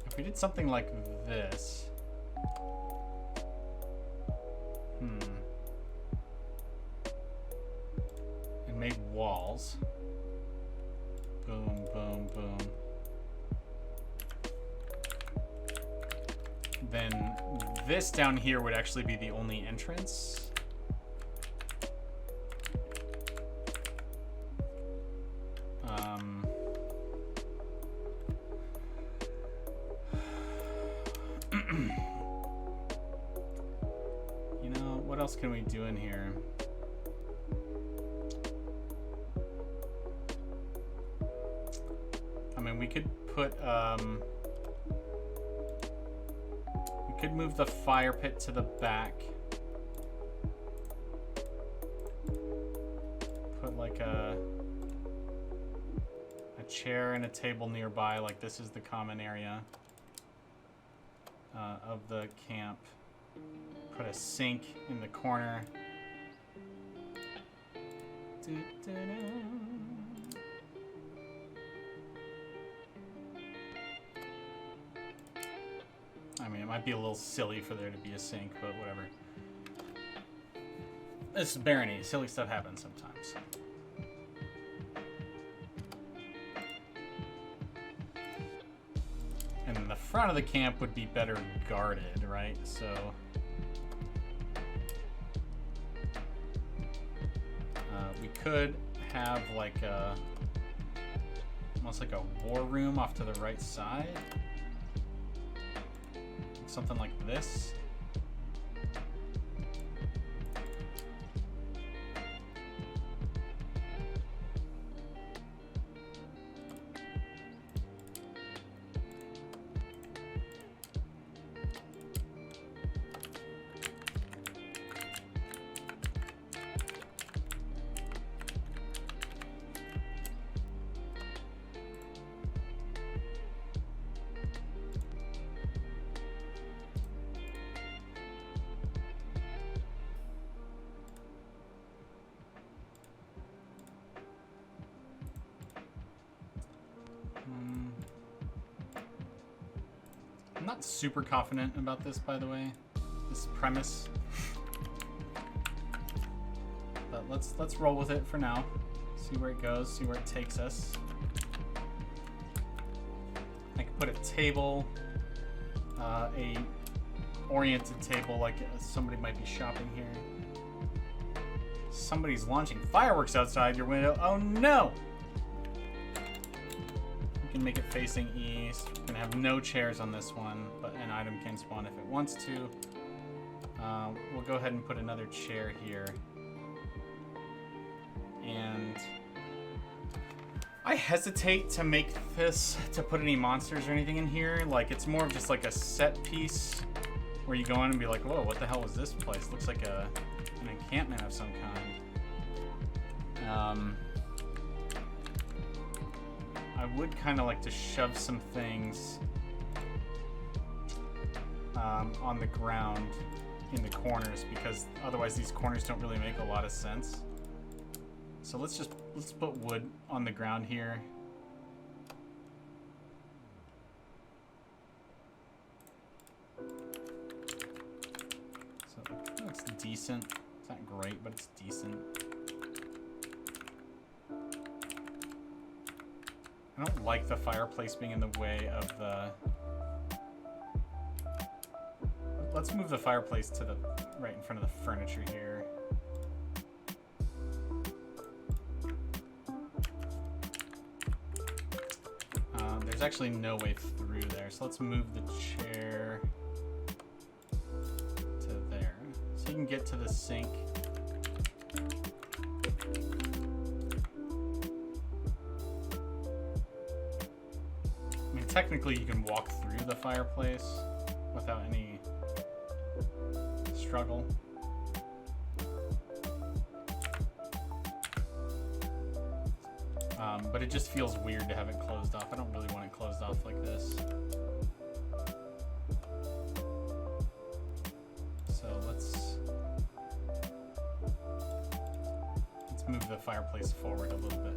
if we did something like this, and made walls, boom, boom, boom, then this down here would actually be the only entrance. else can we do in here? I mean, we could put, we could move the fire pit to the back. Put like a chair and a table nearby, like this is the common area of the camp. Put a sink in the corner. I mean, it might be a little silly for there to be a sink, but whatever. This is Barony. Silly stuff happens sometimes. And then the front of the camp would be better guarded, right? So we could have like a almost like a war room off to the right side. Something like this. I'm not super confident about this, by the way, this premise. But let's roll with it for now. See where it goes, see where it takes us. I could put a table, a oriented table, like somebody might be shopping here. Somebody's launching fireworks outside your window. Oh no! Can make it facing east. We're gonna have no chairs on this one, but an item can spawn if it wants to. We'll go ahead and put another chair here. And I hesitate to make this, to put any monsters or anything in here. Like, it's more of just like a set piece where you go in and be like, whoa, what the hell was this place? Looks like an encampment of some kind. I would kind of like to shove some things on the ground in the corners, because otherwise these corners don't really make a lot of sense. So let's put wood on the ground here. So it looks decent. It's not great, but it's decent. I don't like the fireplace being in the way of the... Let's move the fireplace to the right in front of the furniture here. There's actually no way through there, so let's move the chair to there. So you can get to the sink. Technically, you can walk through the fireplace without any struggle. But it just feels weird to have it closed off. I don't really want it closed off like this. So let's move the fireplace forward a little bit.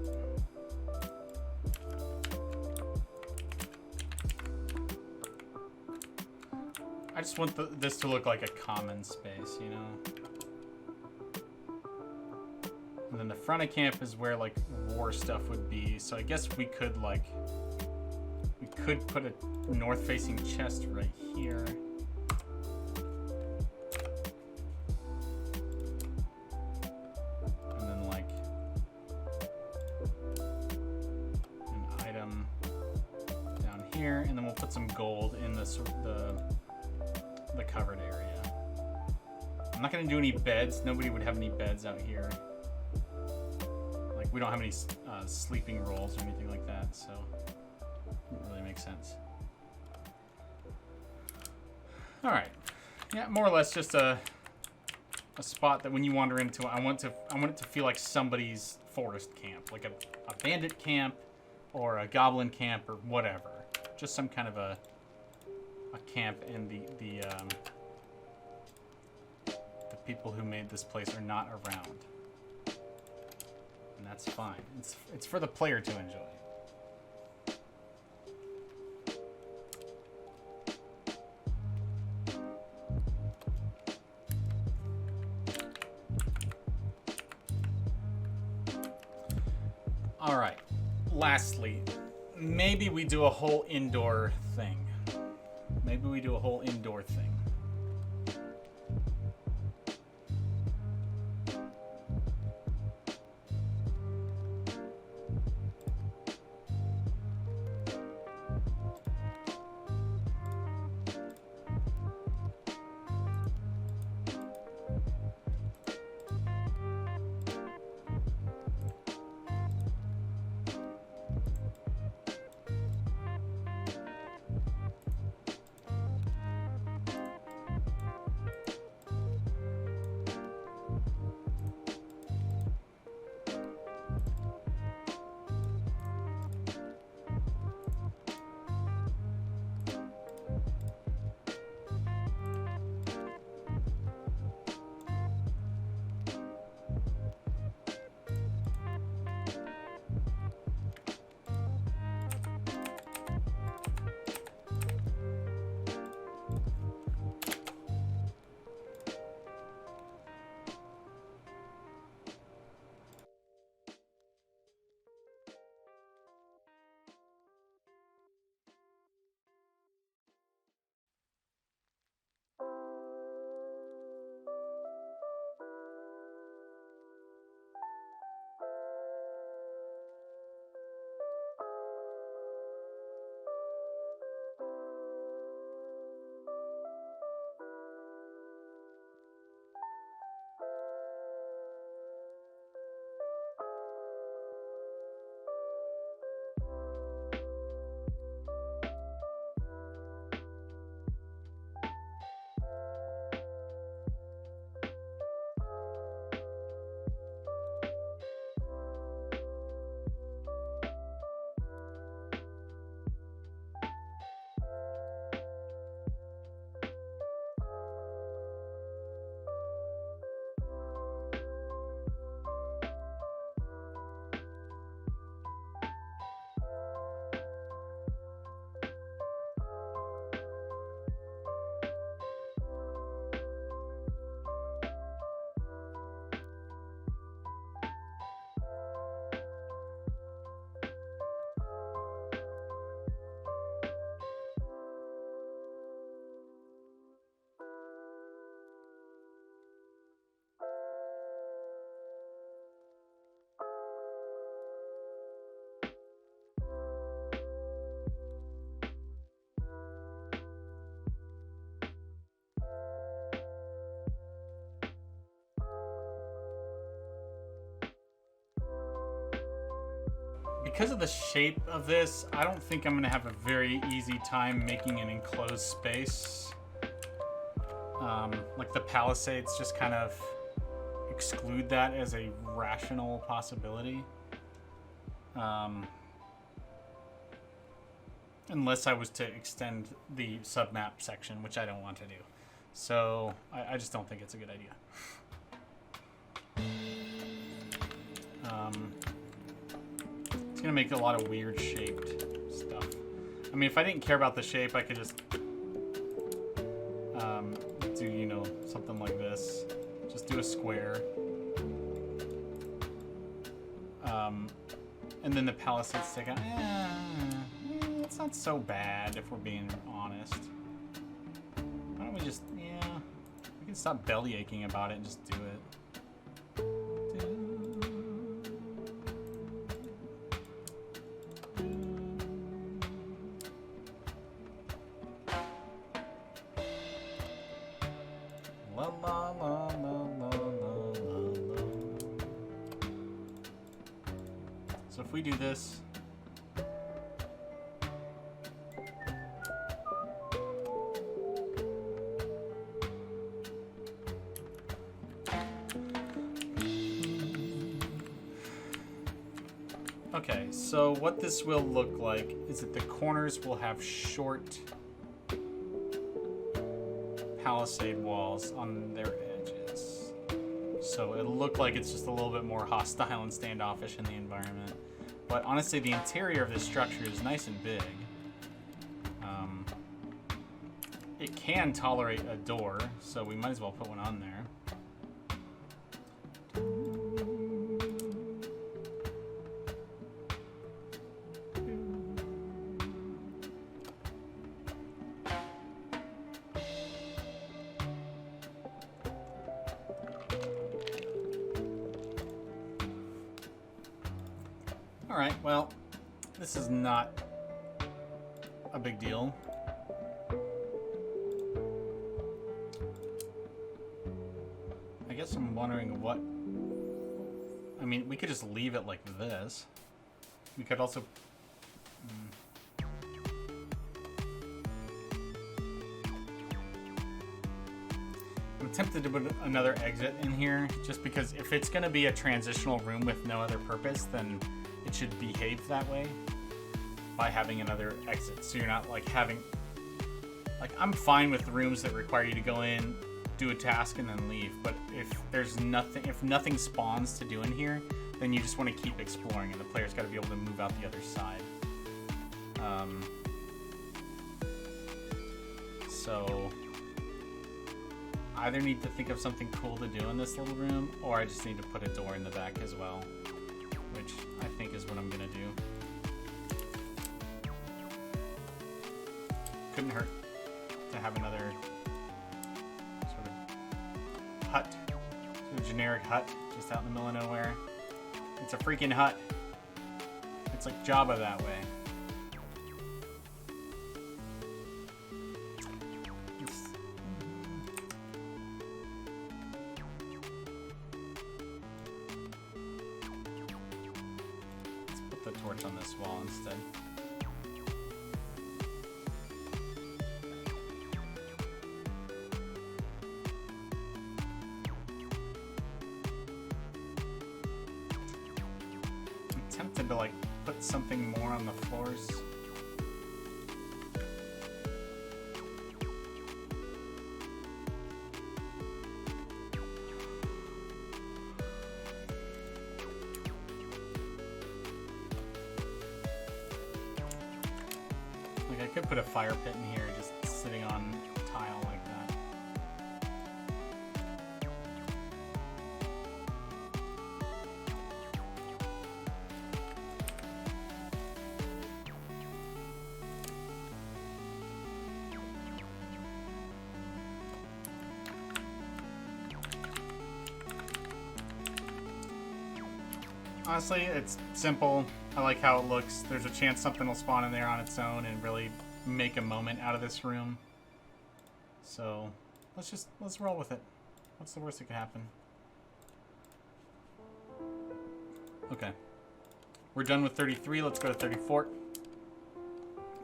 I just want this to look like a common space, you know? And then the front of camp is where, like, war stuff would be. So I guess we could, like... We could put a north-facing chest right here. And then, like... an item down here. And then we'll put some gold in the covered area. I'm not gonna do any beds. Nobody would have any beds out here. Like, we don't have any sleeping rolls or anything like that, so it doesn't really make sense. All right, yeah, more or less just a spot that when you wander into, I want it to feel like somebody's forest camp, like a bandit camp or a goblin camp or whatever. Just some kind of a camp, and the people who made this place are not around, and that's fine. It's for the player to enjoy. All right. Lastly, maybe we do a whole indoor thing. Maybe we do a whole indoor thing. Because of the shape of this, I don't think I'm going to have a very easy time making an enclosed space. Like the palisades just kind of exclude that as a rational possibility. Unless I was to extend the submap section, which I don't want to do. So I just don't think it's a good idea. It's gonna make a lot of weird shaped stuff. I mean, if I didn't care about the shape, I could just do, you know, something like this. Just do a square. And then the palisades stick out. It's not so bad if we're being honest. Why don't we just, we can stop belly aching about it and just do it. La la la la. we do this... Okay, so what this will look like is that the corners will have short palisade walls on their edges. So it'll look like it's just a little bit more hostile and standoffish in the environment. But honestly, the interior of this structure is nice and big. It can tolerate a door, so we might as well put one on there. Alright, well, this is not a big deal. I guess I'm wondering what... I mean, we could just leave it like this. We could also... I'm tempted to put another exit in here, just because if it's going to be a transitional room with no other purpose, then it should behave that way by having another exit. So you're not like having... Like, I'm fine with rooms that require you to go in, do a task, and then leave. But if there's nothing, if nothing spawns to do in here, then you just want to keep exploring, and the player's got to be able to move out the other side. So I either need to think of something cool to do in this little room, or I just need to put a door in the back as well, which I think is what I'm gonna do. Couldn't hurt to have another sort of hut, sort of generic hut, just out in the middle of nowhere. It's a freaking hut. It's like Jabba that way. Let's put the torch on this wall instead. To like put something more on the floors. Like I could put a fire pit in here just sitting on tile like that. Honestly, it's simple. I like how it looks. There's a chance something will spawn in there on its own and really make a moment out of this room. So, let's roll with it. What's the worst that could happen? Okay. We're done with 33. Let's go to 34.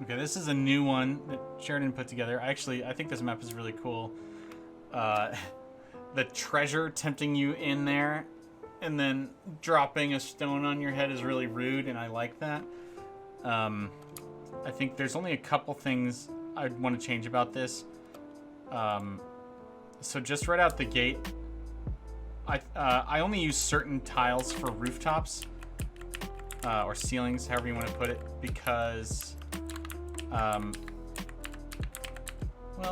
Okay, this is a new one that Sheridan put together. Actually, I think this map is really cool. The treasure tempting you in there and then dropping a stone on your head is really rude, and I like that. I think there's only a couple things I'd want to change about this. So just right out the gate, I only use certain tiles for rooftops, or ceilings, however you want to put it, because, well,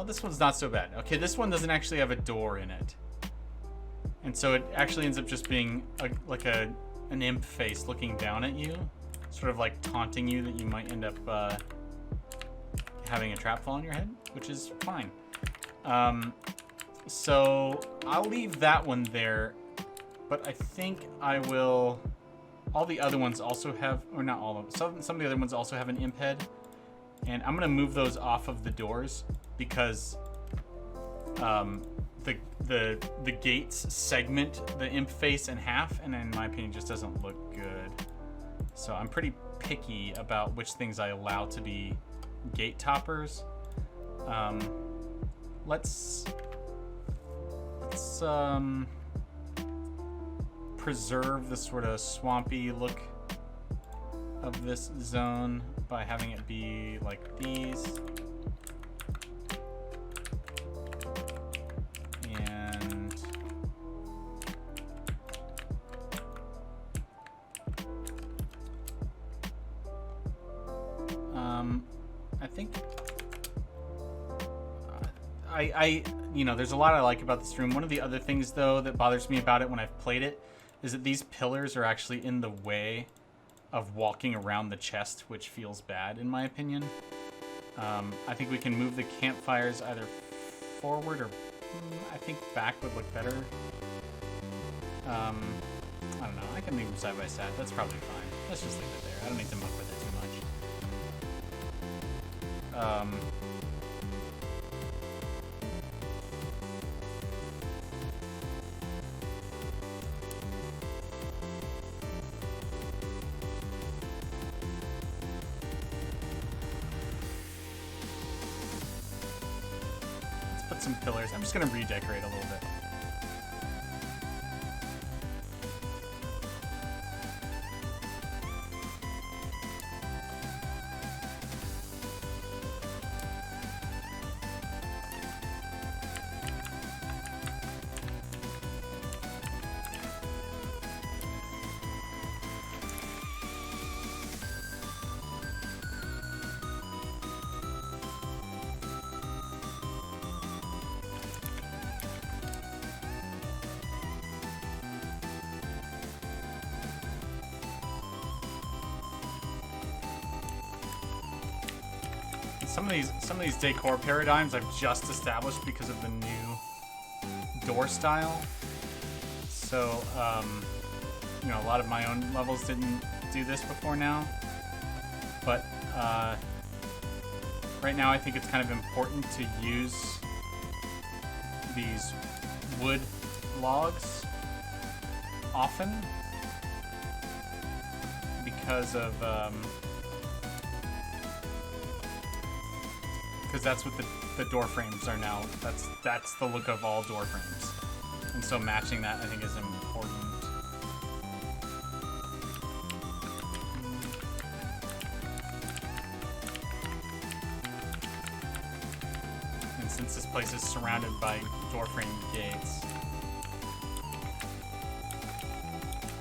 this one's not so bad. Okay, this one doesn't actually have a door in it. And so it actually ends up just being like an imp face looking down at you, sort of like taunting you that you might end up having a trap fall on your head, which is fine. So I'll leave that one there, but I think I will... All the other ones also have, or not all of them, some of the other ones also have an imp head, and I'm gonna move those off of the doors because the gates segment the imp face in half, and in my opinion just doesn't look good. So I'm pretty picky about which things I allow to be gate toppers. Let's preserve the sort of swampy look of this zone by having it be like these. And I think you know, there's a lot I like about this room. One of the other things, though, that bothers me about it when I've played it is that these pillars are actually in the way of walking around the chest, which feels bad, in my opinion. I think we can move the campfires either forward or I think back would look better. I don't know. I can leave them side by side. That's probably fine. Let's just leave it there. I don't need to muck with it too much. Some pillars. I'm just going to redecorate a little bit. Some of these decor paradigms I've just established because of the new door style. So, you know, a lot of my own levels didn't do this before now. But right now I think it's kind of important to use these wood logs often because of because that's what the door frames are now. That's the look of all door frames, and so matching that I think is important. And since this place is surrounded by door frame gates,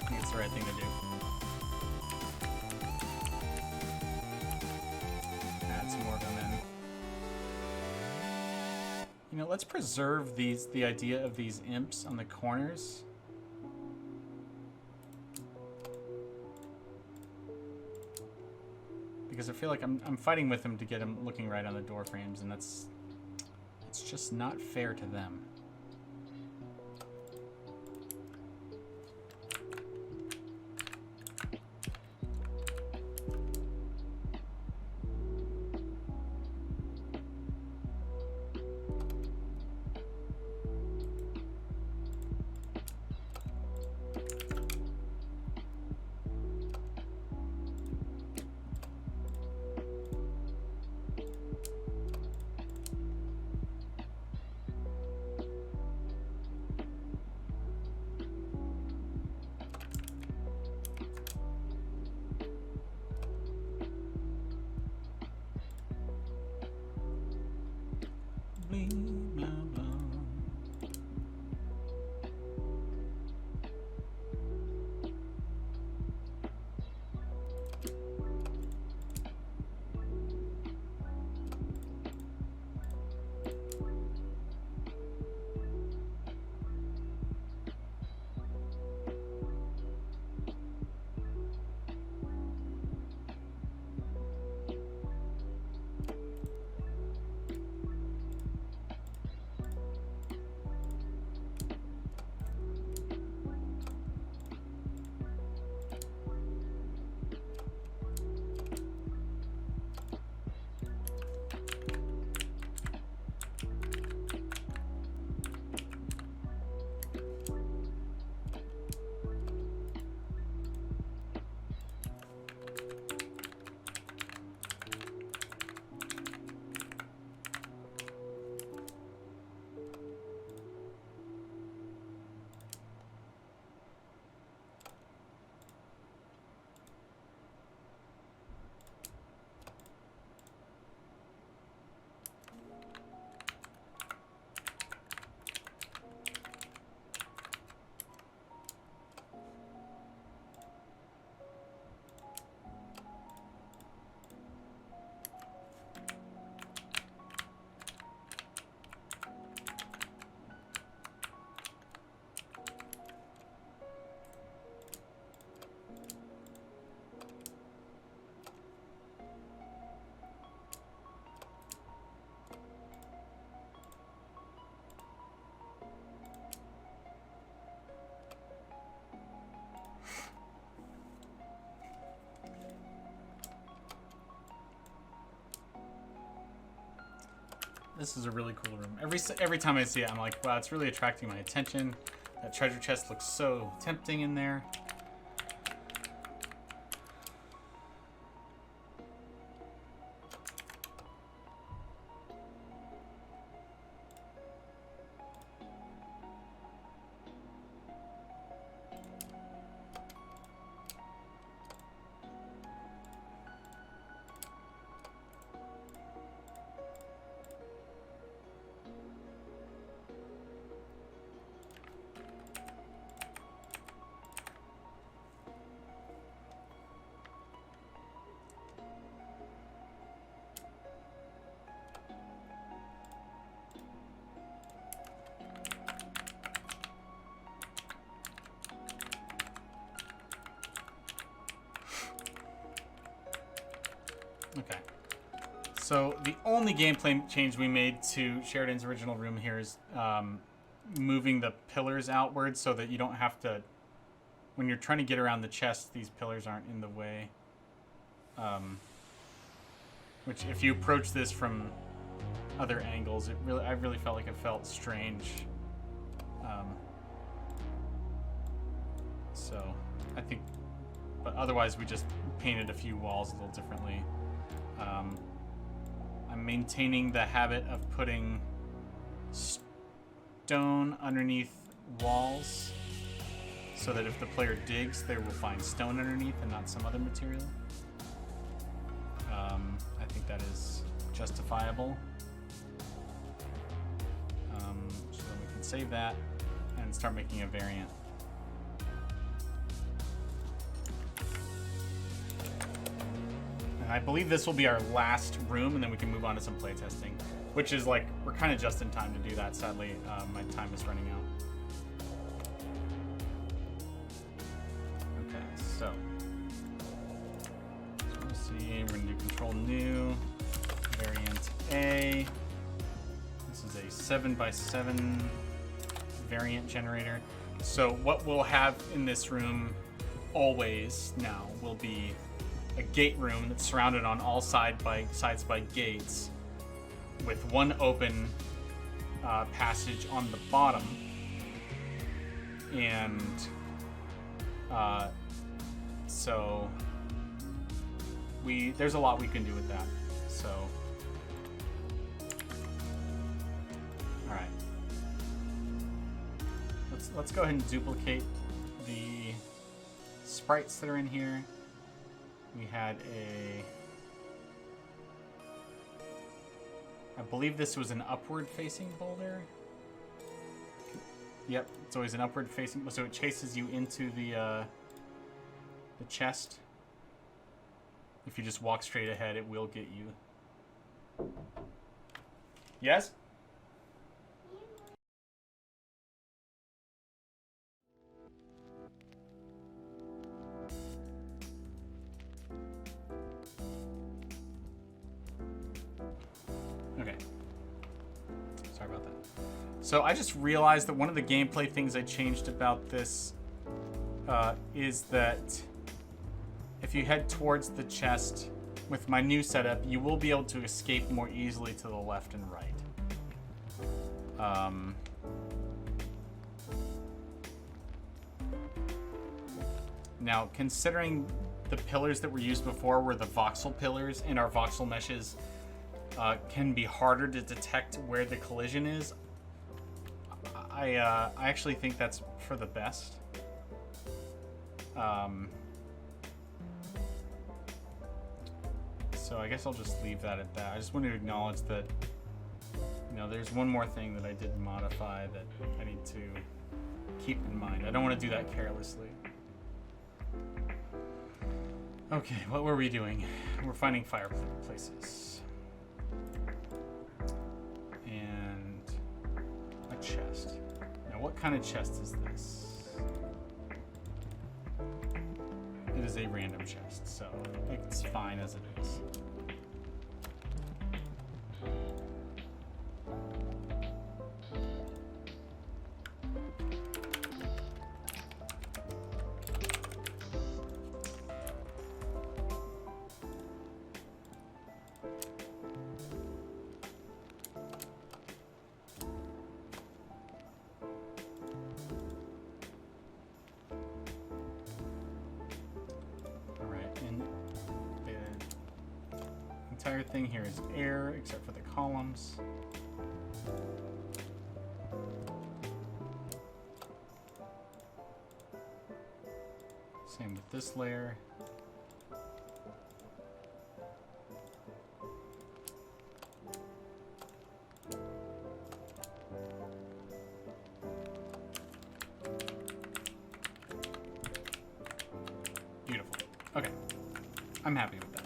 I think it's the right thing to do. Add some more of them in. You know, let's preserve the idea of these imps on the corners. Because I feel like I'm fighting with them to get them looking right on the door frames, and it's just not fair to them. This is a really cool room. Every time I see it, I'm like, wow, it's really attracting my attention. That treasure chest looks so tempting in there. Okay. So the only gameplay change we made to Sheridan's original room here is moving the pillars outward so that you don't have to, when you're trying to get around the chest, these pillars aren't in the way. Which if you approach this from other angles, I really felt like it felt strange. So I think, but otherwise we just painted a few walls a little differently. I'm maintaining the habit of putting stone underneath walls so that if the player digs, they will find stone underneath and not some other material. I think that is justifiable. So then we can save that and start making a variant. I believe this will be our last room, and then we can move on to some playtesting, which is like, we're kind of just in time to do that. Sadly, my time is running out. Okay, so let's see, we're gonna do control new, variant A. This is a 7x7 variant generator. So what we'll have in this room always now will be a gate room that's surrounded on all sides by gates, with one open passage on the bottom, and so there's a lot we can do with that. So, all right, let's go ahead and duplicate the sprites that are in here. We had I believe this was an upward facing boulder. Yep, it's always an upward facing, so it chases you into the chest. If you just walk straight ahead, it will get you. Yes? Okay. Sorry about that. So I just realized that one of the gameplay things I changed about this is that if you head towards the chest with my new setup, you will be able to escape more easily to the left and right. Now, considering the pillars that were used before were the voxel pillars, and our voxel meshes can be harder to detect where the collision is, I actually think that's for the best. So I guess I'll just leave that at that. I just want to acknowledge that, you know, there's one more thing that I did modify that I need to keep in mind. I don't want to do that carelessly. Okay, what were we doing? We're finding fireplaces. And a chest. Now, what kind of chest is this? It is a random chest, so it's fine as it is. entire thing here is air, except for the columns. Same with this layer. Beautiful. Okay. I'm happy with that.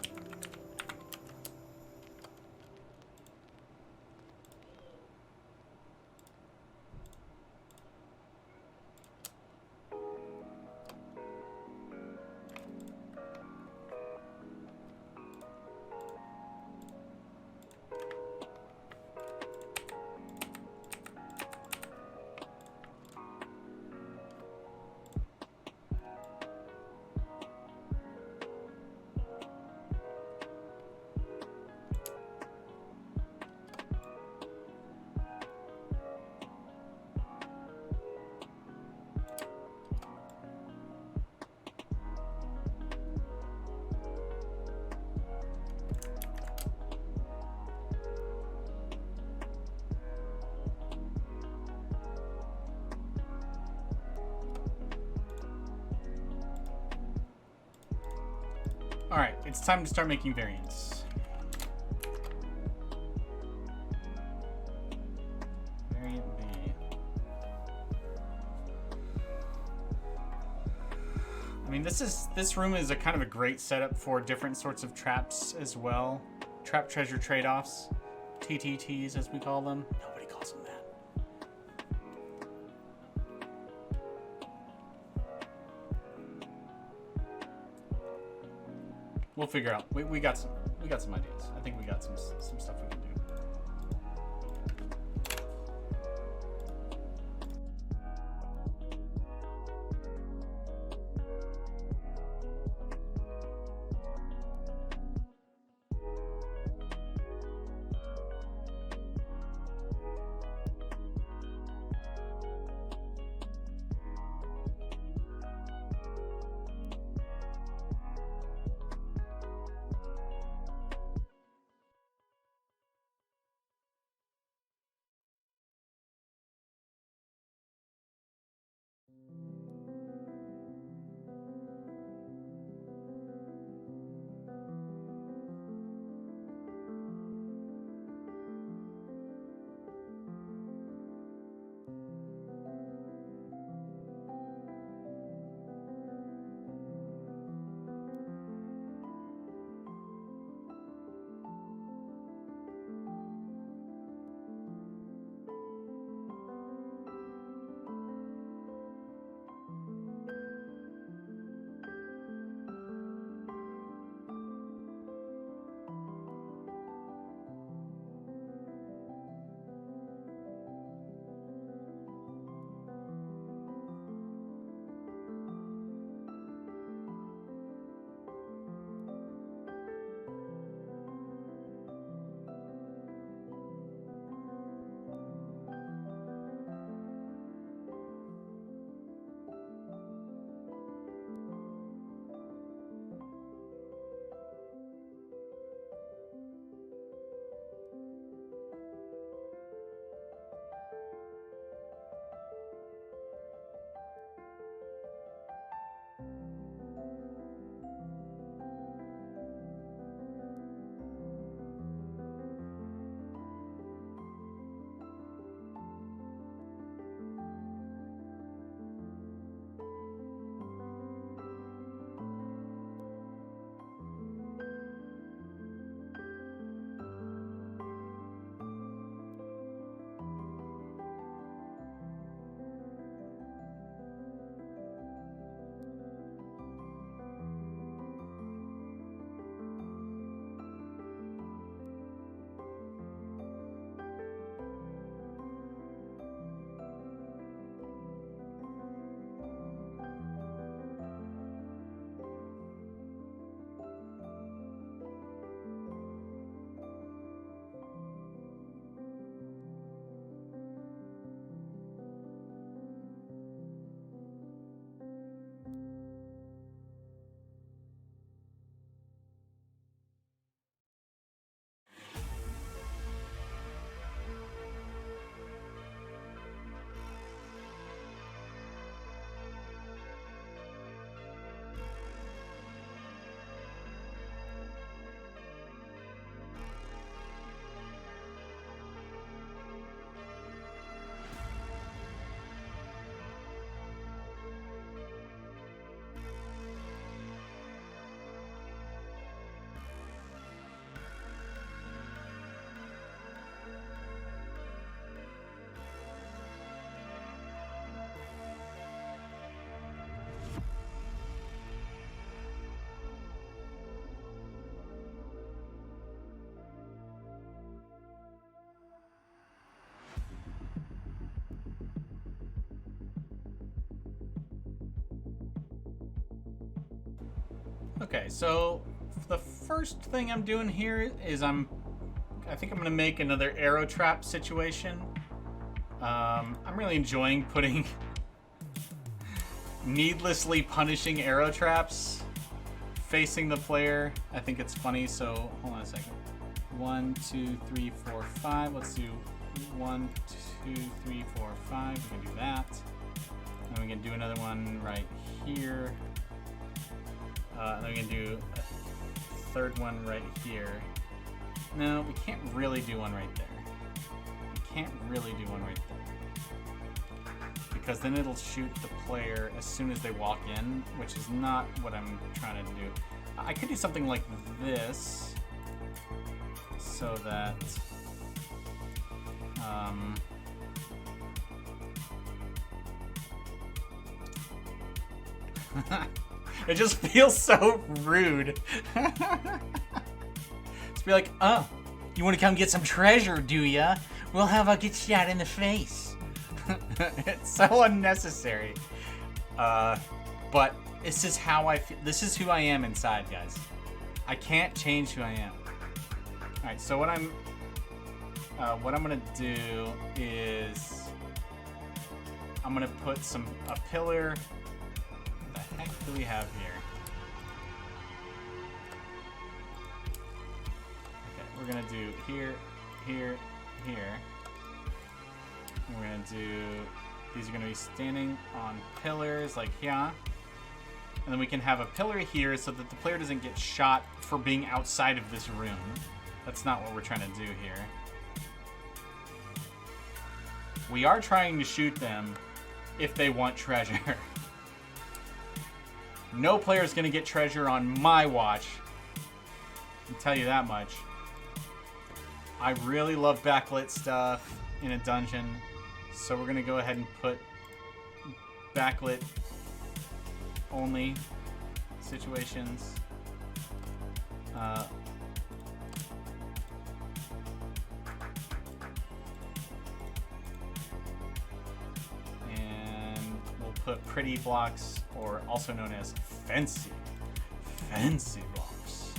Alright, it's time to start making variants. Variant B. I mean, this room is a kind of a great setup for different sorts of traps as well. Trap treasure trade-offs. TTTs, as we call them. Nobody calls them that. We'll figure out. We got some ideas. I think we got some stuff we can do. Okay, so the first thing I'm doing here is I think I'm gonna make another arrow trap situation. I'm really enjoying putting needlessly punishing arrow traps facing the player. I think it's funny, so hold on a second. 1, 2, 3, 4, 5. Let's do 1, 2, 3, 4, 5. We can do that. And we can do another one right here. And then we can do a third one right here. No, we can't really do one right there. We can't really do one right there. Because then it'll shoot the player as soon as they walk in, which is not what I'm trying to do. I could do something like this, so that it just feels so rude. It's be like, oh, you want to come get some treasure, do ya? Well, how about get shot in the face? It's so unnecessary. But this is how I feel. This is who I am inside, guys. I can't change who I am. All right, so what I'm gonna do is I'm gonna put a pillar. What the heck do we have here? Okay, we're gonna do here, here, here. And we're gonna do. These are gonna be standing on pillars like here. And then we can have a pillar here so that the player doesn't get shot for being outside of this room. That's not what we're trying to do here. We are trying to shoot them if they want treasure. No player is going to get treasure on my watch. I'll tell you that much. I really love backlit stuff in a dungeon. So we're going to go ahead and put backlit only situations. And we'll put pretty blocks, or also known as fancy blocks,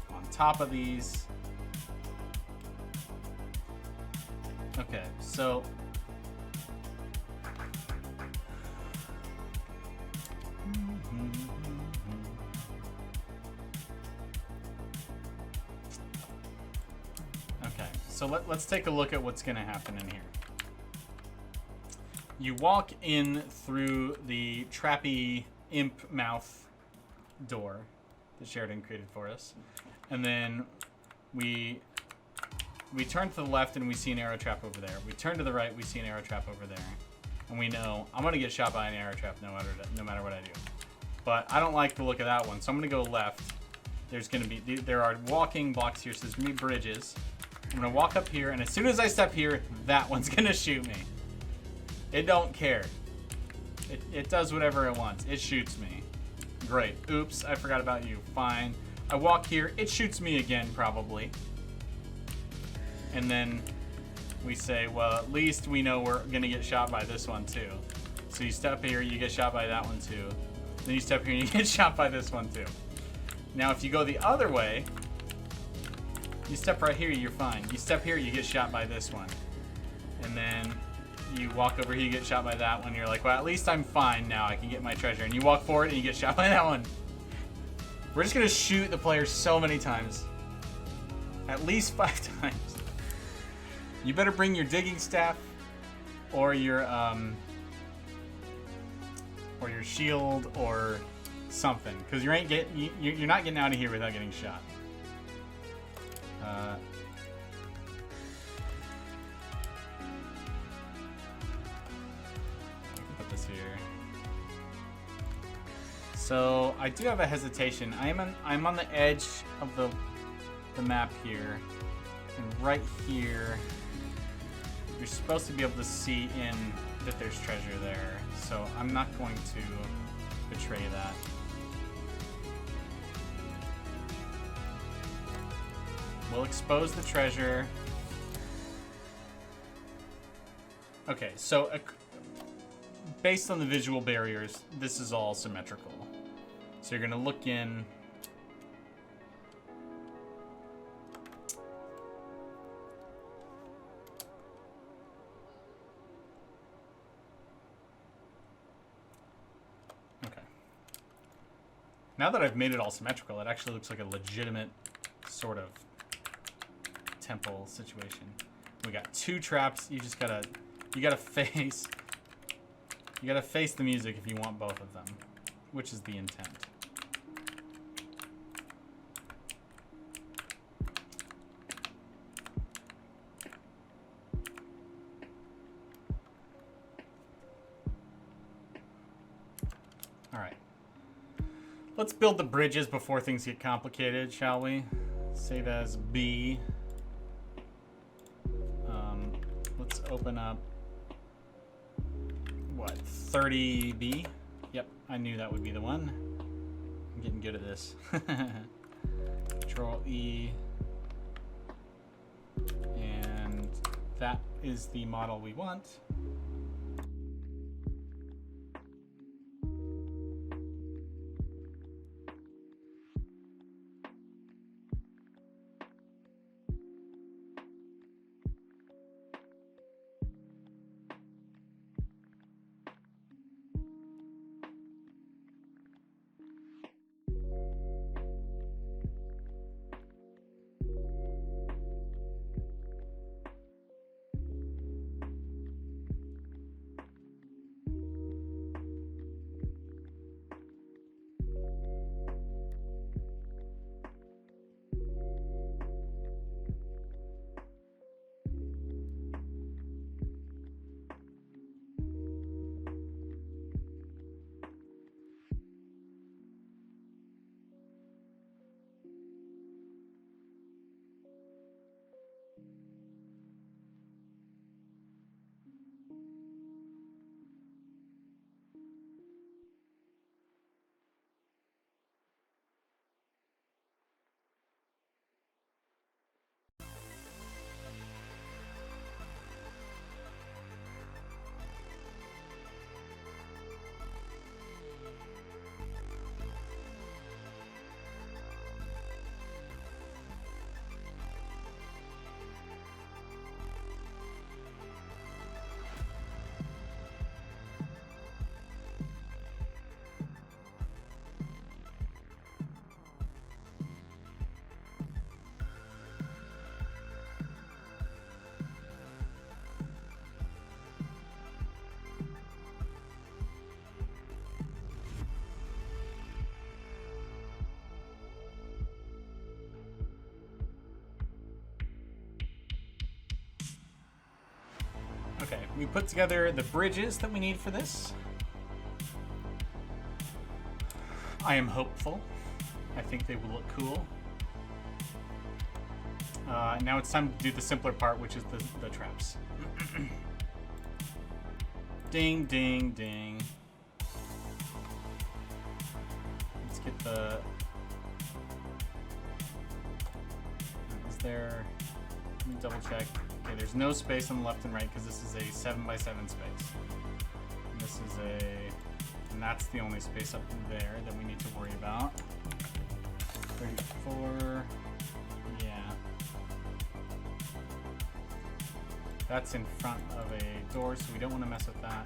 on top of these. Okay, so So let's take a look at what's going to happen in here. You walk in through the trappy imp mouth door that Sheridan created for us. And then we turn to the left and we see an arrow trap over there. We turn to the right, we see an arrow trap over there. And we know I'm going to get shot by an arrow trap no matter what I do. But I don't like the look of that one, so I'm going to go left. There are walking blocks here, so there's going to be bridges. I'm gonna walk up here, and as soon as I step here, that one's gonna shoot me. It don't care. It does whatever it wants. It shoots me. Great. Oops, I forgot about you. Fine. I walk here, it shoots me again, probably. And then we say, well, at least we know we're gonna get shot by this one too. So you step here, you get shot by that one too. Then you step here and you get shot by this one too. Now if you go the other way, you step right here, you're fine. You step here, you get shot by this one. And then you walk over here, you get shot by that one. You're like, well, at least I'm fine now. I can get my treasure. And you walk forward and you get shot by that one. We're just going to shoot the player so many times. At least 5 times. You better bring your digging staff or your shield or something. Because you're not getting out of here without getting shot. Put this here. So I do have a hesitation. I'm on the edge of the map here, and right here, you're supposed to be able to see in that there's treasure there. So I'm not going to betray that. We'll expose the treasure. Okay, so based on the visual barriers, this is all symmetrical. So you're gonna look in Now that I've made it all symmetrical, it actually looks like a legitimate sort of temple situation. We got 2 traps. You gotta face the music if you want both of them, which is the intent. All right. Let's build the bridges before things get complicated, shall we? Save as B. Let's open up, what, 30B? Yep, I knew that would be the one. I'm getting good at this. Control E. And that is the model we want. Okay, we put together the bridges that we need for this. I am hopeful. I think they will look cool. Now it's time to do the simpler part, which is the traps. Ding, ding, ding. Let's get the... Is there... Let me double check. Okay, there's no space on the left and right because this is a 7x7 space. And this is a... And that's the only space up there that we need to worry about. 34... Yeah. That's in front of a door, so we don't want to mess with that.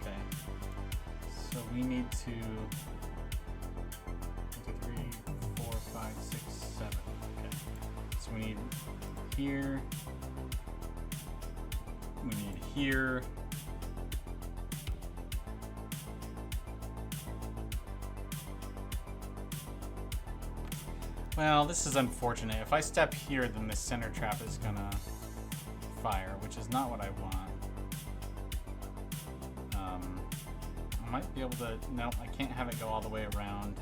Okay. So we need to... 1, 2, 3, 4, 5, 6, 7. Okay. So we need here. We need here. Well, this is unfortunate. If I step here, then the center trap is gonna fire, which is not what I want. I might be able to... No, I can't have it go all the way around.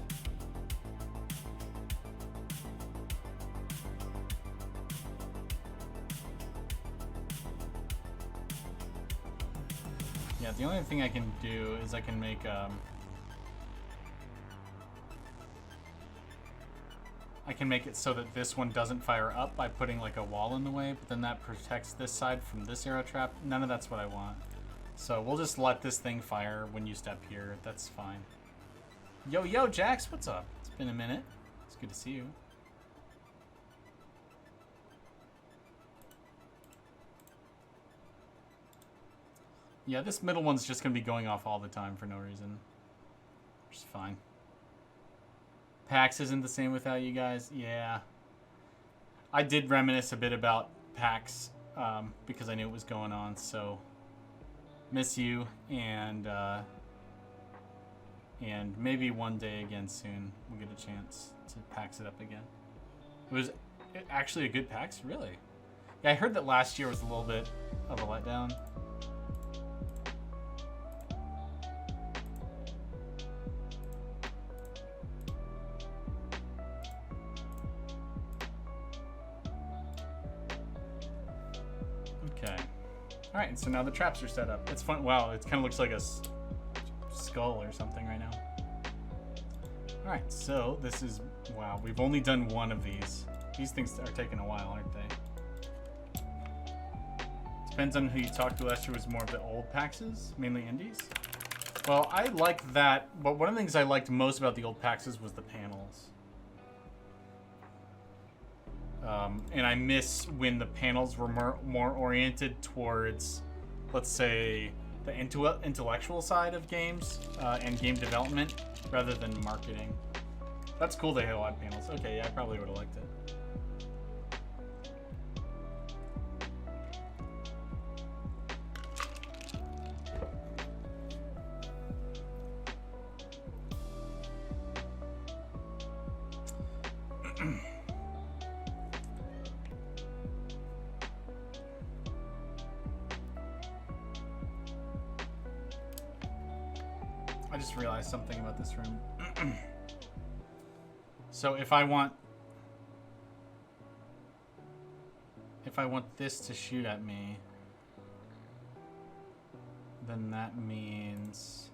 Yeah, the only thing I can do is I can make... I can make it so that this one doesn't fire up by putting like a wall in the way, but then that protects this side from this arrow trap. None of that's what I want. So we'll just let this thing fire when you step here. That's fine. Yo, yo, Jax, what's up? It's been a minute. It's good to see you. Yeah, this middle one's just going to be going off all the time for no reason. Which is fine. PAX isn't the same without you guys. Yeah. I did reminisce a bit about PAX because I knew it was going on, so miss you, and maybe one day again soon we'll get a chance to PAX it up again. It was actually a good PAX, really. Yeah, I heard that last year was a little bit of a letdown. Okay. All right, so now the traps are set up. It's fun. Wow, it kind of looks like a skull or something right now. All right, so this is, wow, we've only done one of these. These things are taking a while, aren't they? Depends on who you talked to. Last year was more of the old PAXs, mainly indies. Well, I like that, but one of the things I liked most about the old PAXs was the panels. And I miss when the panels were more oriented towards, let's say, the intellectual side of games and game development rather than marketing. That's cool they had odd panels. Okay, yeah, I probably would have liked it. I just realized something about this room. So if I want this to shoot at me, then that means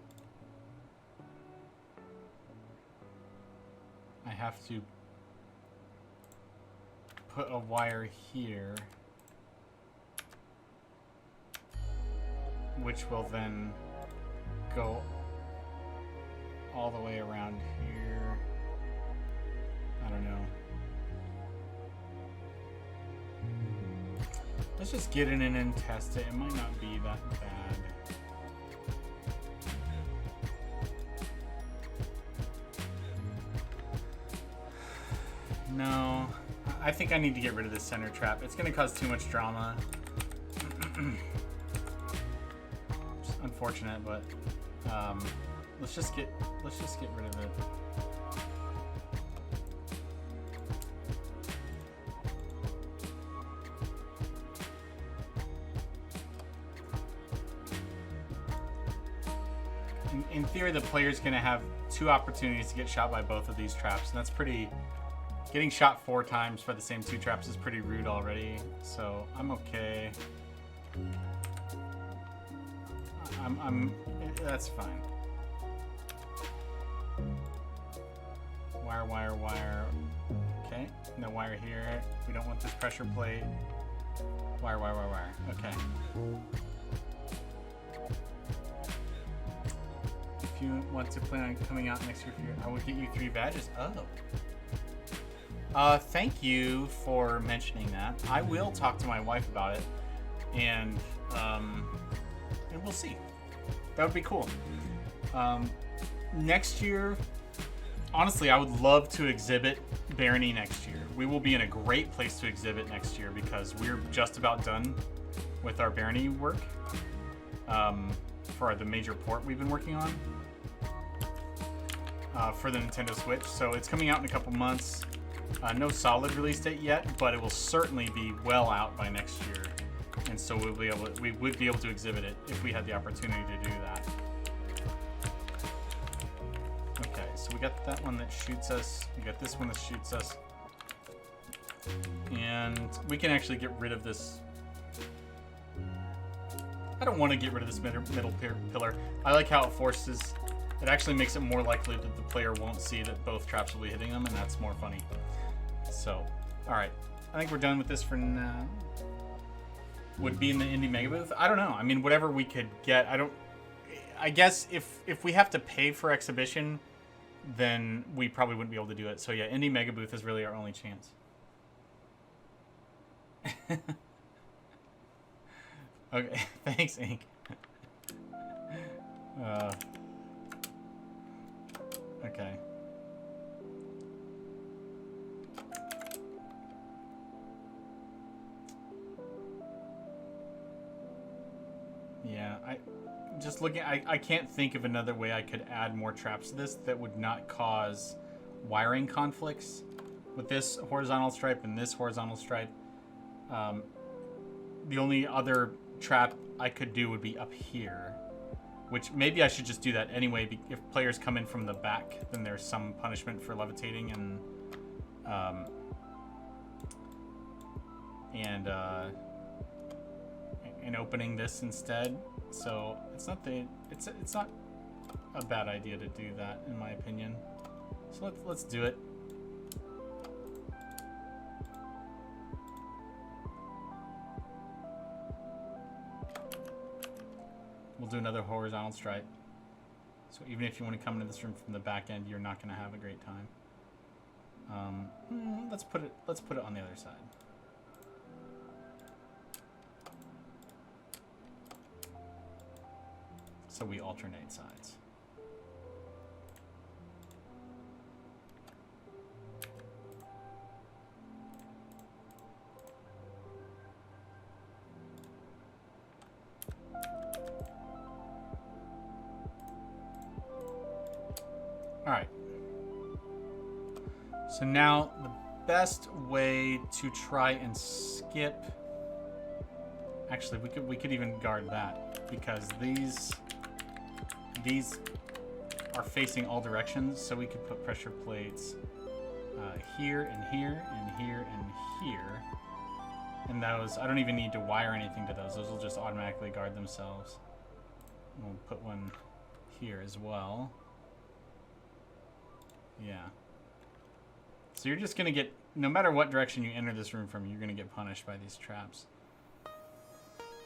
I have to put a wire here, which will then go all the way around here. I don't know. Let's just get in and test it. It might not be that bad. No, I think I need to get rid of this center trap. It's going to cause too much drama. It's unfortunate, but let's just get rid of it. In theory, the player's going to have 2 opportunities to get shot by both of these traps, and that's pretty... Getting shot 4 times for the same 2 traps is pretty rude already, so I'm okay. That's fine. Wire, wire, wire. Okay, no wire here. We don't want this pressure plate. Wire, wire, wire, wire. Okay. If you want to plan on coming out next year, I will get you 3 badges. Oh. Thank you for mentioning that. I will talk to my wife about it, and we'll see. That would be cool. Next year, honestly, I would love to exhibit Barony next year. We will be in a great place to exhibit next year because we're just about done with our Barony work for the major port we've been working on for the Nintendo Switch. So it's coming out in a couple months. No solid release date yet, but it will certainly be well out by next year, and so we would be able to exhibit it if we had the opportunity to do that. Okay, so we got that one that shoots us. We got this one that shoots us, and we can actually get rid of this. I don't want to get rid of this middle pillar. I like how it forces. It actually makes it more likely that the player won't see that both traps will be hitting them, and that's more funny. So, alright. I think we're done with this for now. Would be in the Indie Mega Booth? I don't know. I mean, whatever we could get. I guess if we have to pay for exhibition, then we probably wouldn't be able to do it. So yeah, Indie Mega Booth is really our only chance. Okay, thanks, Ink. Okay. Yeah, just looking, I can't think of another way I could add more traps to this that would not cause wiring conflicts with this horizontal stripe and this horizontal stripe. The only other trap I could do would be up here, which maybe I should just do that anyway. If players come in from the back, then there's some punishment for levitating and opening this instead. So it's not a bad idea to do that, in my opinion. So let's do it. We'll do another horizontal stripe. So even if you want to come into this room from the back end, you're not going to have a great time. Let's put it on the other side. So we alternate sides. All right. So now the best way to try and skip. Actually, we could even guard that, because these are facing all directions, so we could put pressure plates here and here and here and here. And those, I don't even need to wire anything to those. Those will just automatically guard themselves. We'll put one here as well. Yeah. So you're just going to get, no matter what direction you enter this room from, you're going to get punished by these traps.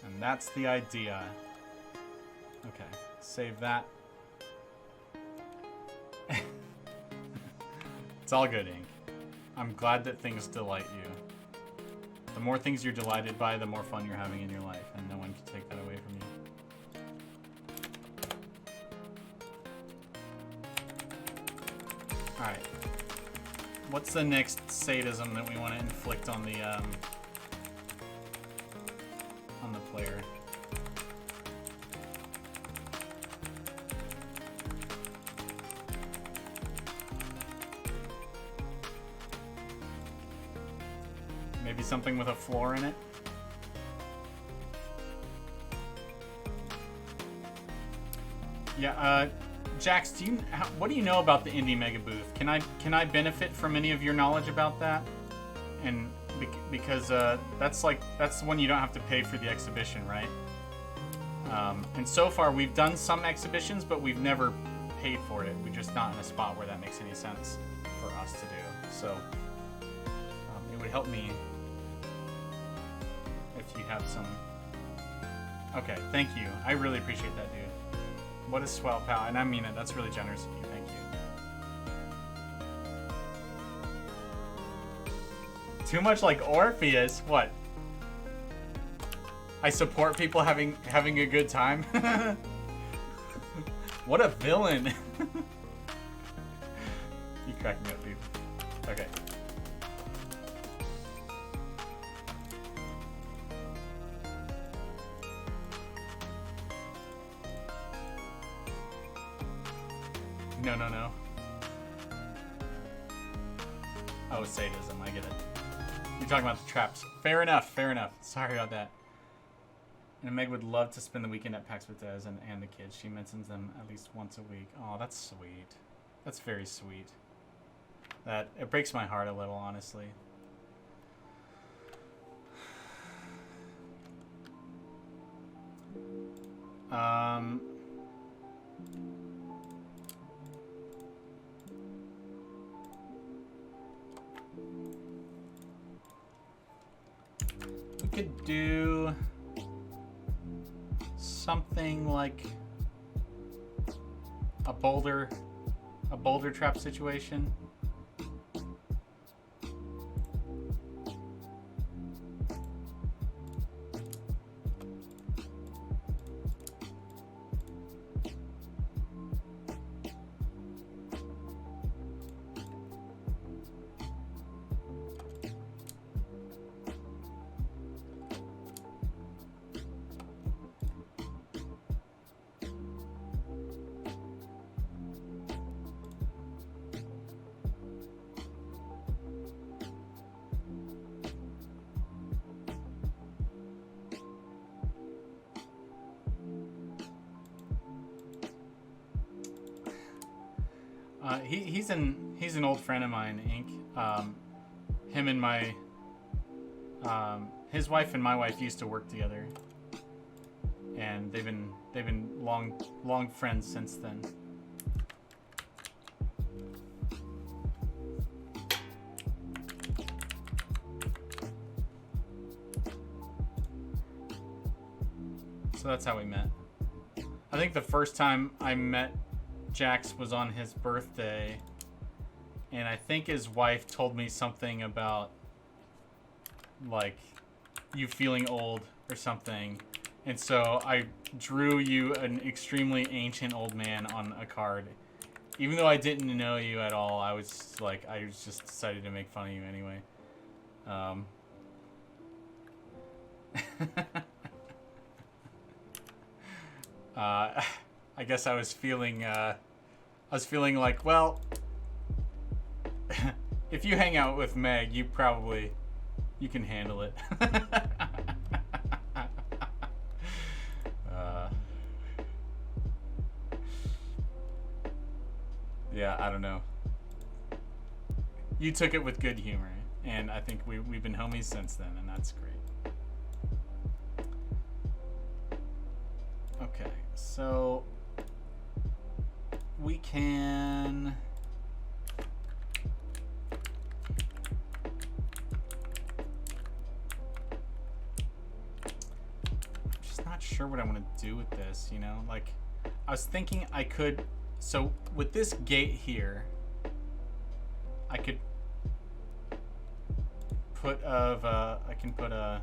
And that's the idea. Okay, save that. It's all good, Ink. I'm glad that things delight you. The more things you're delighted by, the more fun you're having in your life, and no one can take that away from you. Alright. What's the next sadism that we want to inflict on the player? Maybe something with a floor in it? Yeah, Jax, what do you know about the Indie Mega Booth? Can I benefit from any of your knowledge about that? And because that's the one you don't have to pay for the exhibition, right? And so far we've done some exhibitions, but we've never paid for it. We're just not in a spot where that makes any sense for us to do. So it would help me if you have some. Okay, thank you. I really appreciate that, dude. What a swell pal, and I mean it. That's really generous of you. Thank you. Too much like Orpheus. What? I support people having a good time. What a villain. You crack me up, dude. Okay. No. Oh, sadism, I get it. You're talking about the traps. Fair enough. Sorry about that. And Meg would love to spend the weekend at PAX Bethesda and the kids. She mentions them at least once a week. Oh, that's sweet. That's very sweet. It breaks my heart a little, honestly. We could do something like a boulder trap situation. He's an old friend of mine, Ink. Him and my his wife and my wife used to work together, and they've been long friends since then. So that's how we met. I think the first time I met Jax was on his birthday, and I think his wife told me something about, like, you feeling old or something. And so I drew you an extremely ancient old man on a card. Even though I didn't know you at all, I was just decided to make fun of you anyway. I guess I was feeling like, well, if you hang out with Meg, you can handle it. Yeah, I don't know. You took it with good humor, and I think we've been homies since then, and that's great. Okay, so we can... I'm just not sure what I want to do with this, you know? Like, I was thinking I could... So, with this gate here, I could put I can put a...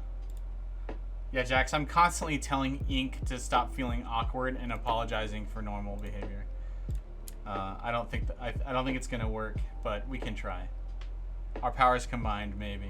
Yeah, Jax, I'm constantly telling Ink to stop feeling awkward and apologizing for normal behavior. I don't think it's gonna work, but we can try. Our powers combined, maybe.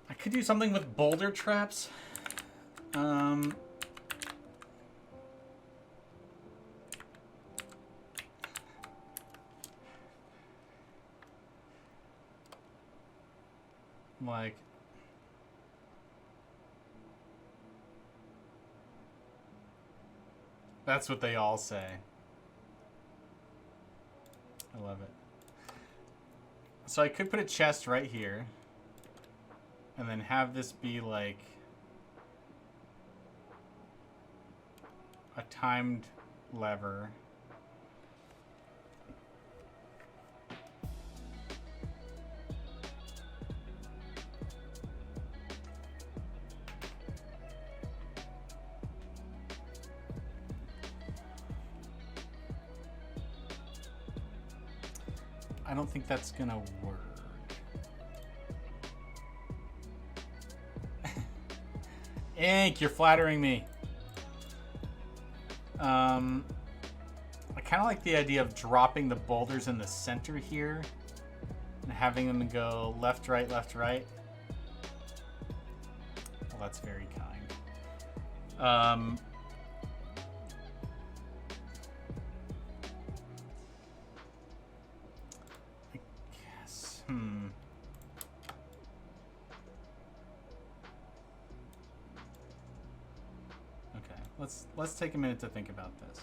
I could do something with boulder traps. Like, that's what they all say. I love it. So I could put a chest right here, and then have this be like a timed lever. I don't think that's gonna work. Ink, you're flattering me. I kind of like the idea of dropping the boulders in the center here and having them go left, right, left, right. Well, that's very kind. I guess, Let's take a minute to think about this.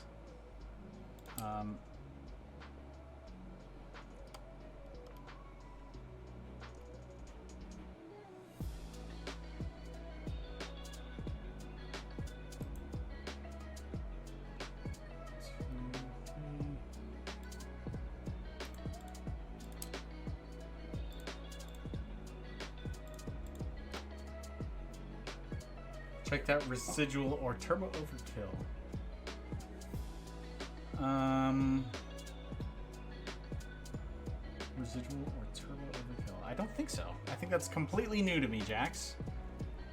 Check that residual or turbo overkill. Residual or turbo overkill? I don't think so. I think that's completely new to me, Jax.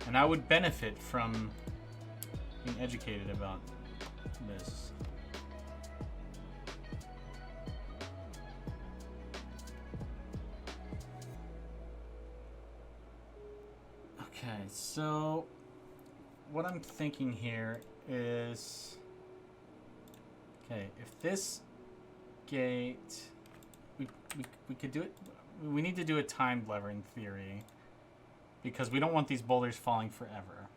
And I would benefit from being educated about this. Okay, so what I'm thinking here is, okay, if this gate, we could do it. We need to do a timed lever in theory, because we don't want these boulders falling forever.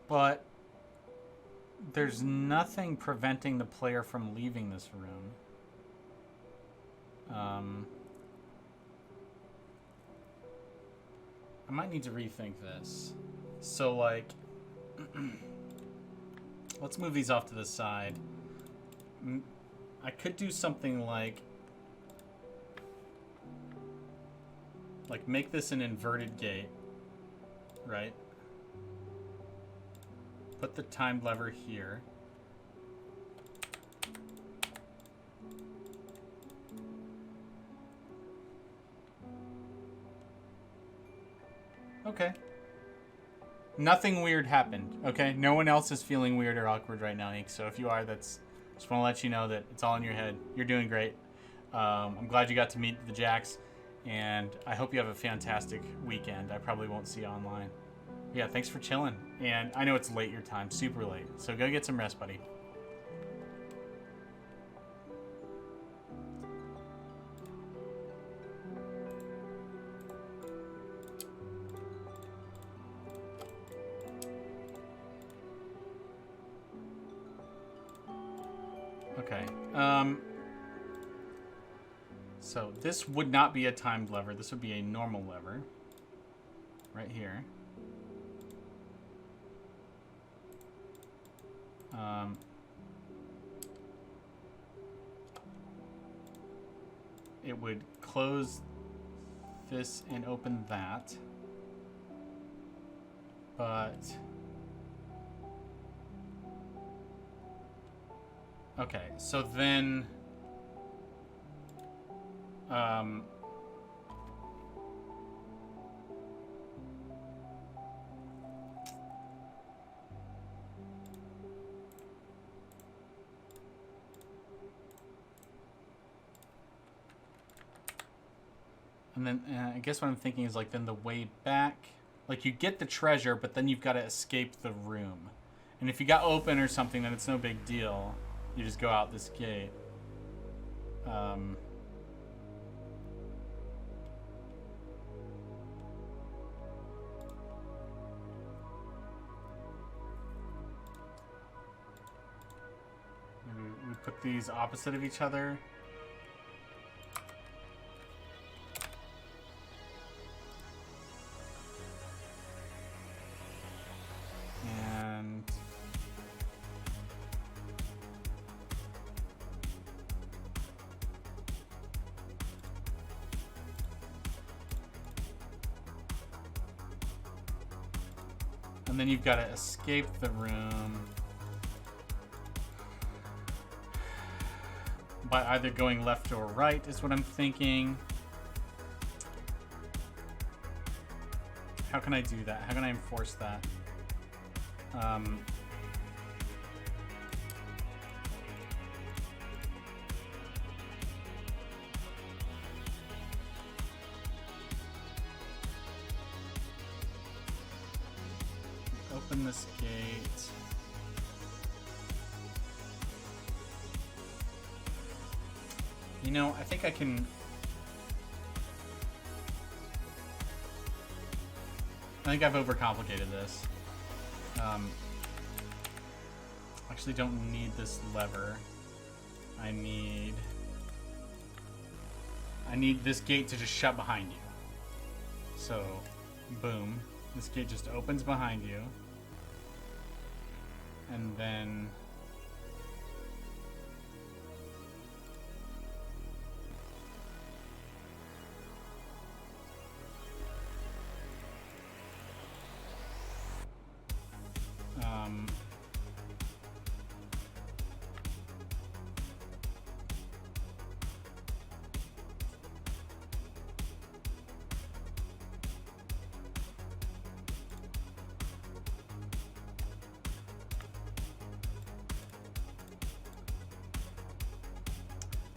But there's nothing preventing the player from leaving this room. I might need to rethink this. So, like, let's move these off to the side. I could do something like make this an inverted gate, right? Put the timed lever here. Okay. Nothing weird happened, okay? No one else is feeling weird or awkward right now, Ink. So if you are, just want to let you know that it's all in your head. You're doing great. I'm glad you got to meet the Jacks, and I hope you have a fantastic weekend. I probably won't see you online. Yeah, thanks for chilling. And I know it's late your time, super late. So go get some rest, buddy. Okay. So this would not be a timed lever. This would be a normal lever. Right here. It would close this and open that. But... okay, so then... and then I guess what I'm thinking is like then the way back, like you get the treasure, but then you've got to escape the room. And if you got open or something, then it's no big deal. You just go out this gate. Maybe we put these opposite of each other. And then you've got to escape the room by either going left or right is what I'm thinking. How can I do that? How can I enforce that? Open this gate. You know, I think I can... I think I've overcomplicated this. Actually don't need this lever. I need this gate to just shut behind you. So, boom. This gate just opens behind you. And then...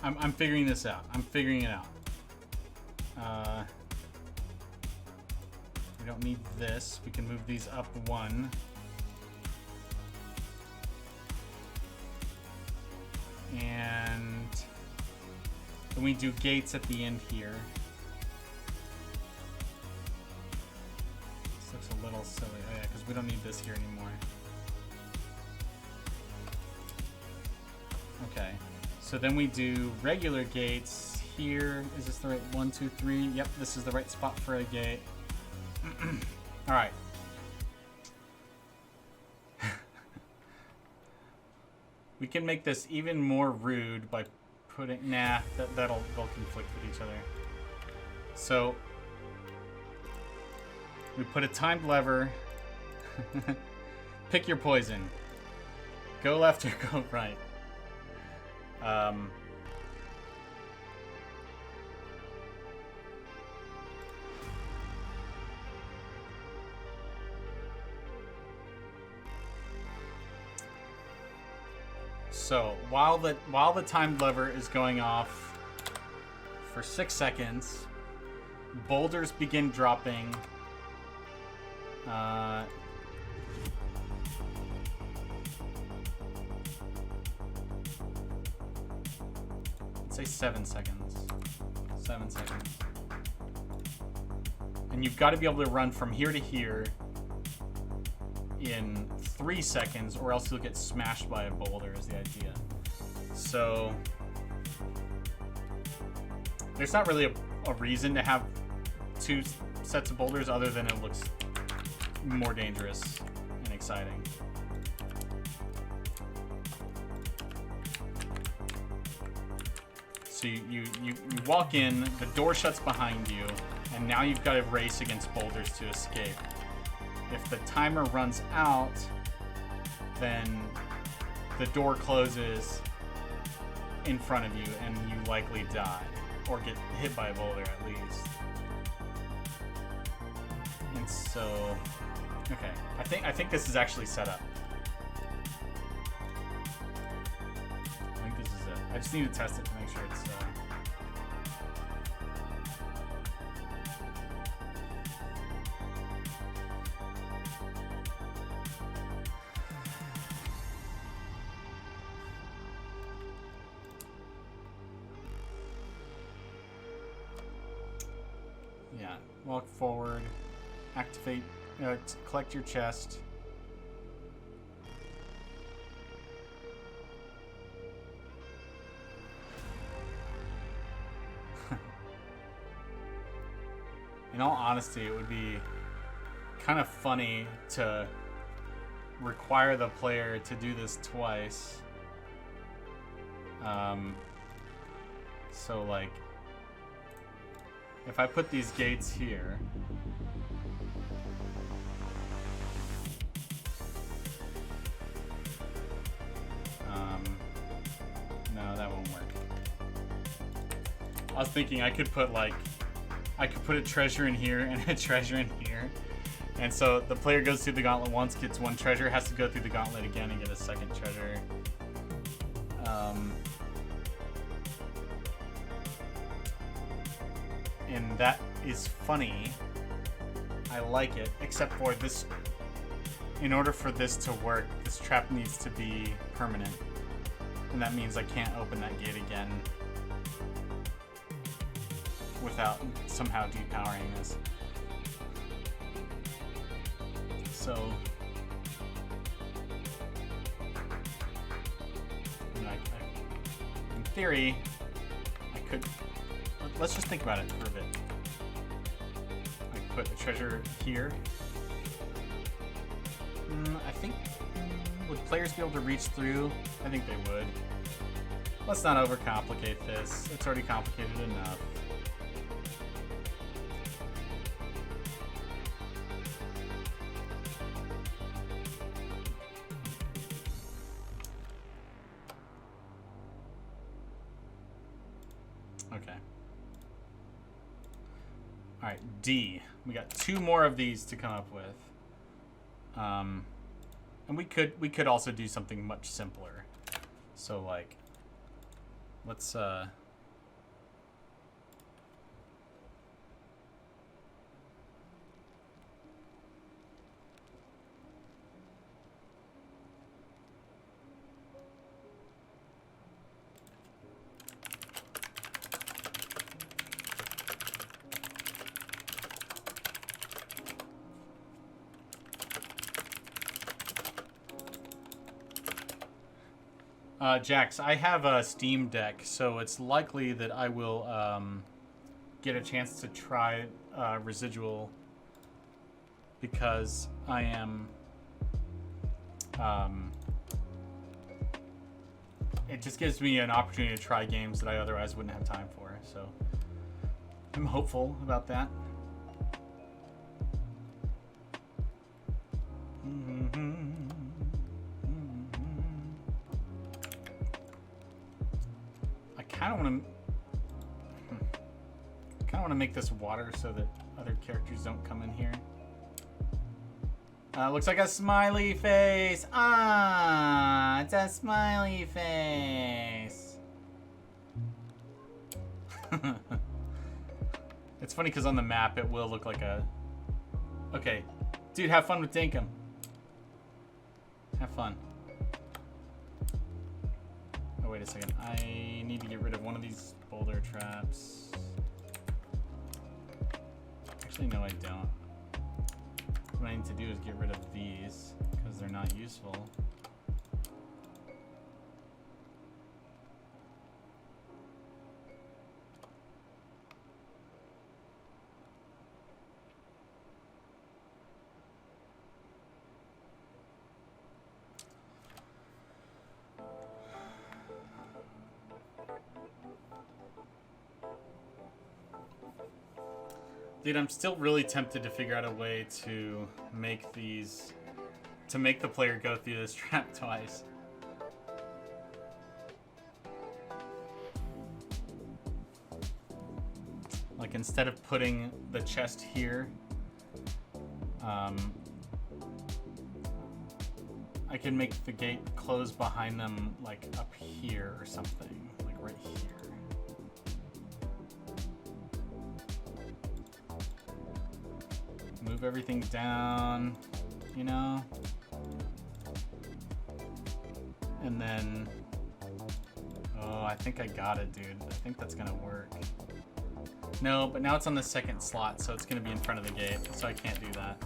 I'm figuring this out. I'm figuring it out. We don't need this. We can move these up one. And then we do gates at the end here. This looks a little silly. Oh yeah, because we don't need this here anymore. Okay. So then we do regular gates here. Is this the right 1, 2, 3? Yep, this is the right spot for a gate. All right. We can make this even more rude by putting... Nah, they'll conflict with each other. So we put a timed lever. Pick your poison. Go left or go right. So while the timed lever is going off for 6 seconds, boulders begin dropping. Let's say 7 seconds. 7 seconds. And you've got to be able to run from here to here in 3 seconds, or else you'll get smashed by a boulder, is the idea. So there's not really a reason to have 2 sets of boulders other than it looks more dangerous and exciting. So you walk in, the door shuts behind you, and now you've got to race against boulders to escape. If the timer runs out, then the door closes in front of you and you likely die or get hit by a boulder at least. And so, okay, I think this is actually set up. I think this is it. I just need to test it to make sure it's yeah, walk forward, activate, collect your chest. In all honesty, it would be kind of funny to require the player to do this twice. So like, if I put these gates here, no, that won't work. I was thinking I could put a treasure in here and a treasure in here. And so the player goes through the gauntlet once, gets 1 treasure, has to go through the gauntlet again and get a 2nd treasure. And that is funny. I like it, except for this. In order for this to work, this trap needs to be permanent. And that means I can't open that gate again without somehow depowering this. So, in theory, I could. Let's just think about it for a bit. I could put the treasure here. I think, would players be able to reach through? I think they would. Let's not overcomplicate this. It's already complicated enough. Okay. All right, D. We got 2 more of these to come up with. And we could also do something much simpler. So like, Let's Jax, I have a Steam Deck, so it's likely that I will get a chance to try Residual because I am. It just gives me an opportunity to try games that I otherwise wouldn't have time for, so I'm hopeful about that. I kind of want to make this water so that other characters don't come in here. Looks like a smiley face. Ah, it's a smiley face. It's funny because on the map it will look like a. Okay, dude, have fun with Dinkum. Have fun. Oh, wait a second. I need to get rid of one of these boulder traps. Actually, no, I don't. What I need to do is get rid of these because they're not useful. Dude, I'm still really tempted to figure out a way to make these, to make the player go through this trap twice. Like instead of putting the chest here, I can make the gate close behind them like up here or something, like right here. Move everything down, you know? And then, oh, I think I got it, dude. I think that's gonna work. No, but now it's on the second slot, so it's gonna be in front of the gate, so I can't do that.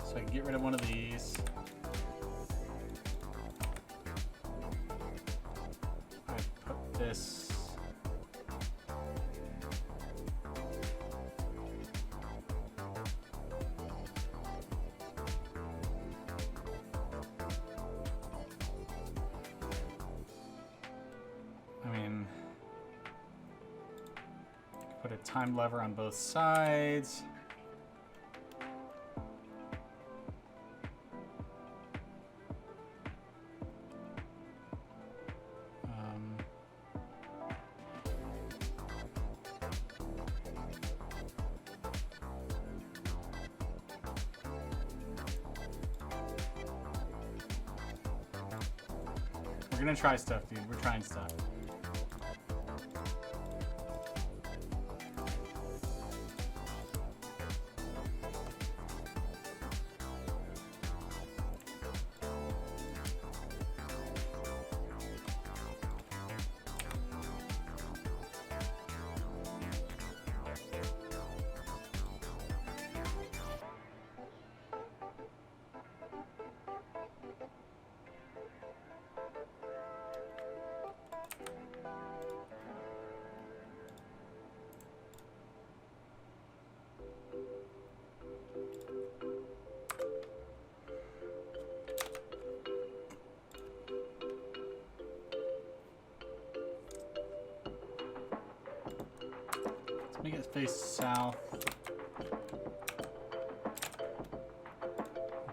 So I can get rid of one of these. I put this. I mean, put a time lever on both sides. We're gonna try stuff, dude. We're trying stuff. Make it face south.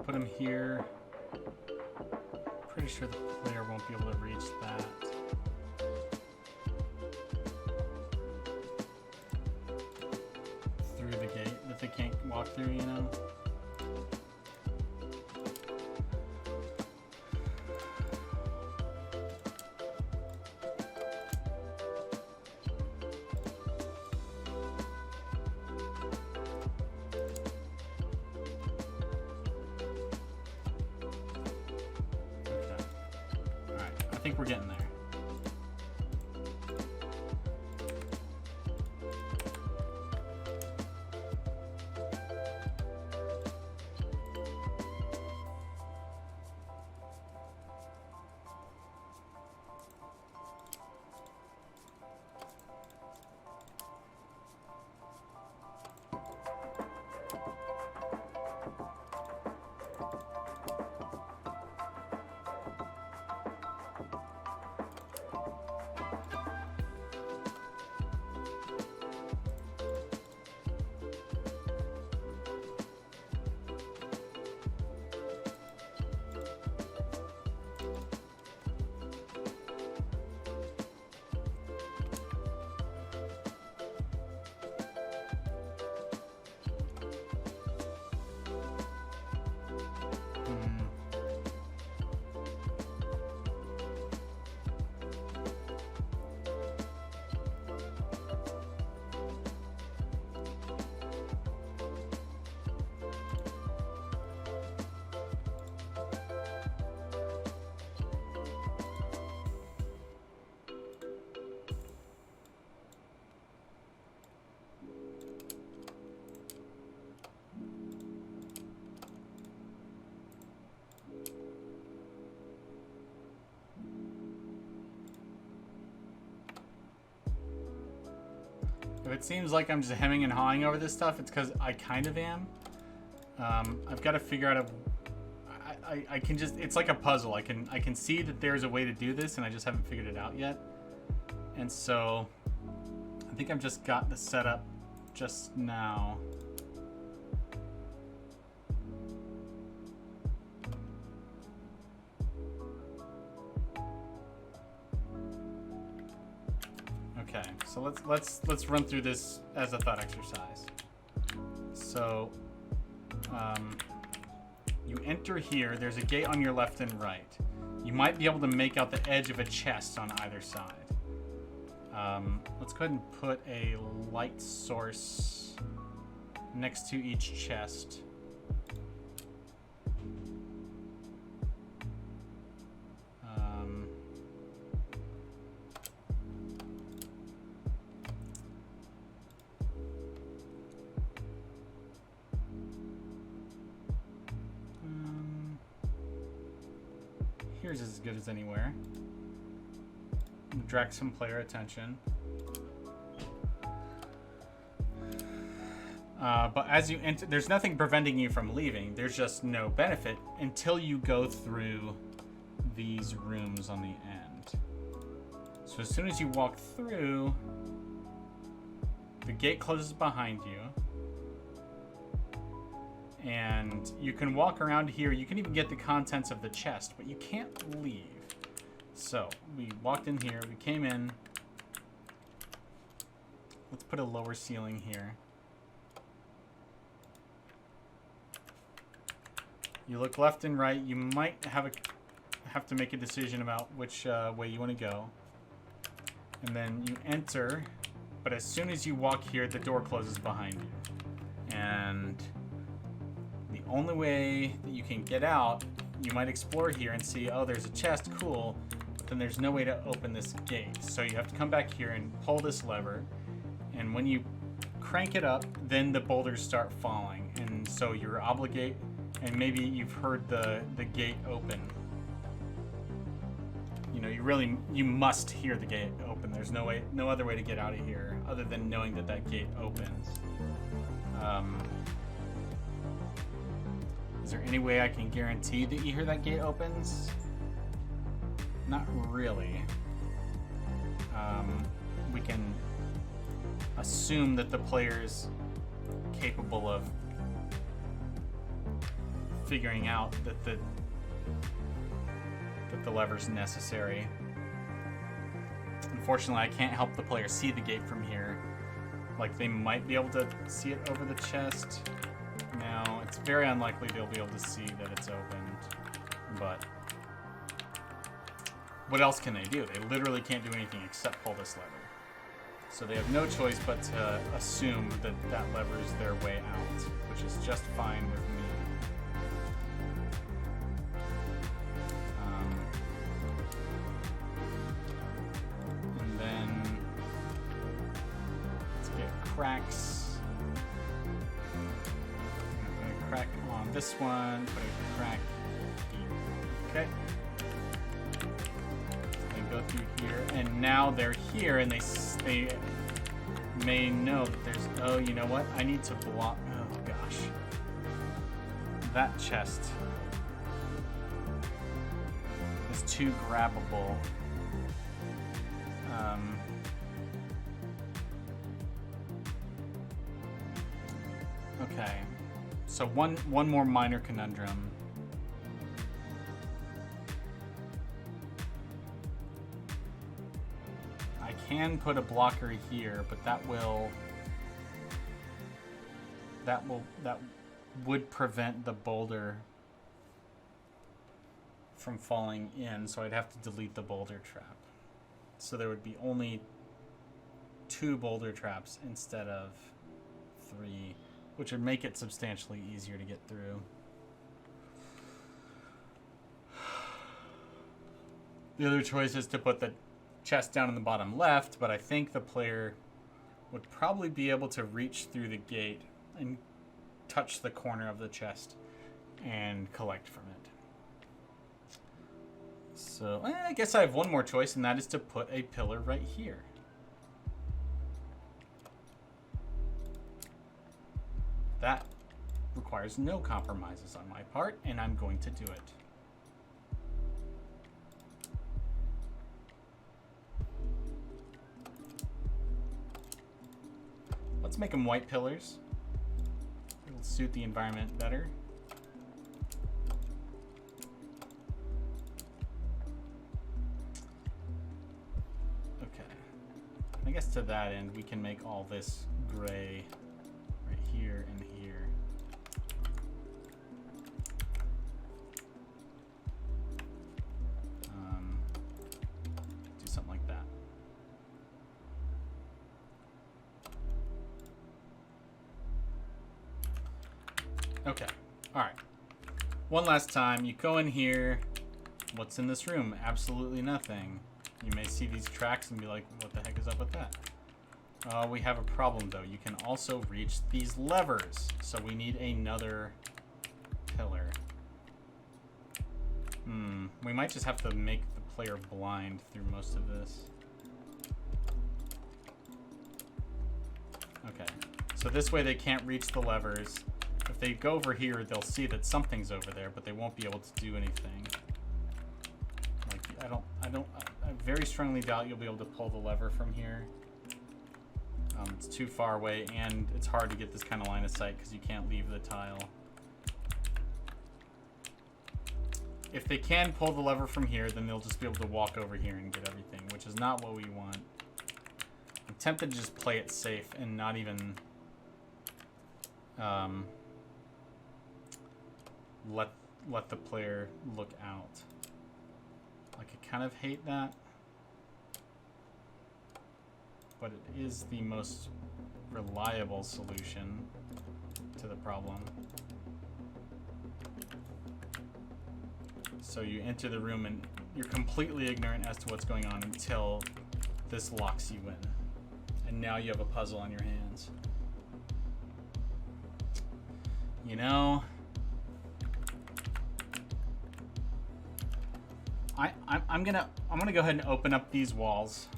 Put him here. Pretty sure the player won't be able to reach that. they can't walk through, you know? Okay. Alright, I think we're getting there. If it seems like I'm just hemming and hawing over this stuff, it's because I kind of am. I've got to figure out I can just, it's like a puzzle. I can see that there's a way to do this, and I just haven't figured it out yet. And so I think I've just got the setup just now. Okay, so let's run through this as a thought exercise. So you enter here. There's a gate on your left and right. You might be able to make out the edge of a chest on either side. Let's go ahead and put a light source next to each chest. Here's as good as anywhere. Direct some player attention. But as you enter, there's nothing preventing you from leaving. There's just no benefit until you go through these rooms on the end. So as soon as you walk through, the gate closes behind you. And you can walk around here. You can even get the contents of the chest, but you can't leave. So we walked in here. We came in. Let's put a lower ceiling here. You look left and right. You might have to make a decision about which way you want to go. And then you enter. But as soon as you walk here, the door closes behind you. And the only way that you can get out, you might explore here and see, oh, there's a chest, cool, but then there's no way to open this gate. So you have to come back here and pull this lever, and when you crank it up, then the boulders start falling, and so you're obligated, and maybe you've heard the gate open. You know, you must hear the gate open. There's no other way to get out of here other than knowing that that gate opens. Is there any way I can guarantee that you hear that gate opens? Not really. We can assume that the player's capable of figuring out that the lever's necessary. Unfortunately, I can't help the player see the gate from here. Like, they might be able to see it over the chest. No, it's very unlikely they'll be able to see that it's opened. But what else can they do? They literally can't do anything except pull this lever. So they have no choice but to assume that that lever is their way out, which is just fine with me. And then let's get cracks. Put a crack on this one, put a crack here. Okay. Go through here, and now they're here, and they may know that there's, oh, you know what? I need to block, oh gosh. That chest is too grabbable. Okay, so one more minor conundrum. Can put a blocker here, but that would prevent the boulder from falling in, so I'd have to delete the boulder trap. So there would be only 2 boulder traps instead of 3, which would make it substantially easier to get through. The other choice is to put the chest down in the bottom left, but I think the player would probably be able to reach through the gate and touch the corner of the chest and collect from it. So I guess I have one more choice, and that is to put a pillar right here. That requires no compromises on my part, and I'm going to do it. Let's make them white pillars. It'll suit the environment better. Okay. I guess to that end, we can make all this gray right here and here. Do something like that. Okay, all right. One last time, you go in here. What's in this room? Absolutely nothing. You may see these tracks and be like, what the heck is up with that? We have a problem though. You can also reach these levers. So we need another pillar. We might just have to make the player blind through most of this. Okay, so this way they can't reach the levers. If they go over here, they'll see that something's over there, but they won't be able to do anything. Like, I very strongly doubt you'll be able to pull the lever from here. It's too far away, and it's hard to get this kind of line of sight because you can't leave the tile. If they can pull the lever from here, then they'll just be able to walk over here and get everything, which is not what we want. I'm tempted to just play it safe and not even let the player look out. Like, I kind of hate that, but it is the most reliable solution to the problem. So you enter the room and you're completely ignorant as to what's going on until this locks you in. And now you have a puzzle on your hands. You know, I'm gonna go ahead and open up these walls.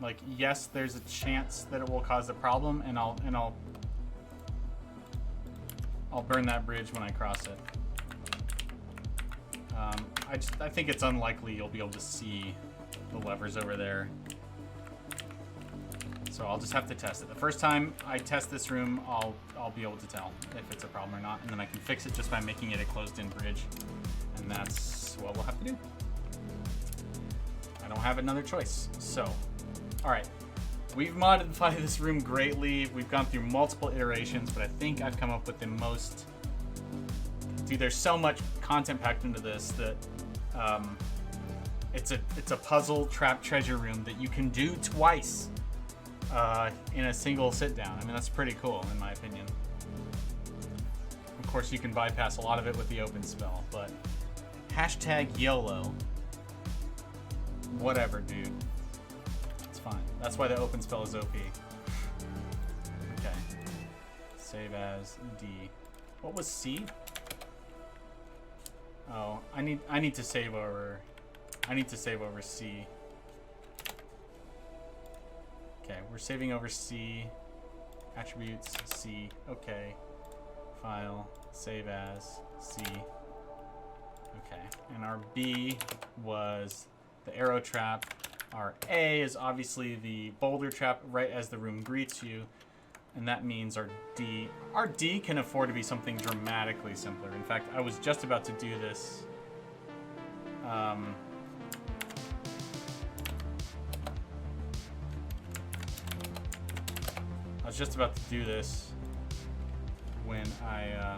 Like, yes, there's a chance that it will cause a problem, and I'll burn that bridge when I cross it. I think it's unlikely you'll be able to see the levers over there. So I'll just have to test it. The first time I test this room, I'll be able to tell if it's a problem or not, and then I can fix it just by making it a closed-in bridge. And that's what we'll have to do. I don't have another choice. So, all right. We've modified this room greatly. We've gone through multiple iterations, but I think I've come up with the most... Dude, there's so much content packed into this that it's a puzzle trap treasure room that you can do twice in a single sit down. I mean, that's pretty cool in my opinion. Of course, you can bypass a lot of it with the open spell, but hashtag YOLO. Whatever, dude. It's fine. That's why the open spell is OP. Okay. Save as D. What was C? Oh, I need to save over. I need to save over C. Okay, we're saving over C. Attributes C. Okay. File. Save as C. Okay, and our B was the arrow trap. Our A is obviously the boulder trap right as the room greets you. And that means our D can afford to be something dramatically simpler. In fact, I was just about to do this. I was just about to do this when I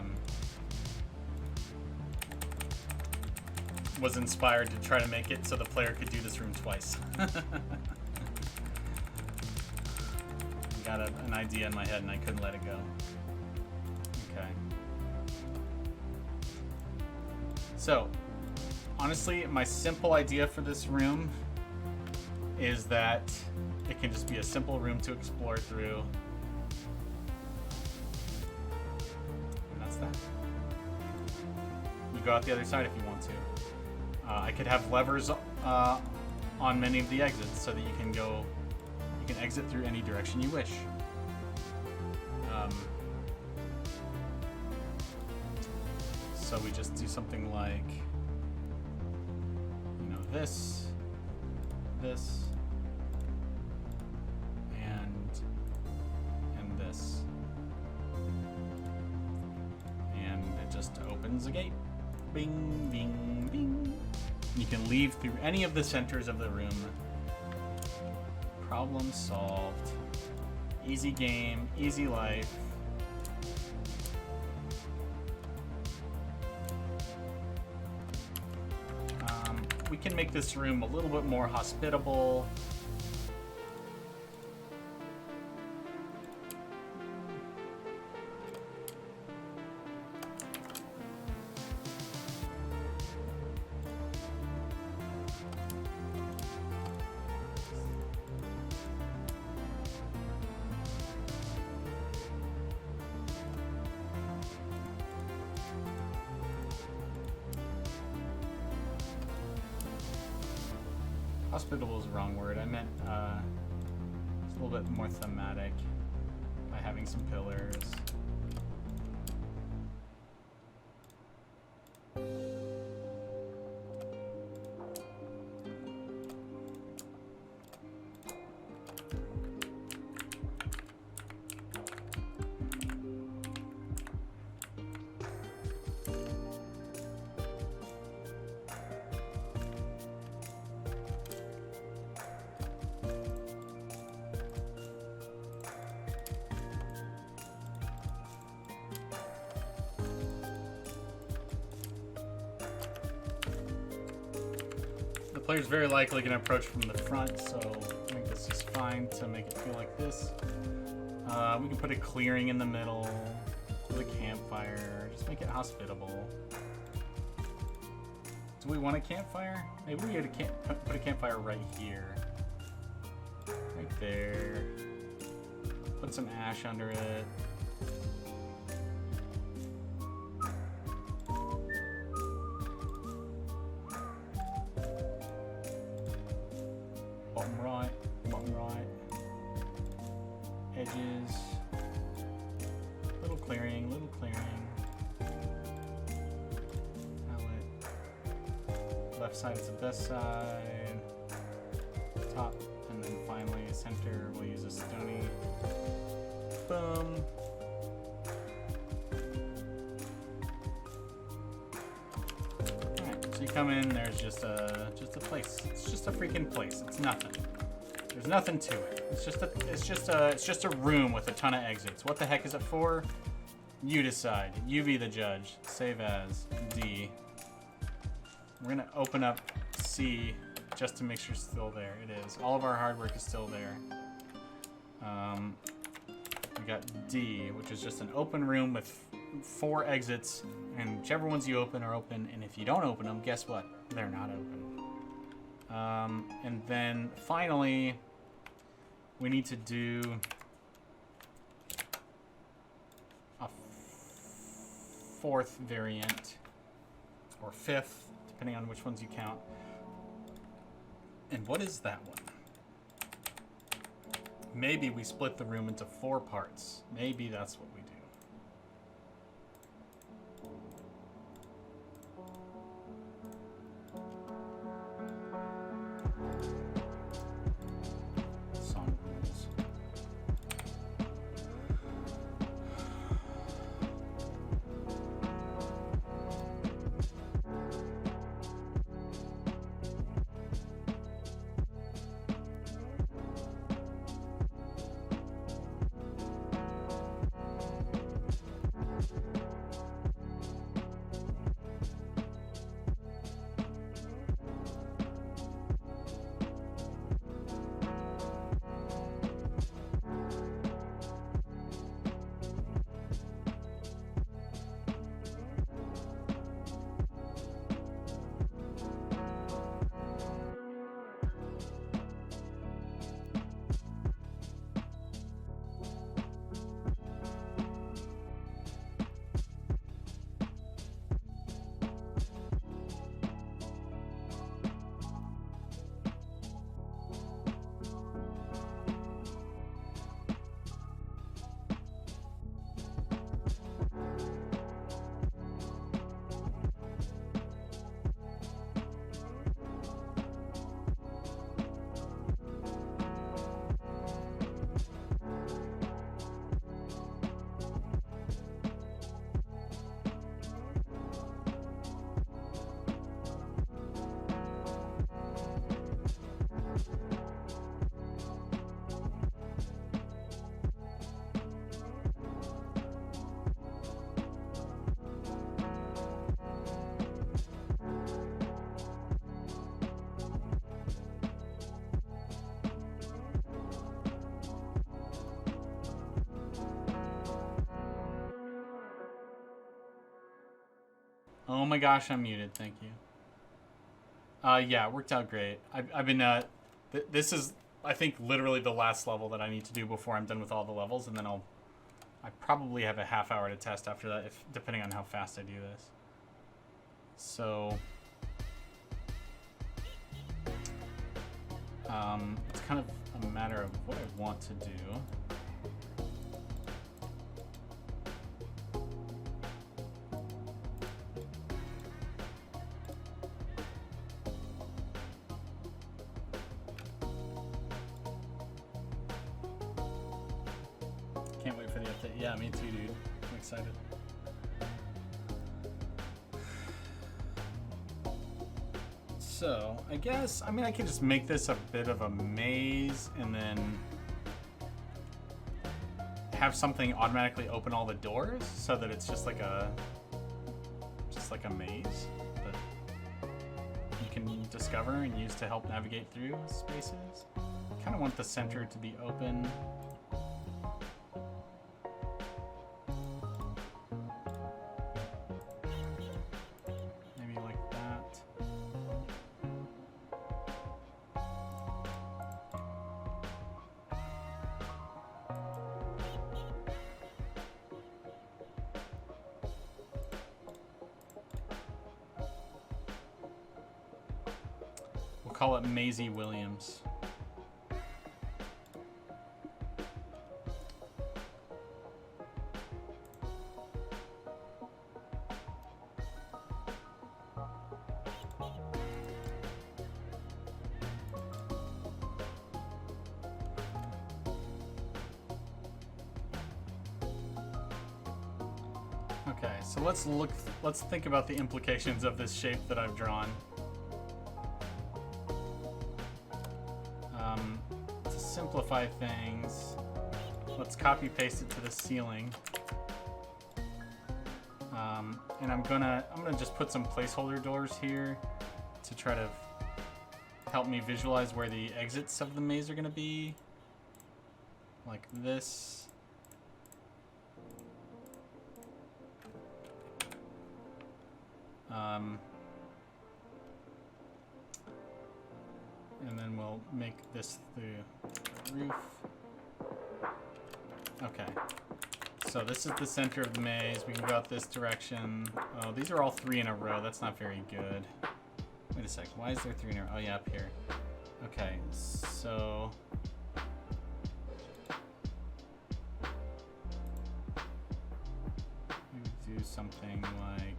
was inspired to try to make it so the player could do this room twice. Got an idea in my head and I couldn't let it go. Okay. So, honestly, my simple idea for this room is that it can just be a simple room to explore through. And that's that. You go out the other side if you want to. I could have levers on many of the exits so that you can go. You can exit through any direction you wish. So we just do something like, you know, this, and this. And it just opens a gate. Bing, bing, bing. You can leave through any of the centers of the room. Problem solved. Easy game, easy life. We can make this room a little bit more hospitable. Hospitable is the wrong word. I meant it's a little bit more thematic by having some pillars. Player's very likely going to approach from the front, so I think this is fine to make it feel like this. We can put a clearing in the middle with a campfire. Just make it hospitable. Do we want a campfire? Maybe we had put a campfire right here. Right there. Put some ash under it. Bottom right. Edges. Little clearing. Palette. Left side is the best side. Top. And then finally, center, we'll use a stony. Boom. Alright, so you come in, there's just a place. It's just a freaking place. It's nothing. There's nothing to it. It's just a room with a ton of exits. What the heck is it for? You decide. You be the judge. Save as D. We're gonna open up C just to make sure it's still there. It is. All of our hard work is still there. We got D, which is just an open room with 4 exits, and whichever ones you open are open, and if you don't open them, guess what? They're not open. And then finally, we need to do a 4th variant, or 5th, depending on which ones you count. And what is that one? Maybe we split the room into 4 parts. Maybe that's what we do. Song rules. Oh my gosh, I'm muted. Thank you. Yeah, it worked out great. I've been, this is, I think, literally the last level that I need to do before I'm done with all the levels, and then I probably have a half hour to test after that, depending on how fast I do this. So, it's kind of a matter of what I want to do. Can't wait for the update. Yeah, me too, dude. I'm excited. So, I guess, I mean, I can just make this a bit of a maze and then have something automatically open all the doors so that it's just like a maze that you can discover and use to help navigate through spaces. I kind of want the center to be open. Call it Maisie Williams. Okay, so let's think about the implications of this shape that I've drawn. simplify things. Let's copy paste it to the ceiling. And I'm gonna just put some placeholder doors here to try to help me visualize where the exits of the maze are gonna be. Like this. And then we'll make this the roof. Okay. So this is the center of the maze. We can go out this direction. Oh, these are all 3 in a row. That's not very good. Wait a sec. Why is there 3 in a row? Oh, yeah, up here. Okay, so... we would do something like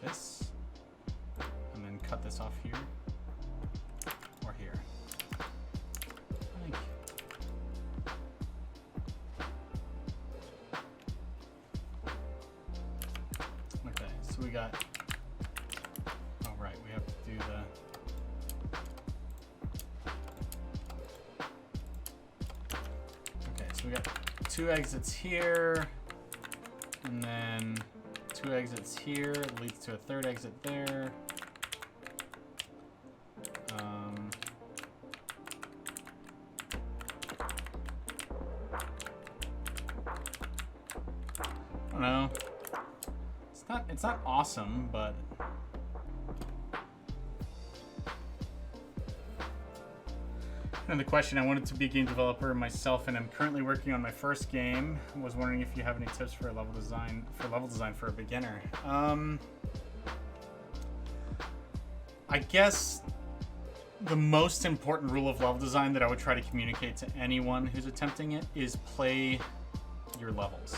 this. And then cut this off here. Or here. I think. Okay, so we got... oh, right, we have to do the... okay, so we got 2 exits here. And then 2 exits here. It leads to a 3rd exit there. I don't know. It's not awesome, but and the question, I wanted to be a game developer myself, and I'm currently working on my first game. I was wondering if you have any tips for level design for a beginner. I guess the most important rule of level design that I would try to communicate to anyone who's attempting it is play your levels.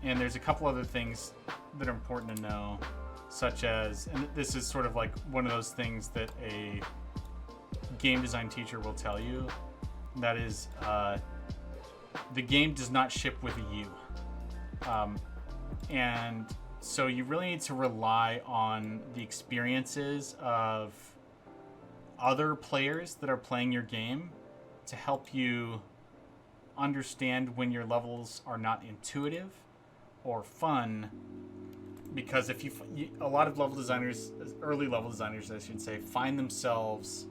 And there's a couple other things that are important to know, such as, and this is sort of like one of those things that a game design teacher will tell you, that is, the game does not ship with you. And so you really need to rely on the experiences of other players that are playing your game to help you understand when your levels are not intuitive or fun, because if a lot of level designers, early level designers I should say, find themselves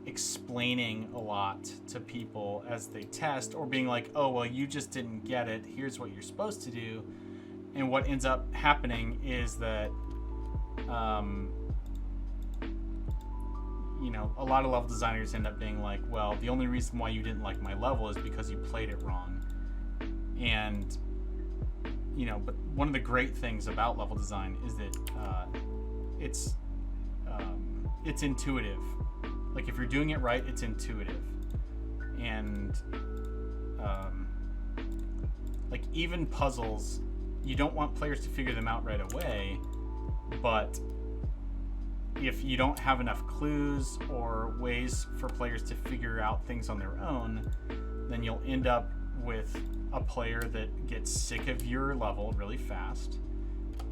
explaining a lot to people as they test, or being like, oh well, you just didn't get it, here's what you're supposed to do. And what ends up happening is that you know, a lot of level designers end up being like, well, the only reason why you didn't like my level is because you played it wrong. And you know, but one of the great things about level design is that it's intuitive. Like if you're doing it right, it's intuitive. And like even puzzles, you don't want players to figure them out right away, but if you don't have enough clues or ways for players to figure out things on their own, then you'll end up with a player that gets sick of your level really fast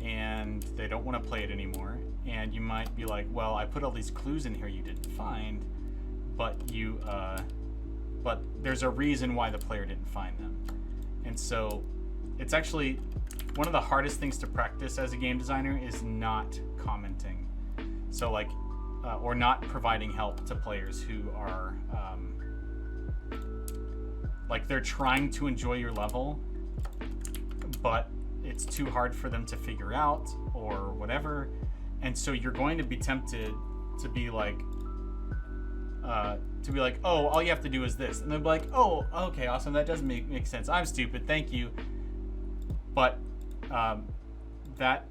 and they don't want to play it anymore. And you might be like, well, I put all these clues in here you didn't find, but but there's a reason why the player didn't find them. And so it's actually one of the hardest things to practice as a game designer is not commenting. So like, or not providing help to players who are like they're trying to enjoy your level, but it's too hard for them to figure out or whatever. And so you're going to be tempted to be like, oh, all you have to do is this. And they'll be like, oh, okay, awesome. That doesn't make sense. I'm stupid. Thank you. But that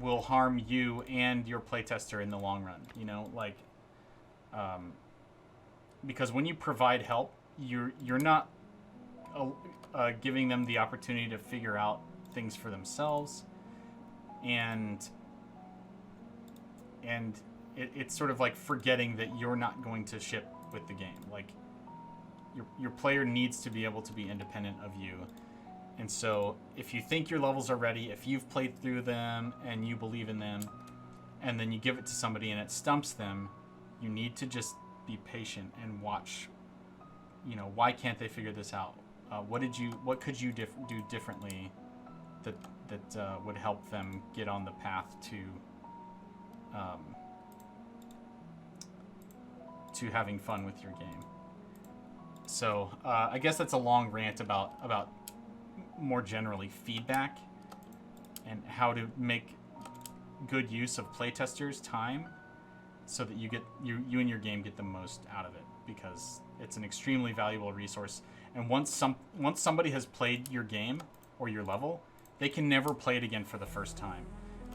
will harm you and your playtester in the long run, you know, like, because when you provide help, you're not giving them the opportunity to figure out things for themselves, and it's sort of like forgetting that you're not going to ship with the game. Like your player needs to be able to be independent of you, And so if you think your levels are ready, if you've played through them and you believe in them, and then you give it to somebody and it stumps them, you need to just be patient and watch, you know, why can't they figure this out? What could you do differently that would help them get on the path to having fun with your game? So I guess that's a long rant about more generally feedback and how to make good use of playtesters' time so that you and your game get the most out of it, because it's an extremely valuable resource. And once somebody has played your game or your level, they can never play it again for the first time.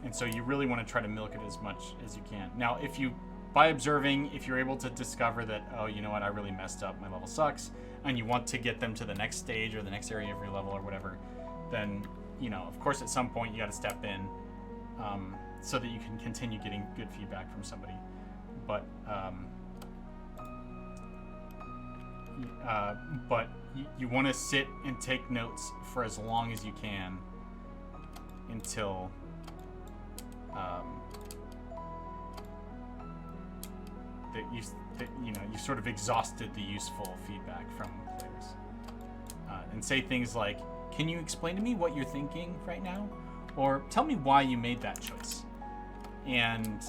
And so you really want to try to milk it as much as you can. Now, by observing, if you're able to discover that, oh, you know what, I really messed up, my level sucks, and you want to get them to the next stage or the next area of your level or whatever, then, you know, of course, at some point you got to step in so that you can continue getting good feedback from somebody. But you want to sit and take notes for as long as you can until you sort of exhausted the useful feedback from players, and say things like, "Can you explain to me what you're thinking right now?" Or "Tell me why you made that choice." And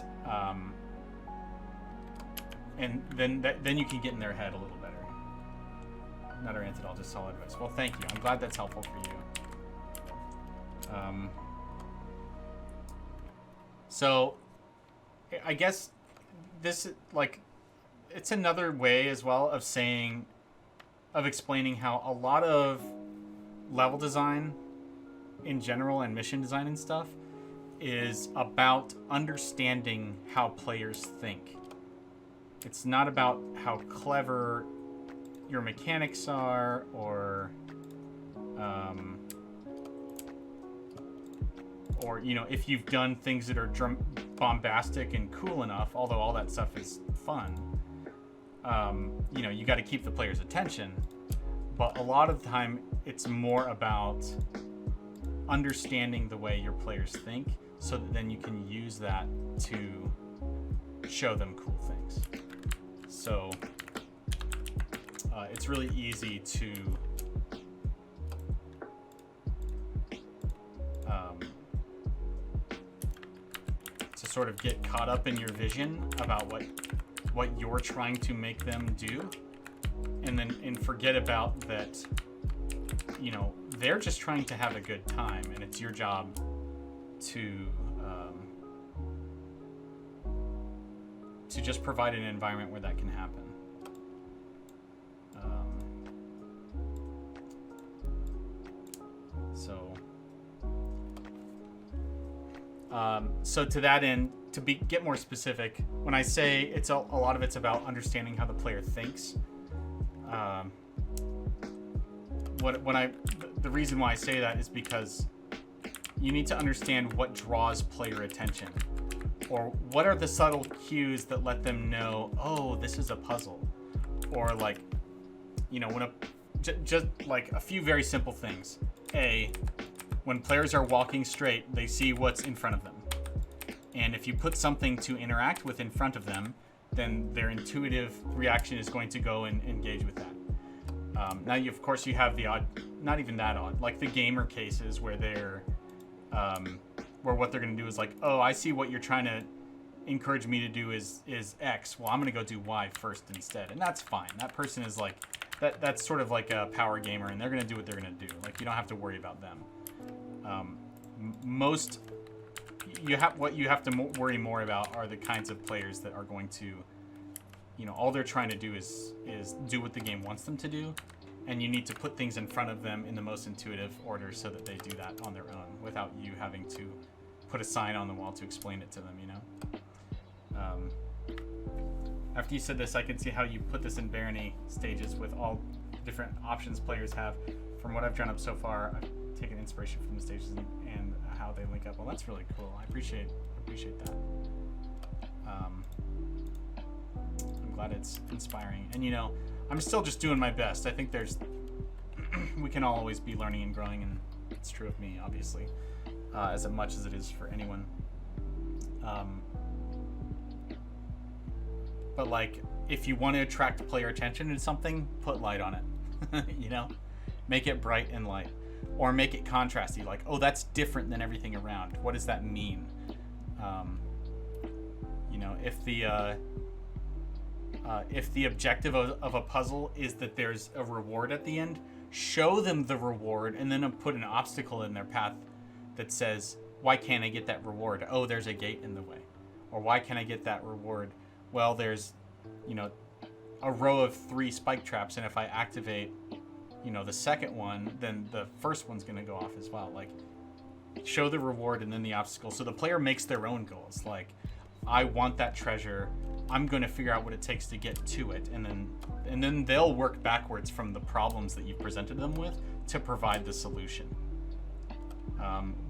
then you can get in their head a little better. Not a rant at all, just solid advice. Well, thank you. I'm glad that's helpful for you. So, I guess this, like, it's another way as well of explaining how a lot of level design in general and mission design and stuff is about understanding how players think. It's not about how clever your mechanics are, or you know, if you've done things that are bombastic and cool enough, although all that stuff is fun. You know, you got to keep the player's attention, but a lot of the time it's more about understanding the way your players think, so that then you can use that to show them cool things. So it's really easy to sort of get caught up in your vision about what you're trying to make them do, and forget about that, you know, they're just trying to have a good time, and it's your job to just provide an environment where that can happen. So to that end, get more specific, when I say it's a lot of it's about understanding how the player thinks, the reason why I say that is because you need to understand what draws player attention, or what are the subtle cues that let them know, oh, this is a puzzle, or, like, you know, just like a few very simple things. When players are walking straight, they see what's in front of them. And if you put something to interact with in front of them, then their intuitive reaction is going to go and engage with that. Now, of course, you have the odd, not even that odd, like the gamer cases where where what they're going to do is like, oh, I see what you're trying to encourage me to do is X. Well, I'm going to go do Y first instead. And that's fine. That person is like, that's sort of like a power gamer, and they're going to do what they're going to do. Like, you don't have to worry about them. What you have to worry more about are the kinds of players that are going to, you know, all they're trying to do is do what the game wants them to do, and you need to put things in front of them in the most intuitive order so that they do that on their own without you having to put a sign on the wall to explain it to them, you know. After you said this, I can see how you put this in Barony stages with all different options players have. From what I've drawn up so far, I've taken inspiration from the stages and how they link up. Well, that's really cool. I appreciate that. I'm glad it's inspiring. And, you know, I'm still just doing my best. I think there's we can all always be learning and growing, and it's true of me, obviously, as much as it is for anyone. But like, if you want to attract player attention to something, put light on it. You know, make it bright and light, or make it contrasty. Like, oh, that's different than everything around. What does that mean? You know, if the objective of a puzzle is that there's a reward at the end, show them the reward and then put an obstacle in their path that says, why can't I get that reward? Oh, there's a gate in the way. Or why can't I get that reward? Well, there's, you know, a row of 3 spike traps, and if I activate, you know, the second one, then the first one's going to go off as well. Like, show the reward and then the obstacle, so the player makes their own goals. Like, I want that treasure, I'm going to figure out what it takes to get to it, and then they'll work backwards from the problems that you've presented them with to provide the solution.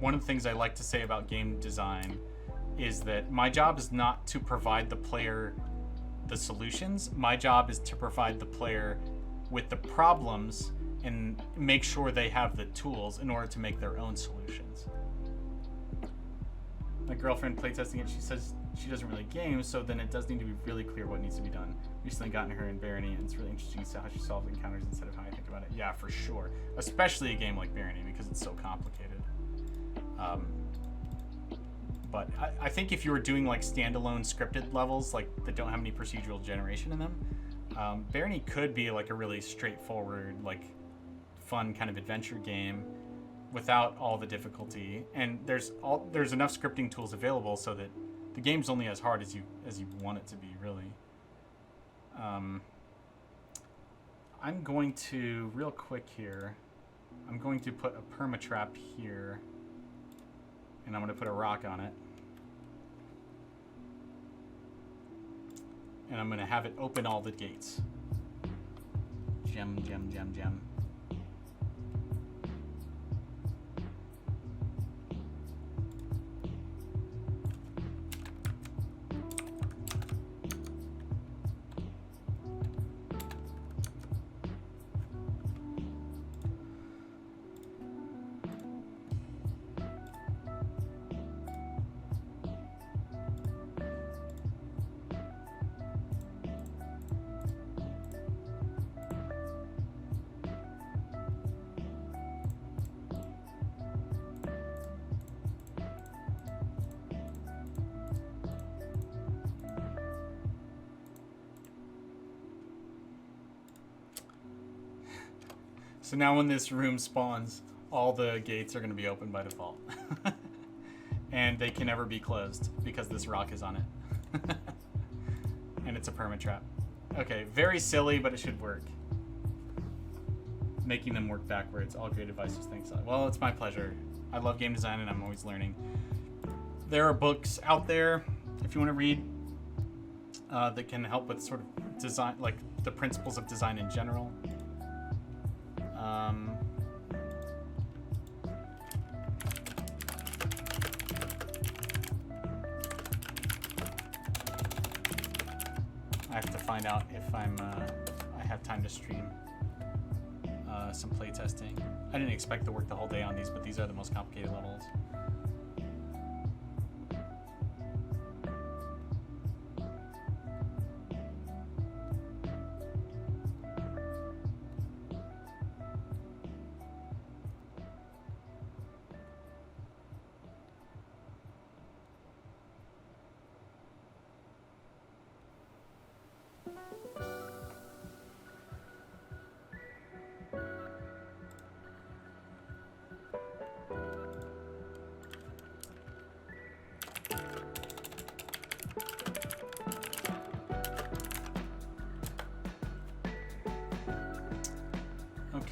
One of the things I like to say about game design is that my job is not to provide the player the solutions. My job is to provide the player with the problems and make sure they have the tools in order to make their own solutions. My girlfriend playtesting it, she says she doesn't really game, so then it does need to be really clear what needs to be done. Recently gotten her in Barony, and it's really interesting to see how she solves encounters instead of how I think about it. Yeah, for sure. Especially a game like Barony, because it's so complicated. But I think if you were doing like standalone scripted levels, like that don't have any procedural generation in them, Barony could be like a really straightforward, like fun kind of adventure game without all the difficulty. And there's enough scripting tools available so that the game's only as hard as you want it to be, really. I'm going to, real quick here, I'm going to put a permatrap here, and I'm going to put a rock on it. And I'm going to have it open all the gates. Gem, gem, gem, gem. So now when this room spawns, all the gates are going to be open by default. And they can never be closed because this rock is on it. And it's a permatrap. Okay, very silly, but it should work. Making them work backwards. All great advices, thanks. Well, it's my pleasure. I love game design and I'm always learning. There are books out there, if you want to read, that can help with sort of design, like the principles of design in general. I have to find out if I have time to stream some playtesting. I didn't expect to work the whole day on these, but these are the most complicated levels.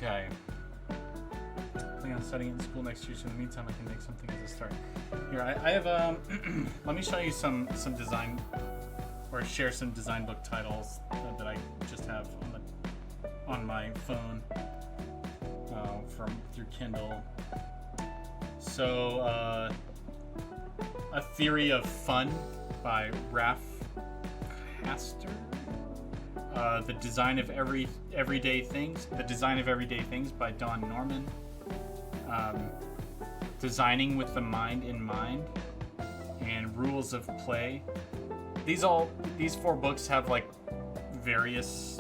Okay. I think I'm studying in school next year, so in the meantime I can make something as a start. Here, I have, let me show you some design, or share some design book titles that I just have on my phone through Kindle. So, A Theory of Fun by Raf Haster. The Design of Everyday Things. The Design of Everyday Things by Don Norman. Designing with the Mind in Mind, and Rules of Play. These 4 books have like various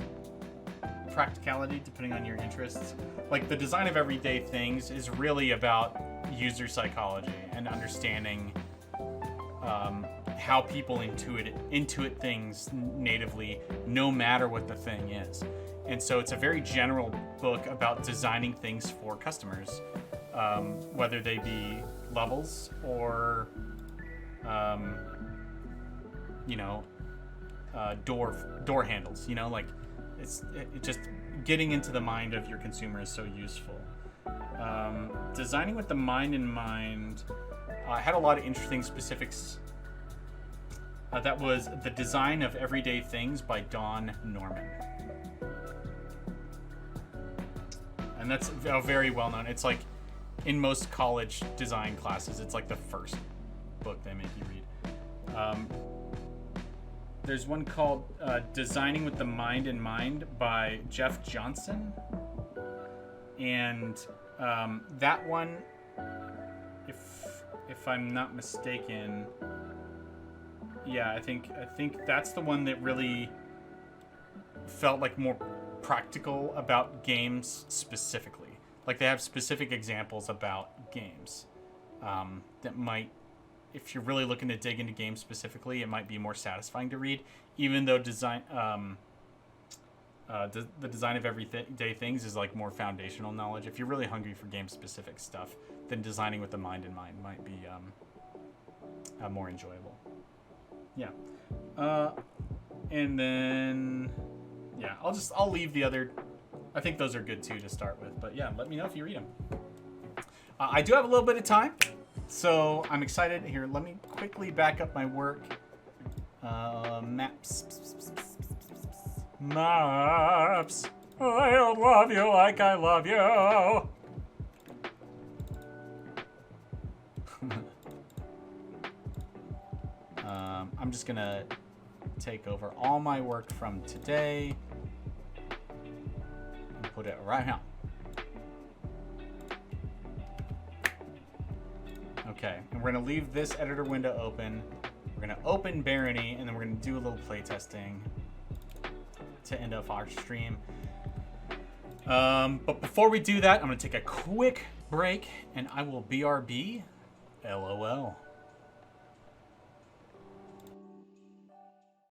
practicality depending on your interests. Like The Design of Everyday Things is really about user psychology and understanding how people intuit things natively, no matter what the thing is. And so it's a very general book about designing things for customers, whether they be levels or door handles. Like it just getting into the mind of your consumer is so useful. Designing with the Mind in Mind had a lot of interesting specifics. That was The Design of Everyday Things by Don Norman. And that's very well known. It's like in most college design classes, it's like the first book they make you read. There's one called Designing with the Mind in Mind by Jeff Johnson. And that one, if I'm not mistaken, yeah, I think that's the one that really felt like more practical about games specifically. Like they have specific examples about games that might, if you're really looking to dig into games specifically, it might be more satisfying to read. Even though the Design of Everyday Things is like more foundational knowledge. If you're really hungry for game specific stuff, then Designing with the Mind in Mind might be more enjoyable. Yeah. And then, yeah, I'll leave the other. I think those are good too to start with. But yeah, let me know if you read them. I do have a little bit of time, so I'm excited. Here, let me quickly back up my work. Maps. I don't love you like I love you. I'm just gonna take over all my work from today and put it right now. Okay, and we're gonna leave this editor window open. We're gonna open Barony, and then we're gonna do a little play testing to end off our stream. But before we do that, I'm gonna take a quick break, and I will BRB. LOL.